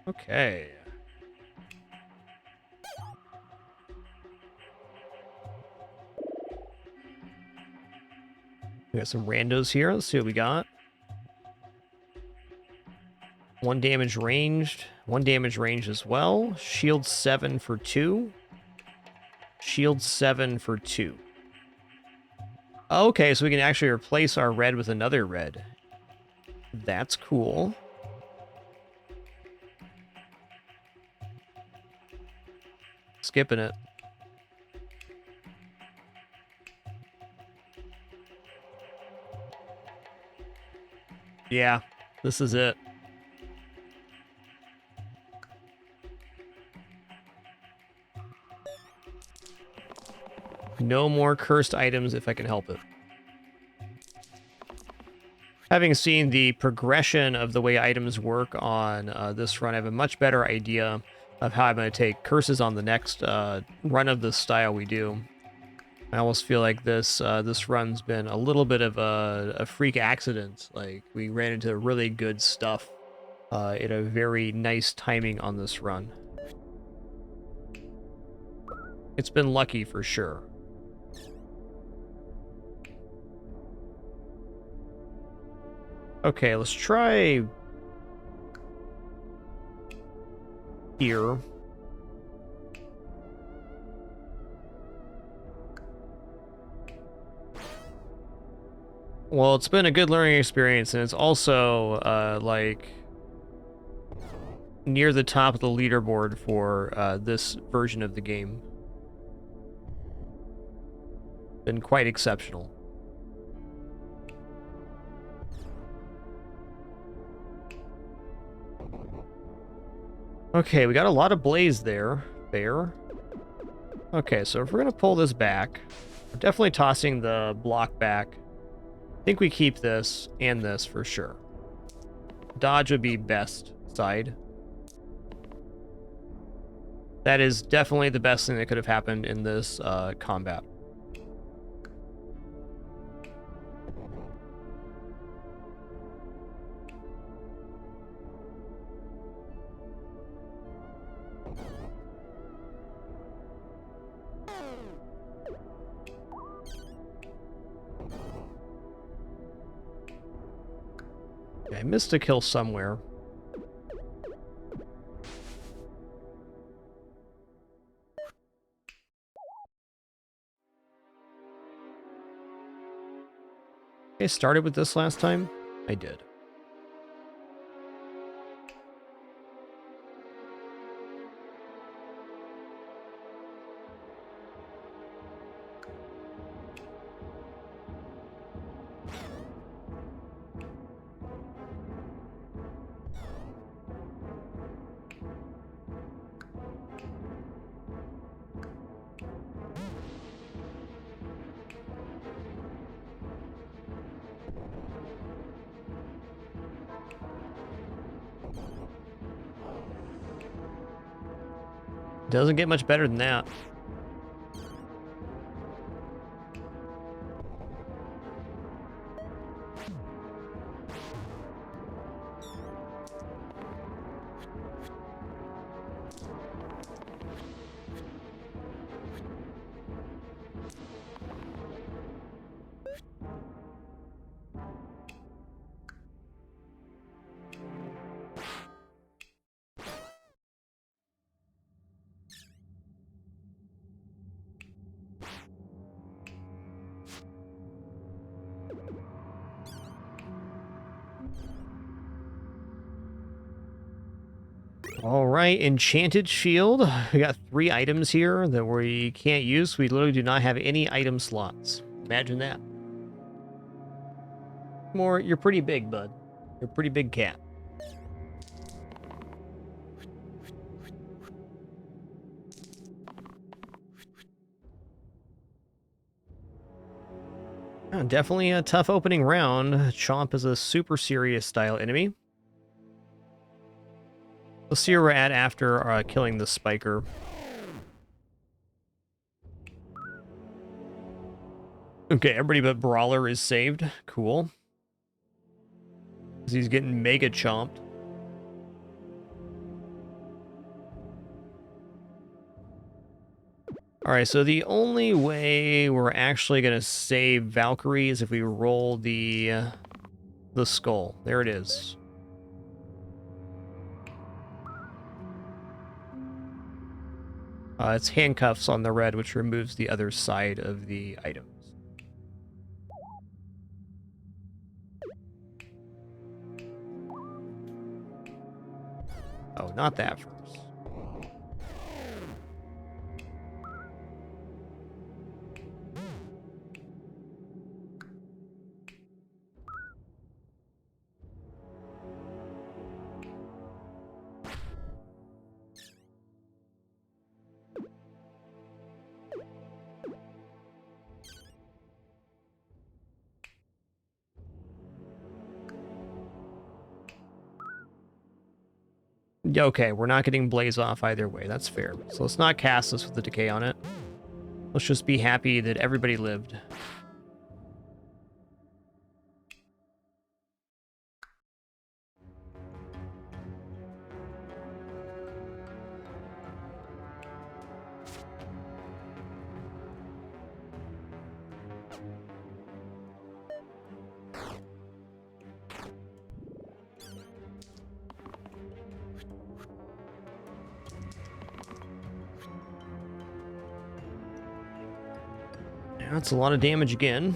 Okay. We got some randos here. Let's see what we got. 1 damage ranged. 1 damage ranged as well. Shield 7 for 2. Shield 7 for 2. Okay, so we can actually replace our red with another red. That's cool. Skipping it. Yeah, this is it. No more cursed items if I can help it. Having seen the progression of the way items work on this run, I have a much better idea of how I'm going to take curses on the next run of this style we do. I almost feel like this run's been a little bit of a freak accident. Like, we ran into really good stuff in a very nice timing on this run. It's been lucky for sure. Okay, let's try here. Well, it's been a good learning experience, and it's also, like, near the top of the leaderboard for this version of the game. Been quite exceptional. Okay, we got a lot of blaze there. Fair. Okay, so if we're going to pull this back, we're definitely tossing the block back. I think we keep this and this for sure. Dodge would be best side. That is definitely the best thing that could have happened in this combat. I missed a kill somewhere. I started with this last time? I did. Doesn't get much better than that. All right, Enchanted Shield. We got 3 items here that we can't use. We literally do not have any item slots. Imagine that. You're pretty big, bud. You're a pretty big cat. Definitely a tough opening round. Chomp is a super serious style enemy. Let's see where we're at after killing the spiker. Okay, everybody but Brawler is saved. Cool. He's getting mega chomped. Alright, so the only way we're actually going to save Valkyrie is if we roll the skull. There it is. It's handcuffs on the red, which removes the other side of the items. Oh, not that first. Okay, we're not getting Blaze off either way. That's fair. So let's not cast this with the decay on it. Let's just be happy that everybody lived. That's a lot of damage again.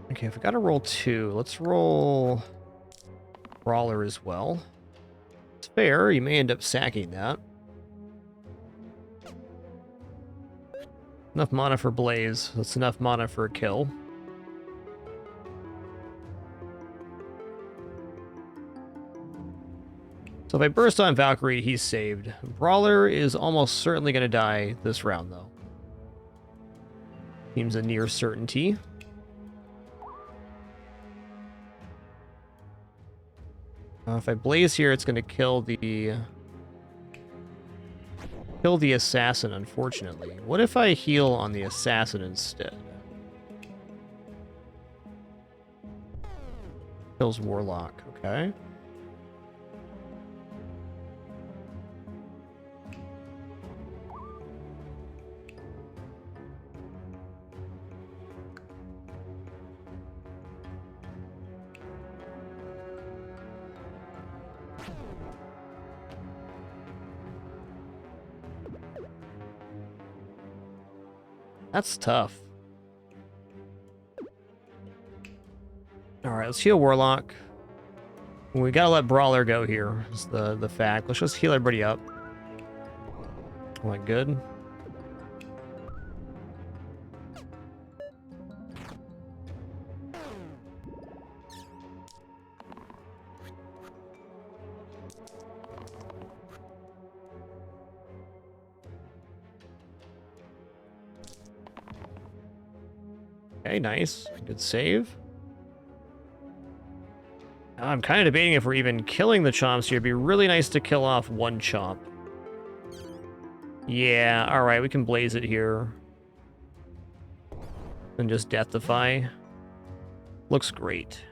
Okay, if we gotta roll 2, let's roll Brawler as well. It's fair, you may end up sacking that. Enough mana for Blaze, that's enough mana for a kill. So if I burst on Valkyrie, he's saved. Brawler is almost certainly going to die this round, though. Seems a near certainty. If I blaze here, it's going to kill the assassin, unfortunately. What if I heal on the assassin instead? Kills Warlock, okay. That's tough. Alright, let's heal Warlock. We gotta let Brawler go here, is the fact. Let's just heal everybody up. Like, good. Okay, nice. Good save. I'm kind of debating if we're even killing the chomps here. It'd be really nice to kill off one chomp. Yeah, alright, we can blaze it here. And just deathify. Looks great.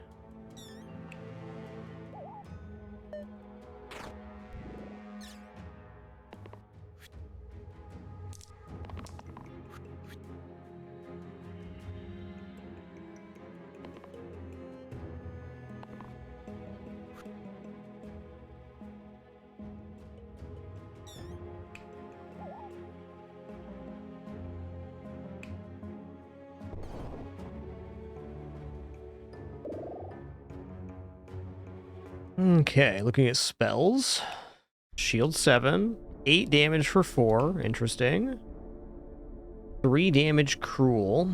Okay, looking at spells. Shield 7. 8 damage for 4. Interesting. 3 damage cruel.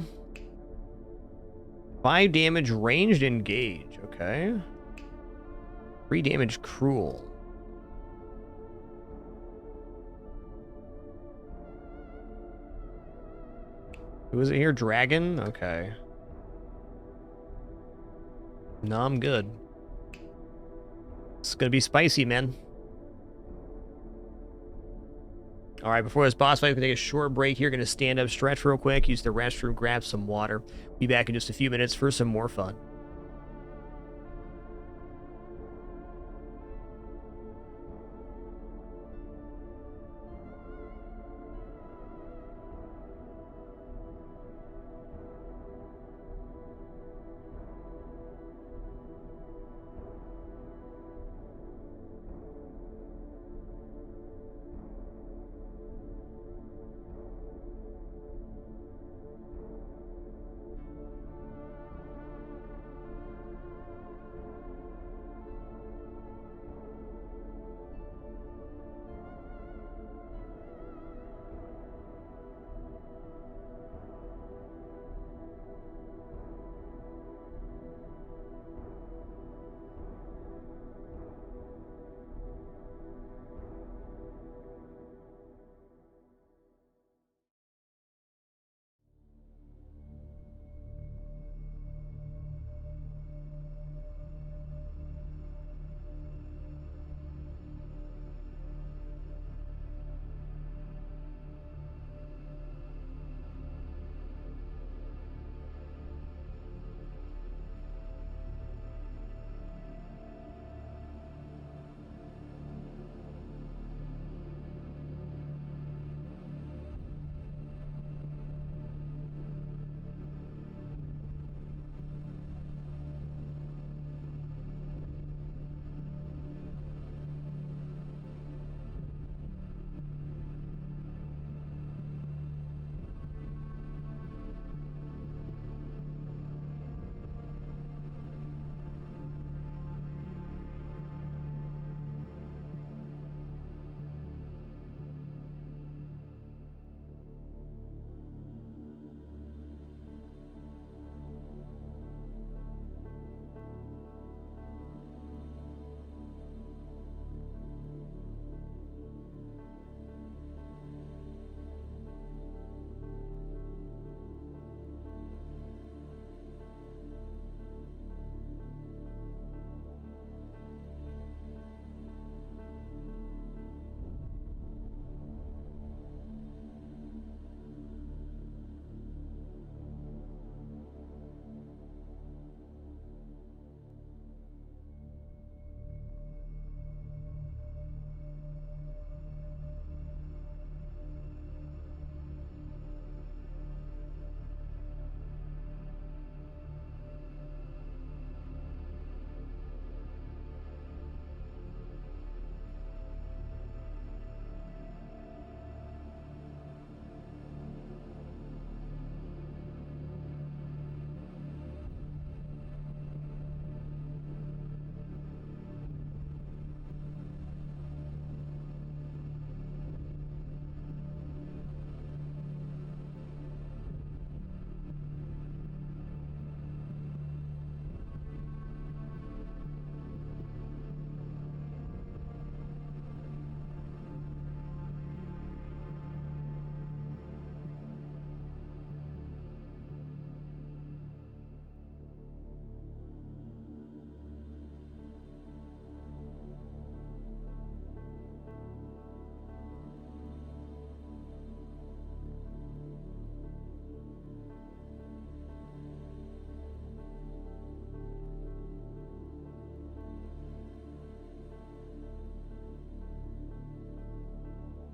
5 damage ranged engage. Okay. 3 damage cruel. Who is it here? Dragon? Okay. No, I'm good. It's gonna be spicy, man. Alright, before this boss fight, we're gonna take a short break here. Gonna stand up, stretch real quick, use the restroom, grab some water. Be back in just a few minutes for some more fun.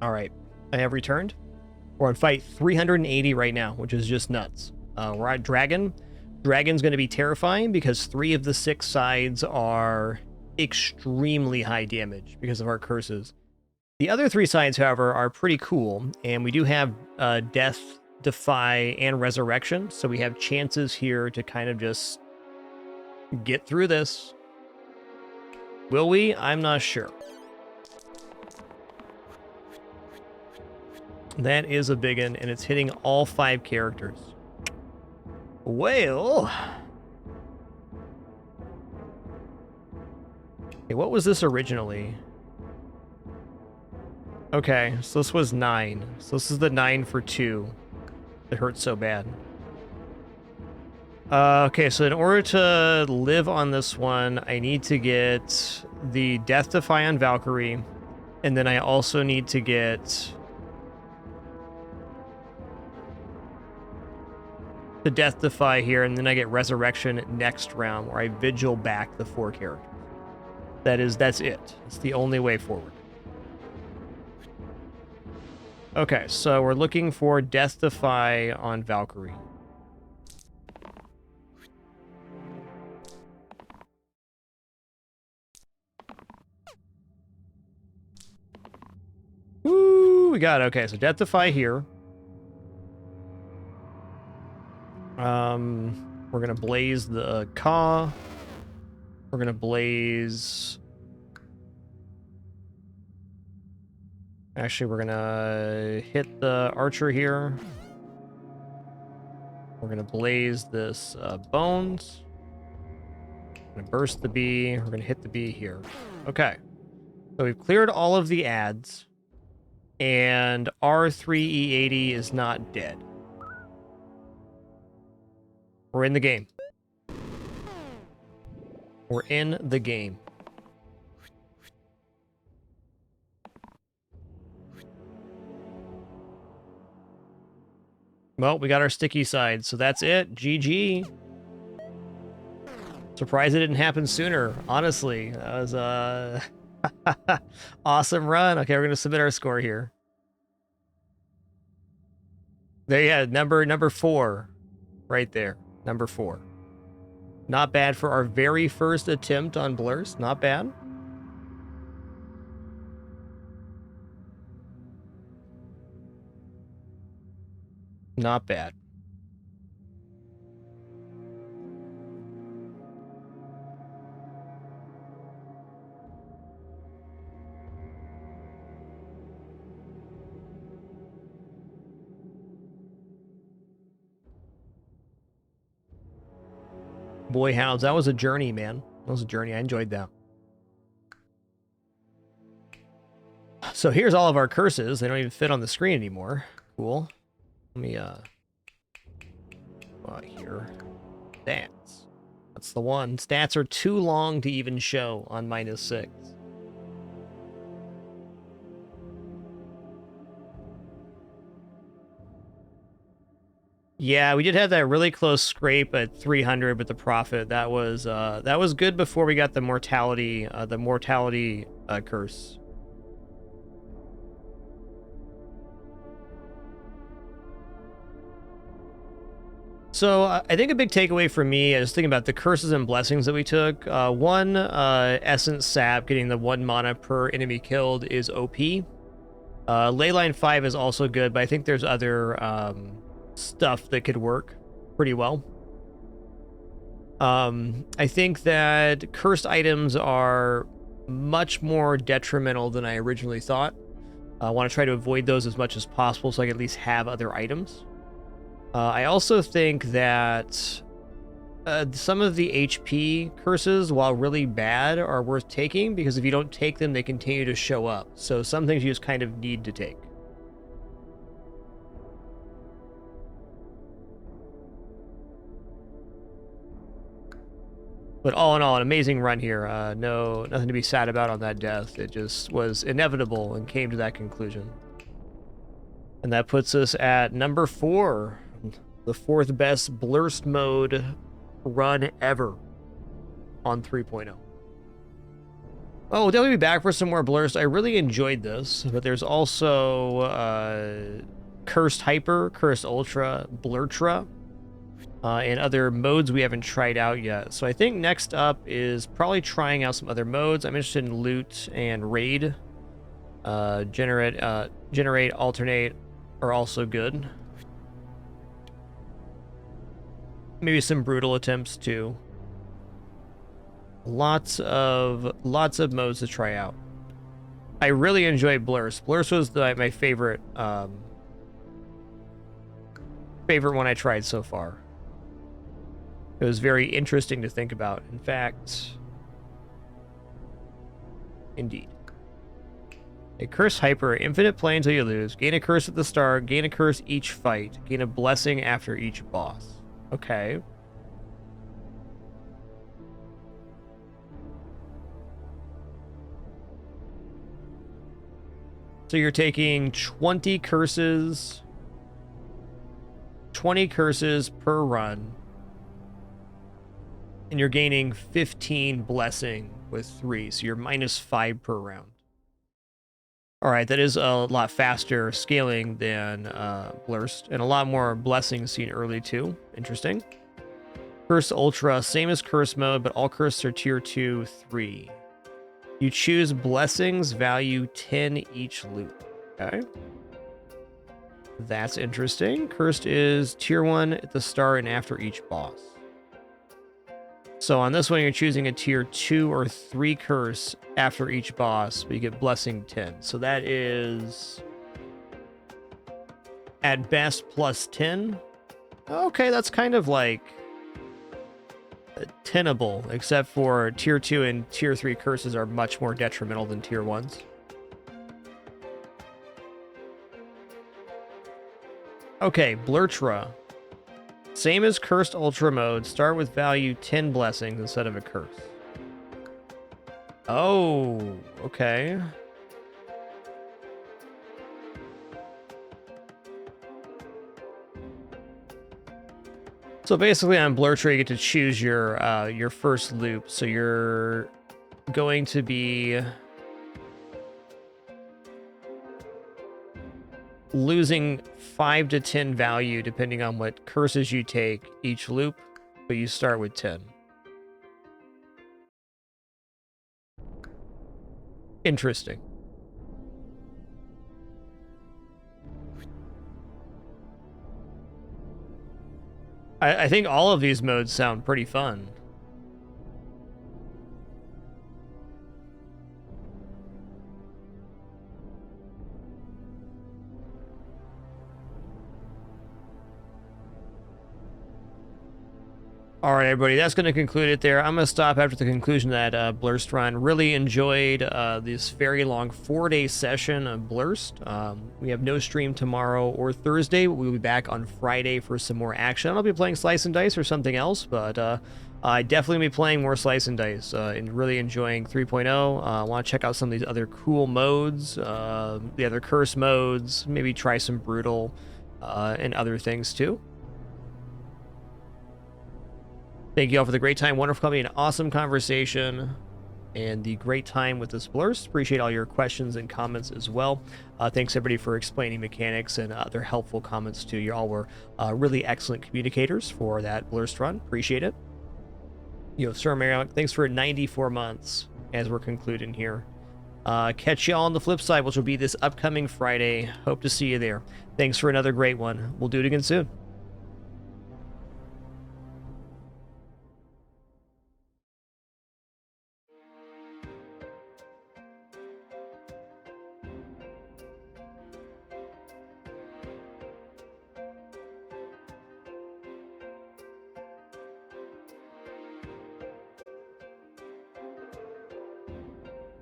Alright, I have returned. We're on fight 380 right now, which is just nuts. We're at Dragon. Dragon's going to be terrifying because 3 of the 6 sides are extremely high damage because of our curses. The other 3 sides, however, are pretty cool, and we do have Death, Defy, and Resurrection, so we have chances here to kind of just get through this. Will we? I'm not sure. That is a big one, and it's hitting all 5 characters. Well... Okay, what was this originally? Okay, so this was 9. So this is the 9 for 2. It hurts so bad. Okay, so in order to live on this one, I need to get the Death Defy on Valkyrie, and then I also need to get the Death Defy here, and then I get Resurrection next round, where I vigil back the 4 characters. That's it. It's the only way forward. Okay, so we're looking for Death Defy on Valkyrie. Woo, we got it. Okay, so Death Defy here. We're gonna blaze the Ka. We're gonna blaze. Actually, we're gonna hit the archer here. We're gonna blaze this bones. We're gonna burst the bee. We're gonna hit the bee here. Okay. So we've cleared all of the ads, and R3E80 is not dead. We're in the game. We're in the game. Well, we got our sticky side, so that's it. GG. Surprised it didn't happen sooner, honestly. That was a awesome run. Okay, we're gonna submit our score here. There, yeah, number 4, right there. Number 4. Not bad for our very first attempt on Blurs. Not bad. Not bad. Boy, hounds, that was a journey, man. That was a journey. I enjoyed that. So here's all of our curses. They don't even fit on the screen anymore. Cool. Let me, here. Stats. That's the one. Stats are too long to even show on -6. Yeah, we did have that really close scrape at 300 with the profit. That was good before we got the mortality curse. So I think a big takeaway for me is thinking about the curses and blessings that we took. One, Essence Sap, getting the 1 mana per enemy killed is OP. Leyline 5 is also good, but I think there's other stuff that could work pretty well. I think that cursed items are much more detrimental than I originally thought. I want to try to avoid those as much as possible so I can at least have other items. I also think that some of the HP curses, while really bad, are worth taking, because if you don't take them, they continue to show up. So some things you just kind of need to take. But all in all, an amazing run here. Nothing to be sad about on that death. It just was inevitable and came to that conclusion. And that puts us at number 4. The 4th best Blurst mode run ever on 3.0. Oh, we'll definitely be back for some more Blurst. I really enjoyed this, but there's also Cursed Hyper, Cursed Ultra, Blurtra, and other modes we haven't tried out yet. So I think next up is probably trying out some other modes. I'm interested in Loot and Raid. Generate, Alternate are also good. Maybe some brutal attempts too. Lots of modes to try out. I really enjoyed Blurs. Blurs was my favorite one I tried so far. It was very interesting to think about. In fact, indeed. A curse hyper, infinite play until you lose. Gain a curse at the start. Gain a curse each fight. Gain a blessing after each boss. Okay. So you're taking 20 curses. 20 curses per run. And you're gaining 15 blessing with 3. So you're -5 per round. All right, that is a lot faster scaling than BLURSED, and a lot more blessings seen early too. Interesting. Curse Ultra, same as Curse mode, but all curses are tier 2, 3. You choose blessings, value 10 each loop. Okay. That's interesting. Cursed is tier 1 at the start and after each boss. So on this one, you're choosing a tier 2 or 3 curse after each boss, but you get blessing 10. So that is at best +10. Okay, that's kind of like tenable, except for tier 2 and tier 3 curses are much more detrimental than tier 1s. Okay, Blurtra. Same as Cursed Ultra mode, start with value 10 blessings instead of a curse. Oh, okay. So basically on Blurtra, you get to choose your first loop. So you're going to be losing 5 to 10 value depending on what curses you take each loop, but you start with 10. Interesting. I think all of these modes sound pretty fun. All right, everybody, that's going to conclude it there. I'm going to stop after the conclusion of that BLURSED run. Really enjoyed this very long 4-day session of BLURSED. We have no stream tomorrow or Thursday. We'll be back on Friday for some more action. I'll be playing Slice and Dice or something else, but I definitely be playing more Slice and Dice and really enjoying 3.0. I want to check out some of these other cool modes, the other curse modes, maybe try some Brutal and other things too. Thank you all for the great time, wonderful company, and awesome conversation, and the great time with this BLURSED. Appreciate all your questions and comments as well. Thanks everybody for explaining mechanics and other helpful comments too. You all were really excellent communicators for that BLURSED run. Appreciate it. Sir Mario, thanks for 94 months as we're concluding here. Catch y'all on the flip side, which will be this upcoming Friday. Hope to see you there. Thanks for another great one. We'll do it again soon.